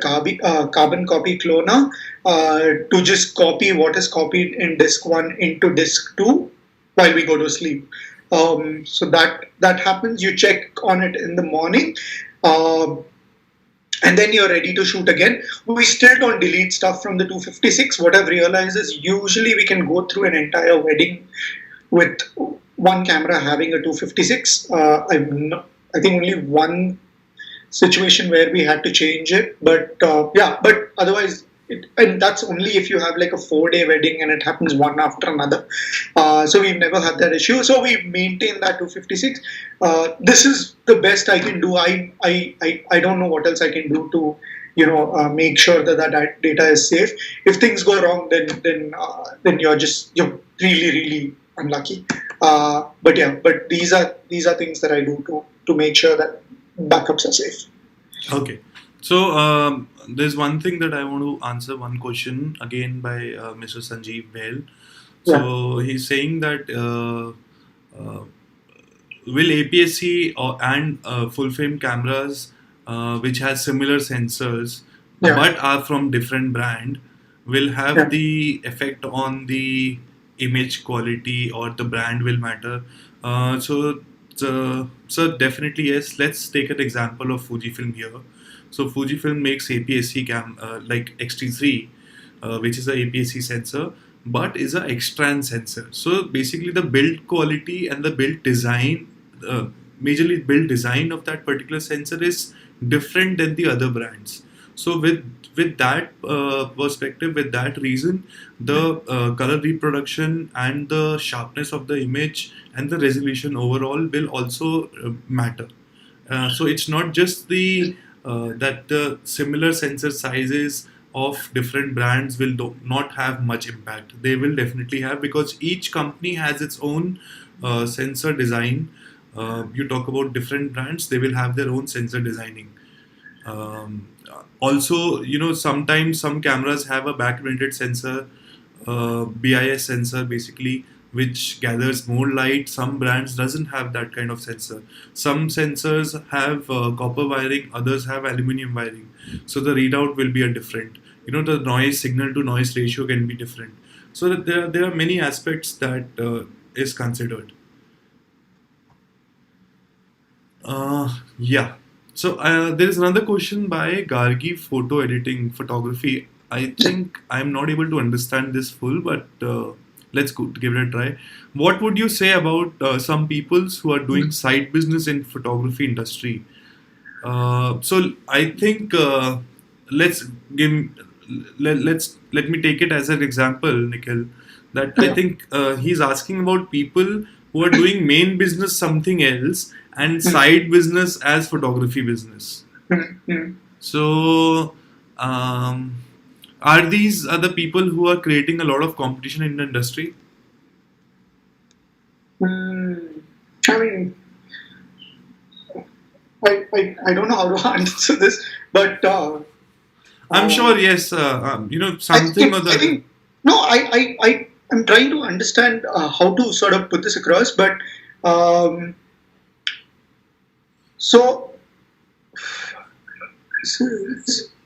Carbon Copy Cloner to just copy what is copied in disk one into disk two while we go to sleep. So that happens. You check on it in the morning. Um and then you're ready to shoot again. We still don't delete stuff from the 256. What I've realized is usually we can go through an entire wedding with one camera having a 256. I think only one situation where we had to change it, but yeah, but otherwise, and that's only if you have like a 4 day wedding and it happens one after another. So we've never had that issue. So we maintain that 256. This is the best I can do. I don't know what else I can do to make sure that that data is safe. If things go wrong, then you're really really unlucky. But yeah, but these are things that I do to make sure that backups are safe. Okay. So there's one thing that I want to answer one question again by Mr. Sanjeev Bell. Yeah. So he's saying that uh, will APS-C and full frame cameras which has similar sensors Yeah. but are from different brand will have Yeah. the effect on the image quality, or the brand will matter? So definitely yes. Let's take an example of Fujifilm here. So Fujifilm makes APS-C like X-T3, which is a APS-C sensor, but is a extran sensor. So basically, the build quality and the build design, uh, majorly build design of that particular sensor is different than the other brands. So with that perspective, with that reason, the color reproduction and the sharpness of the image and the resolution overall will also matter. So it's not just the that the similar sensor sizes of different brands will not have much impact. They will definitely have, because each company has its own sensor design. You talk about different brands, they will have their own sensor designing. Also, sometimes some cameras have a back-vented sensor, BIS sensor basically, which gathers more light. Some brands doesn't have that kind of sensor. Some sensors have copper wiring, others have aluminum wiring. So the readout will be a different. The noise signal to noise ratio can be different. So that there are many aspects that is considered. Yeah. So there is another question by Gargi Photo Editing Photography. I think I'm not able to understand this full, but let's give it a try. What would you say about some peoples who are doing side business in photography industry? So I think let's give let me take it as an example, Nikhil. That I Yeah. think he's asking about people who are doing main business something else and side business as photography business. Mm. So um, are these other people who are creating a lot of competition in the industry? Mm. I mean, I don't know how to answer this, but I'm uh, sure yes. Something or the I other. think no, I'm trying to understand how to sort of put this across, but um, so,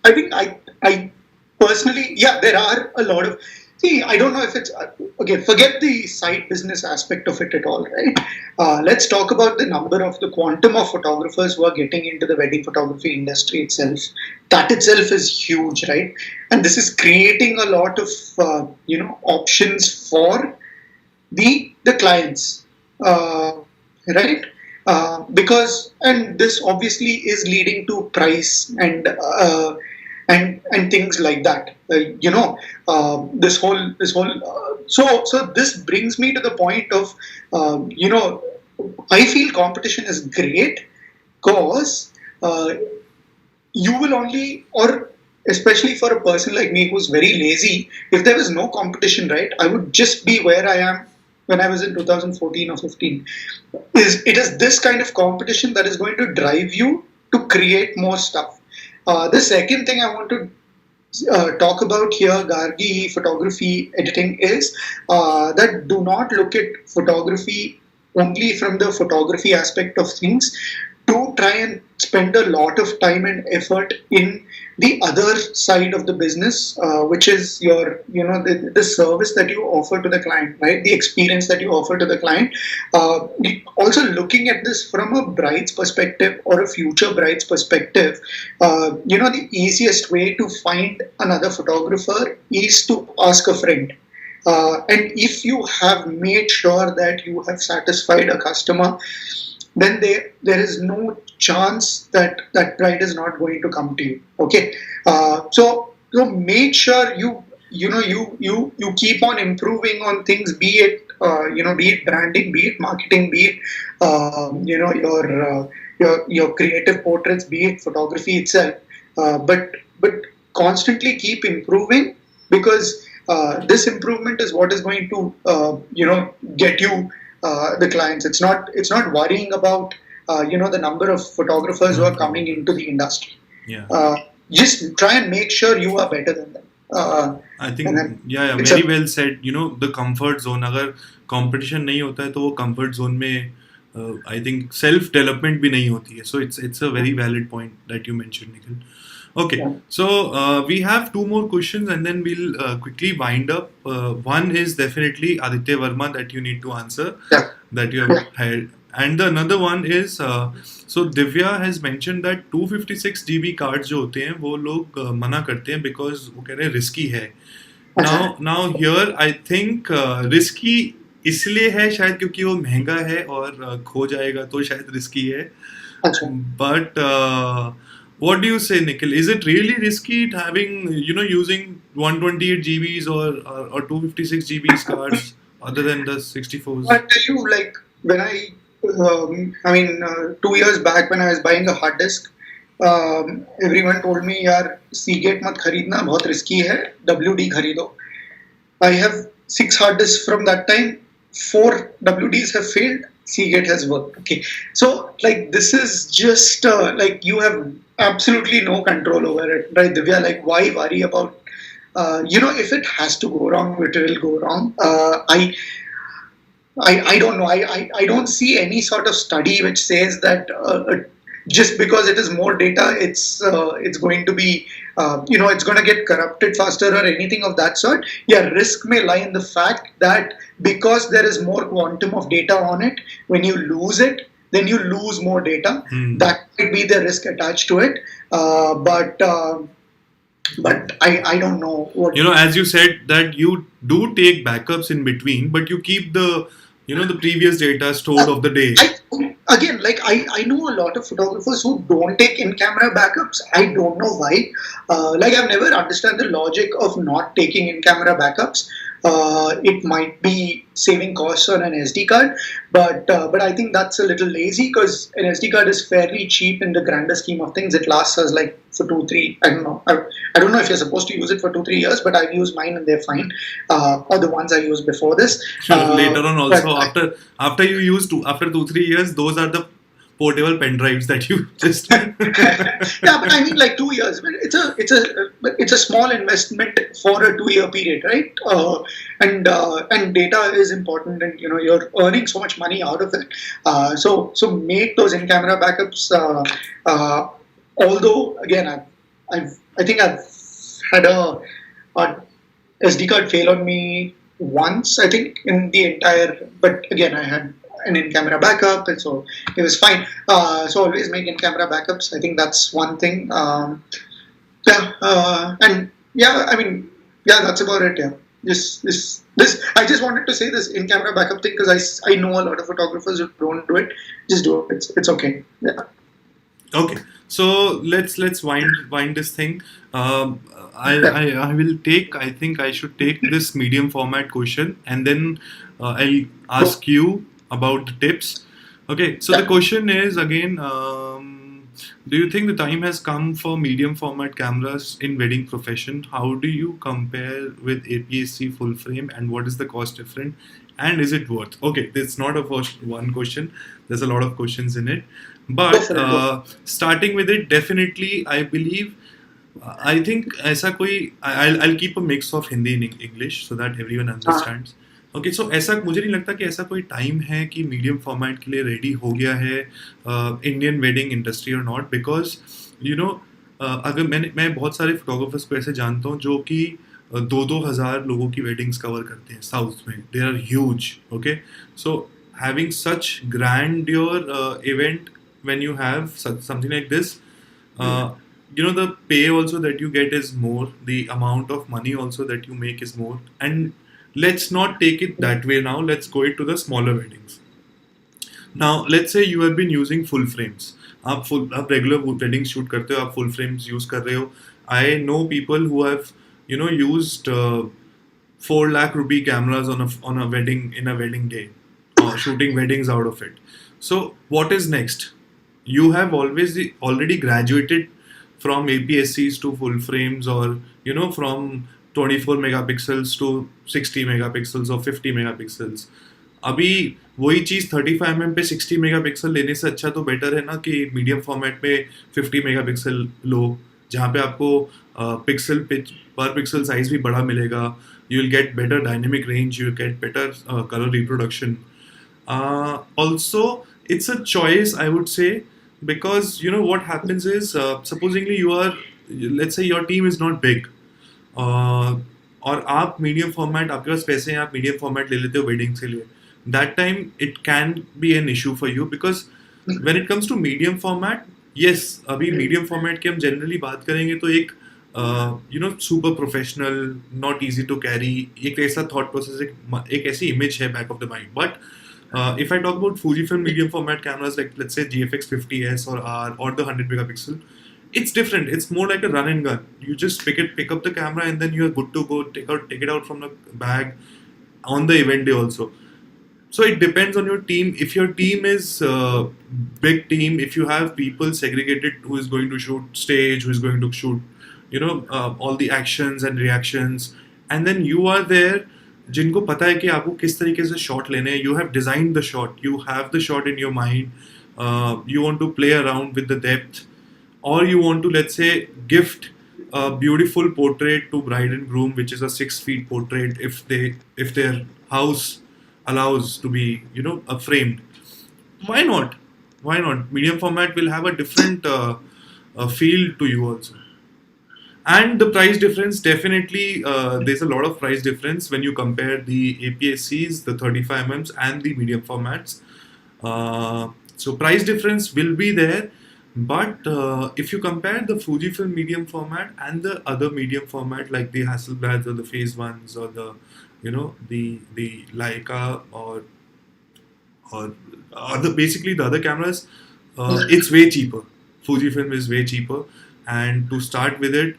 I think I personally, yeah, there are a lot of. See, I don't know if it's okay. Forget the side business aspect of it at all, right? Let's talk about the quantum of photographers who are getting into the wedding photography industry itself. That itself is huge, right? And this is creating a lot of options for the clients, right? Because and this obviously is leading to price and things like that. So this brings me to the point of I feel competition is great because you will only, or especially for a person like me who's very lazy, if there was no competition, right, I would just be where I am when I was in 2014 or 15. It is this kind of competition that is going to drive you to create more stuff. The second thing I want to talk about here, Gargi, photography editing, is that do not look at photography only from the photography aspect of things. To try and spend a lot of time and effort in the other side of the business, which is your, the service that you offer to the client, right? The experience that you offer to the client. Also looking at this from a bride's perspective or a future bride's perspective, the easiest way to find another photographer is to ask a friend. And if you have made sure that you have satisfied a customer, then there is no chance that that bride is not going to come to you. Okay, so make sure you keep on improving on things, be it be it branding, be it marketing, be it your creative portraits, be it photography itself. But constantly keep improving, because this improvement is what is going to get you the clients. It's not worrying about the number of photographers who are coming into the industry. Yeah. Just try and make sure you are better than them. I think yeah, very well said. The comfort zone. अगर competition नहीं होता है तो वो comfort zone में I think self development भी नहीं होती है. So it's a very valid point that you mentioned, Nikhil. Okay, Yeah. so we have two more questions and then we'll quickly wind up. One is definitely Aditya Verma that you need to answer, Yeah. that you have had. And the another one is, so Divya has mentioned that 256 GB cards जो होते हैं वो लोग मना करते हैं because वो कह रहे हैं risky है. Now here I think risky इसलिए है शायद क्योंकि वो महंगा है और खो जाएगा तो शायद risky है. But what do you say, Nikhil? Is it really risky having, using 128 GBs or 256 GBs cards other than the 64s? I tell you, like, when I 2 years back when I was buying a hard disk, everyone told me, यार Seagate मत खरीदना, बहुत risky है, WD खरीदो. I have 6 hard disks from that time. 4 WDs have failed. Seagate has worked. Okay, so like this is just like you have absolutely no control over it, right, Divya? Like, why worry about? If it has to go wrong, it will go wrong. I don't know. I don't see any sort of study which says that just because it is more data, it's going to be it's going to get corrupted faster or anything of that sort. Yeah, risk may lie in the fact that because there is more quantum of data on it, when you lose it, then you lose more data. That might be the risk attached to it. But I don't know what. As you said that you do take backups in between, but you keep the the previous data stored of the day. Again, like I know a lot of photographers who don't take in-camera backups. I don't know why. Like, I've never understood the logic of not taking in-camera backups. It might be saving costs on an SD card, but I think that's a little lazy, because an SD card is fairly cheap in the grander scheme of things. It lasts us like for 2-3. I don't know. I don't know if you're supposed to use it for 2-3 years, but I've used mine and they're fine. Or the ones I used before this. Later on, also after you use after 2-3 years, those are the portable pen drives that you just yeah, but I mean, like 2 years. It's a small investment for a 2-year period, right? And data is important, and you're earning so much money out of it. So make those in-camera backups. Although again, I think I've had a SD card fail on me once, I think, in the entire. But again, I had an in-camera backup, and so it was fine. So always make in-camera backups. I think that's one thing. And yeah, I mean, yeah, that's about it. Yeah, this. I just wanted to say this in-camera backup thing because I know a lot of photographers who don't do it. Just do it. It's okay. Yeah. Okay, so let's wind this thing. I will take. I think I should take this medium format question, and then I'll ask you about the tips. Okay, so the question is again, Do you think the time has come for medium format cameras in wedding profession? How do you compare with APS-C full frame, and what is the cost different? And is it worth? Okay, it's not a first one question. There's a lot of questions in it, Go but for it. Go. starting with it, definitely, I believe. I think ऐसा कोई I'll keep a mix of Hindi and English so that everyone हाँ. understands. Okay so ऐसा मुझे नहीं लगता कि ऐसा कोई टाइम है कि मीडियम फॉर्मेट के लिए रेडी हो गया है इंडियन वेडिंग इंडस्ट्री और नॉट बिकॉज यू नो अगर मैं बहुत सारे फोटोग्राफर्स को ऐसे जानता हूँ जो कि 2-2 हज़ार लोगों की वेडिंग्स कवर करते हैं साउथ में they are huge okay so having such grand your event when you have something like this uh, the pay also that you get is more, the amount of money also that you make is more, and let's not take it that way now, let's go it to the smaller weddings. Now let's say you have been using full frames, आप regular wedding shoot करते हो, आप full frames use कर रहे हो. I know people who have used 4 lakh rupee cameras on a wedding in a wedding day or shooting weddings out of it. So what is next? You have already graduated from APS-Cs to full frames, or from 24 megapixels to 60 megapixels or 50 megapixels. अभी वही चीज 35 mm पे 60 megapixel लेने से अच्छा तो better है ना कि मीडियम फॉर्मेट में 50 मेगापिक्सल लो, जहाँ पे आपको पिक्सल पर पिक्सल साइज भी बड़ा मिलेगा. You will get better dynamic range, you will get better colour reproduction. Also, it's a choice, I would say, because what happens is, supposingly you are, let's say your team is not big, और आप medium format, आपके पास पैसे हैं, आप medium format ले लेते हो weddings के लिए, that time it can be an issue for you, because when it comes to medium format, yes, अभी medium format की हम generally बात करेंगे तो एक super professional, not easy to carry, एक ऐसा thought process, एक ऐसी image है back of the mind. But if I talk about Fujifilm medium format cameras, like let's say GFX 50S or R or the 100 megapixel, it's different. It's more like a run and gun. You just pick up the camera and then you're good to go. Take it out from the bag on the event day also. So it depends on your team. If your team is big team, if you have people segregated who is going to shoot stage, who is going to shoot, all the actions and reactions, and then you are there, जिनको पता है कि आपको किस तरीके से shot लेने हैं. You have designed the shot. You have the shot in your mind. You want to play around with the depth, or you want to, let's say, gift a beautiful portrait to bride and groom, which is a 6 feet portrait, if their house allows to be framed. Why not? Medium format will have a different feel to you also. And the price difference, definitely, there's a lot of price difference when you compare the APS-Cs, the 35mm, and the medium formats. So price difference will be there, but if you compare the Fujifilm medium format and the other medium format like the Hasselblads or the Phase Ones or the the Leica or basically the other cameras, it's way cheaper. Fujifilm is way cheaper, and to start with it,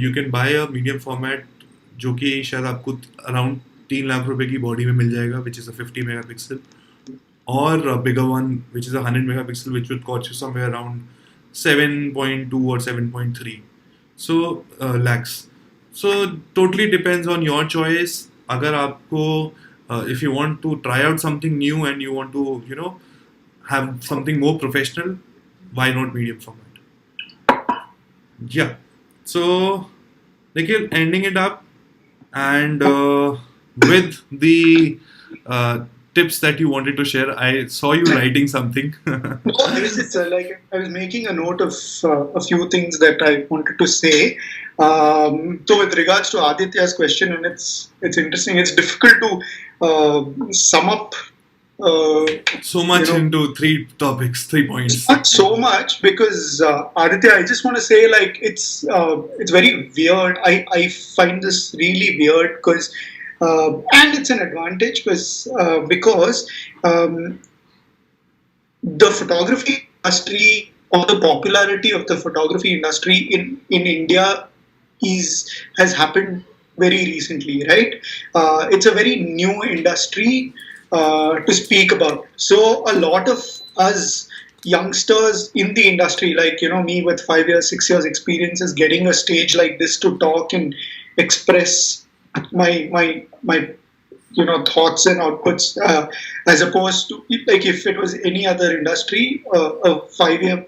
you can buy a medium format जो कि शायद आपको around 3 lakh रुपए की body में मिल जाएगा, which is a 50 megapixel, or a bigger one which is a 100 megapixel, which would cost you somewhere around 7.2 or 7.3 lakhs. So totally depends on your choice. अगर आपको if you want to try out something new and you want to have something more professional, why not medium format? Yeah. So Nikhil, ending it up, and with the tips that you wanted to share, I saw you writing something. No, I was just I was making a note of a few things that I wanted to say. So with regards to Aditya's question, and it's interesting. It's difficult to sum up. So much into 3 topics, 3 points. Not so much, because Aditya, I just want to say, it's very weird. I find this really weird because, and it's an advantage because the photography industry, or the popularity of the photography industry in India has happened very recently, right? It's a very new industry to speak about. So a lot of us youngsters in the industry, like me with 5 years, 6 years experience, is getting a stage like this to talk and express my thoughts and outputs, as opposed to like if it was any other industry, a 5 year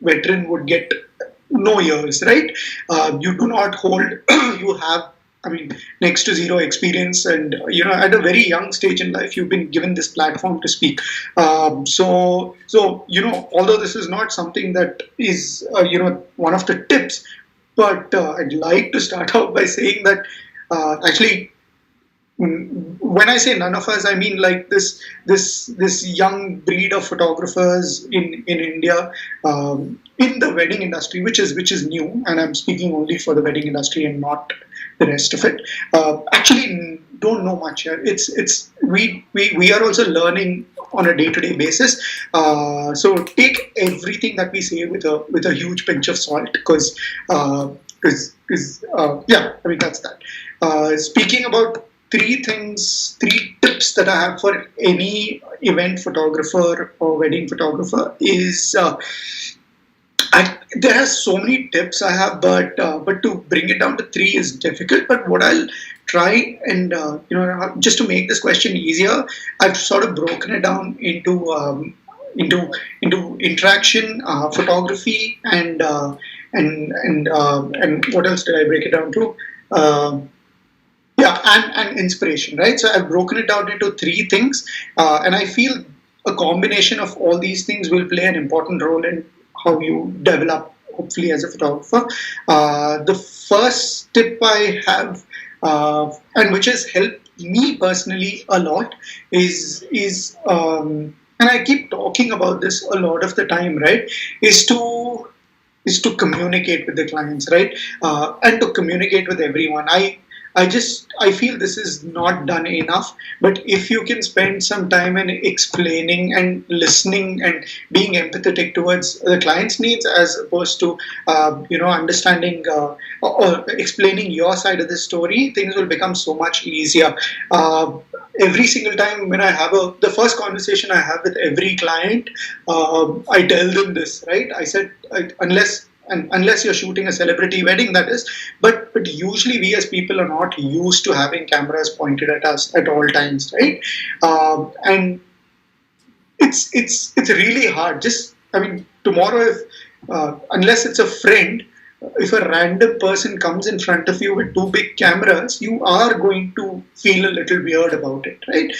veteran would get no years, right? You do not hold, you have, I mean, next to zero experience, and at a very young stage in life, you've been given this platform to speak. So although this is not something that is one of the tips, but I'd like to start out by saying that actually, when I say none of us, I mean like this young breed of photographers in India, in the wedding industry, which is new, and I'm speaking only for the wedding industry and not the rest of it. Actually, don't know much. It's we are also learning on a day-to-day basis. So take everything that we say with a huge pinch of salt, because yeah, I mean that's that. Speaking about three tips that I have for any event photographer or wedding photographer is, there are so many tips I have, but to bring it down to three is difficult. But what I'll try, and just to make this question easier, I've sort of broken it down into interaction, photography, and what else did I break it down to? Yeah, and inspiration, right? So I've broken it down into three things, and I feel a combination of all these things will play an important role in how you develop, hopefully, as a photographer. The first tip I have, and which has helped me personally a lot, is and I keep talking about this a lot of the time, right? Is to communicate with the clients, right? And to communicate with everyone. I feel this is not done enough. But if you can spend some time in explaining and listening and being empathetic towards the client's needs, as opposed to understanding or explaining your side of the story, things will become so much easier. Every single time when I have the first conversation I have with every client, I tell them this, right? I said, unless you're shooting a celebrity wedding, that is, but usually we as people are not used to having cameras pointed at us at all times, right? And it's really hard. Just, I mean, tomorrow, if unless it's a friend, if a random person comes in front of you with two big cameras, you are going to feel a little weird about it, right?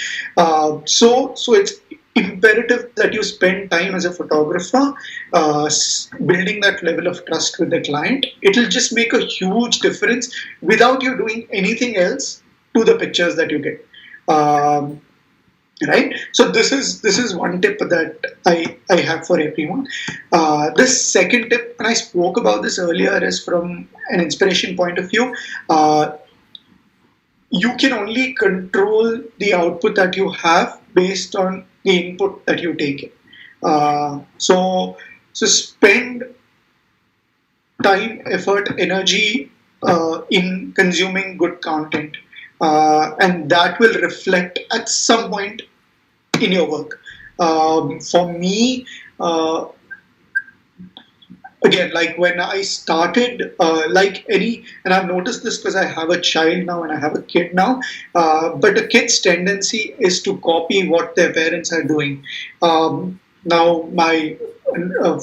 So it's imperative that you spend time as a photographer, building that level of trust with the client. It'll just make a huge difference without you doing anything else to the pictures that you get. Right. So this is one tip that I have for everyone. The second tip, and I spoke about this earlier, is from an inspiration point of view. You can only control the output that you have based on the input that you take in. So spend time, effort, energy in consuming good content, and that will reflect at some point in your work. For me, again, like when I started, and I've noticed this because I have a child now and I have a kid now, but a kid's tendency is to copy what their parents are doing. Now, my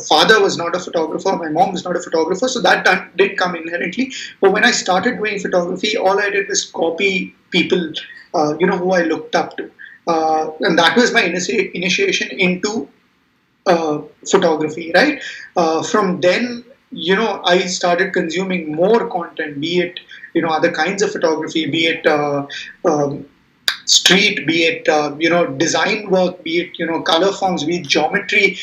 father was not a photographer, my mom was not a photographer, so that didn't come inherently. But when I started doing photography, all I did was copy people, who I looked up to. And that was my initiation into photography, right? From then, I started consuming more content, be it, other kinds of photography, be it street, be it, design work, be it, color forms, be it geometry.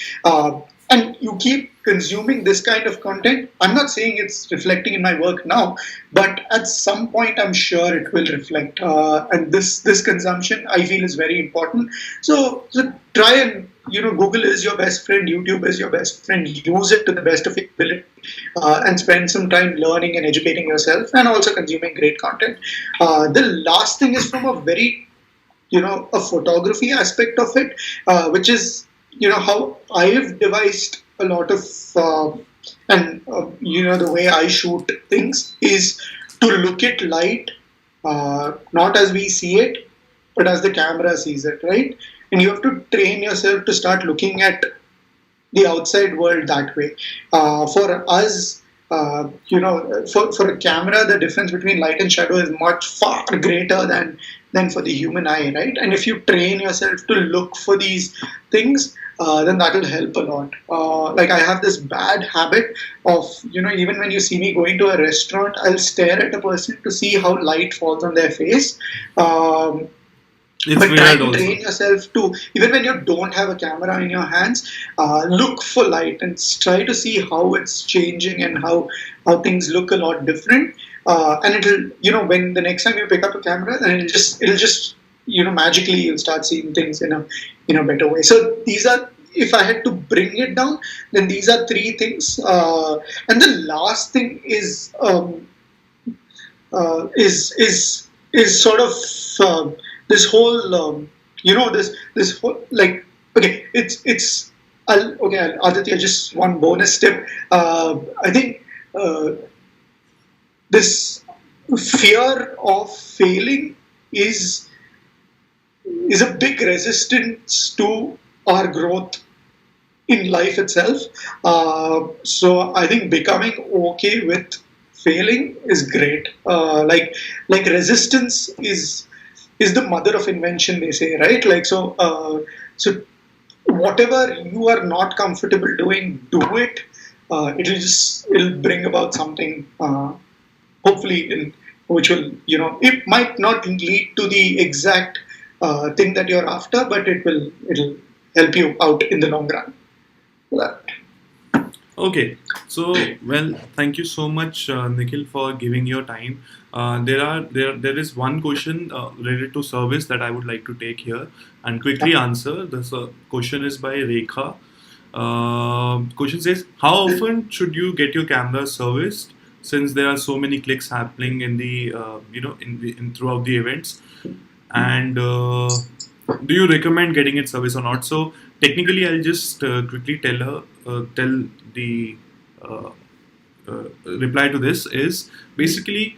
And you keep consuming this kind of content. I'm not saying it's reflecting in my work now, but at some point I'm sure it will reflect. And this consumption, I feel, is very important. So try and, Google is your best friend, YouTube is your best friend. Use it to the best of your ability, and spend some time learning and educating yourself, and also consuming great content. The last thing is from a very, a photography aspect of it, which is how I've devised a lot of and the way I shoot things is to look at light not as we see it, but as the camera sees it, right? And you have to train yourself to start looking at the outside world that way. For us, for a camera, the difference between light and shadow is much far greater than for the human eye, right? And if you train yourself to look for these things, then that will help a lot. Like I have this bad habit of, even when you see me going to a restaurant, I'll stare at a person to see how light falls on their face. Um, It's but try weird to train also. yourself to, even when you don't have a camera in your hands, look for light and try to see how it's changing and how things look a lot different. And it'll, when the next time you pick up a camera, then it'll just magically you'll start seeing things in a better way. So these are, if I had to bring it down, then these are three things. And the last thing is sort of this whole this whole, like, okay, it's okay, Aditya, just one bonus tip. I think this fear of failing is is a big resistance to our growth in life itself. So I think becoming okay with failing is great. Like resistance is the mother of invention, they say, right? Like so whatever you are not comfortable doing, do it. It'll bring about something. Hopefully, which will, it might not lead to the exact thing that you're after, but it'll help you out in the long run. That. Okay, so well, thank you so much, Nikhil, for giving your time. There is one question related to service that I would like to take here and quickly answer. This question is by Rekha. Question says, how often should you get your camera serviced since there are so many clicks happening in the in throughout the events? And do you recommend getting it service or not? So technically, I'll just quickly tell the uh, reply to this is basically,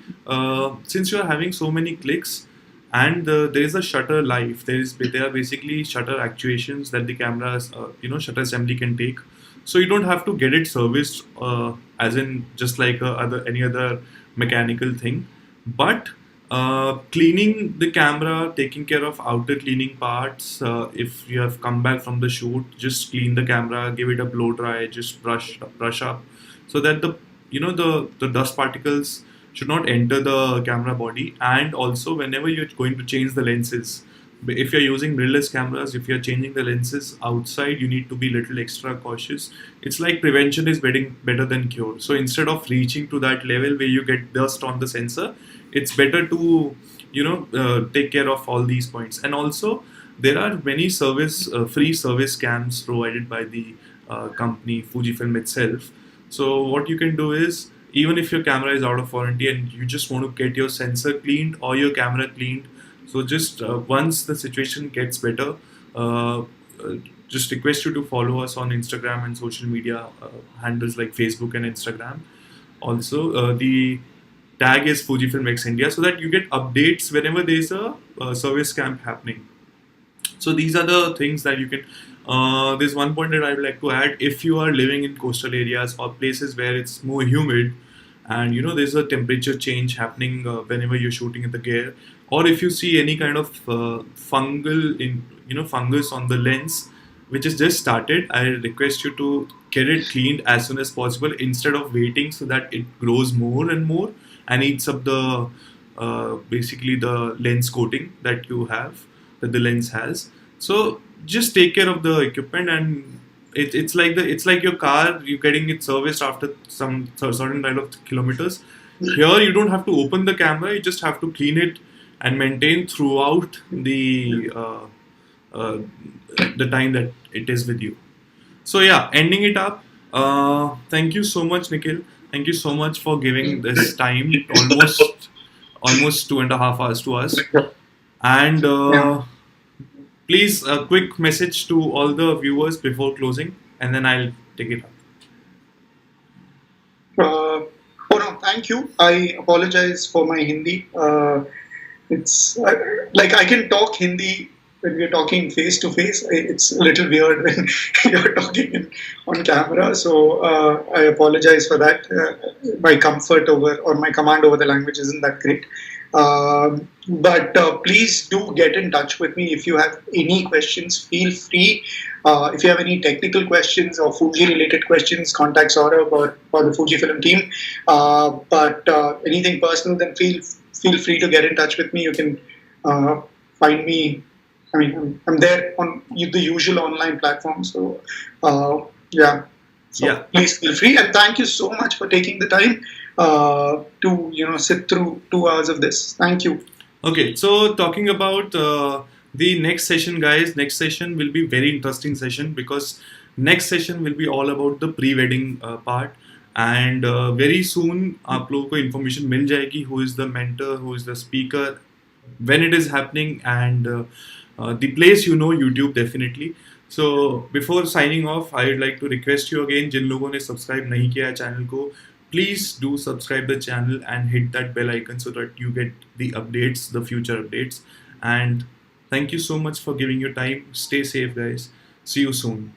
since you are having so many clicks and there is a shutter life, there are basically shutter actuations that the camera's shutter assembly can take. So you don't have to get it serviced as in just like any other mechanical thing, but cleaning the camera, taking care of outer cleaning parts. If you have come back from the shoot, just clean the camera, give it a blow dry, just brush up, so that the dust particles should not enter the camera body. And also, whenever you're going to change the lenses, if you're using mirrorless cameras, if you're changing the lenses outside, you need to be little extra cautious. It's like prevention is better than cure. So instead of reaching to that level where you get dust on the sensor, it's better to take care of all these points. And also, there are many free service scams provided by the company Fujifilm itself. So what you can do is, even if your camera is out of warranty and you just want to get your sensor cleaned or your camera cleaned, so just once the situation gets better, uh, uh, just request you to follow us on Instagram and social media handles like Facebook and Instagram. Also, the tag is Fujifilm X India, so that you get updates whenever there's a service camp happening. So these are the things that you can. There's one point that I would like to add. If you are living in coastal areas or places where it's more humid, and there's a temperature change happening whenever you're shooting at the gear, or if you see any kind of fungus on the lens, which is just started, I request you to get it cleaned as soon as possible instead of waiting so that it grows more and more and eats up the basically the lens coating that the lens has. So just take care of the equipment, and it's like your car. You're getting it serviced after some certain kind of kilometers. Here you don't have to open the camera. You just have to clean it and maintain throughout uh, the time that it is with you. So yeah, ending it up. Thank you so much, Nikhil. Thank you so much for giving this time, almost 2.5 hours to us. And Yeah. Please, a quick message to all the viewers before closing, and then I'll take it up. Oh no, thank you. I apologize for my Hindi. It's like I can talk Hindi when we're talking face to face. It's a little weird when you're talking on camera. So I apologize for that. My comfort over or my command over the language isn't that great. But please do get in touch with me if you have any questions. Feel free. If you have any technical questions or Fuji related questions, contact Saurabh or the Fuji Film team. But anything personal, then feel free to get in touch with me. You can find me. I mean, I'm there on the usual online platforms. So yeah. So Yeah. please feel free, and thank you so much for taking the time to sit through 2 hours of this. Thank you. Okay, so talking about the next session, guys. Next session will be very interesting session because next session will be all about the pre-wedding part, and very soon आप लोगों को information मिल जाएगी who is the mentor, who is the speaker, when it is happening, and the place, YouTube definitely. So before signing off, I would like to request you again, जिन लोगों ने subscribe नहीं किया है channel को, please do subscribe the channel and hit that bell icon so that you get the updates, the future updates. And thank you so much for giving your time. Stay safe, guys. See you soon.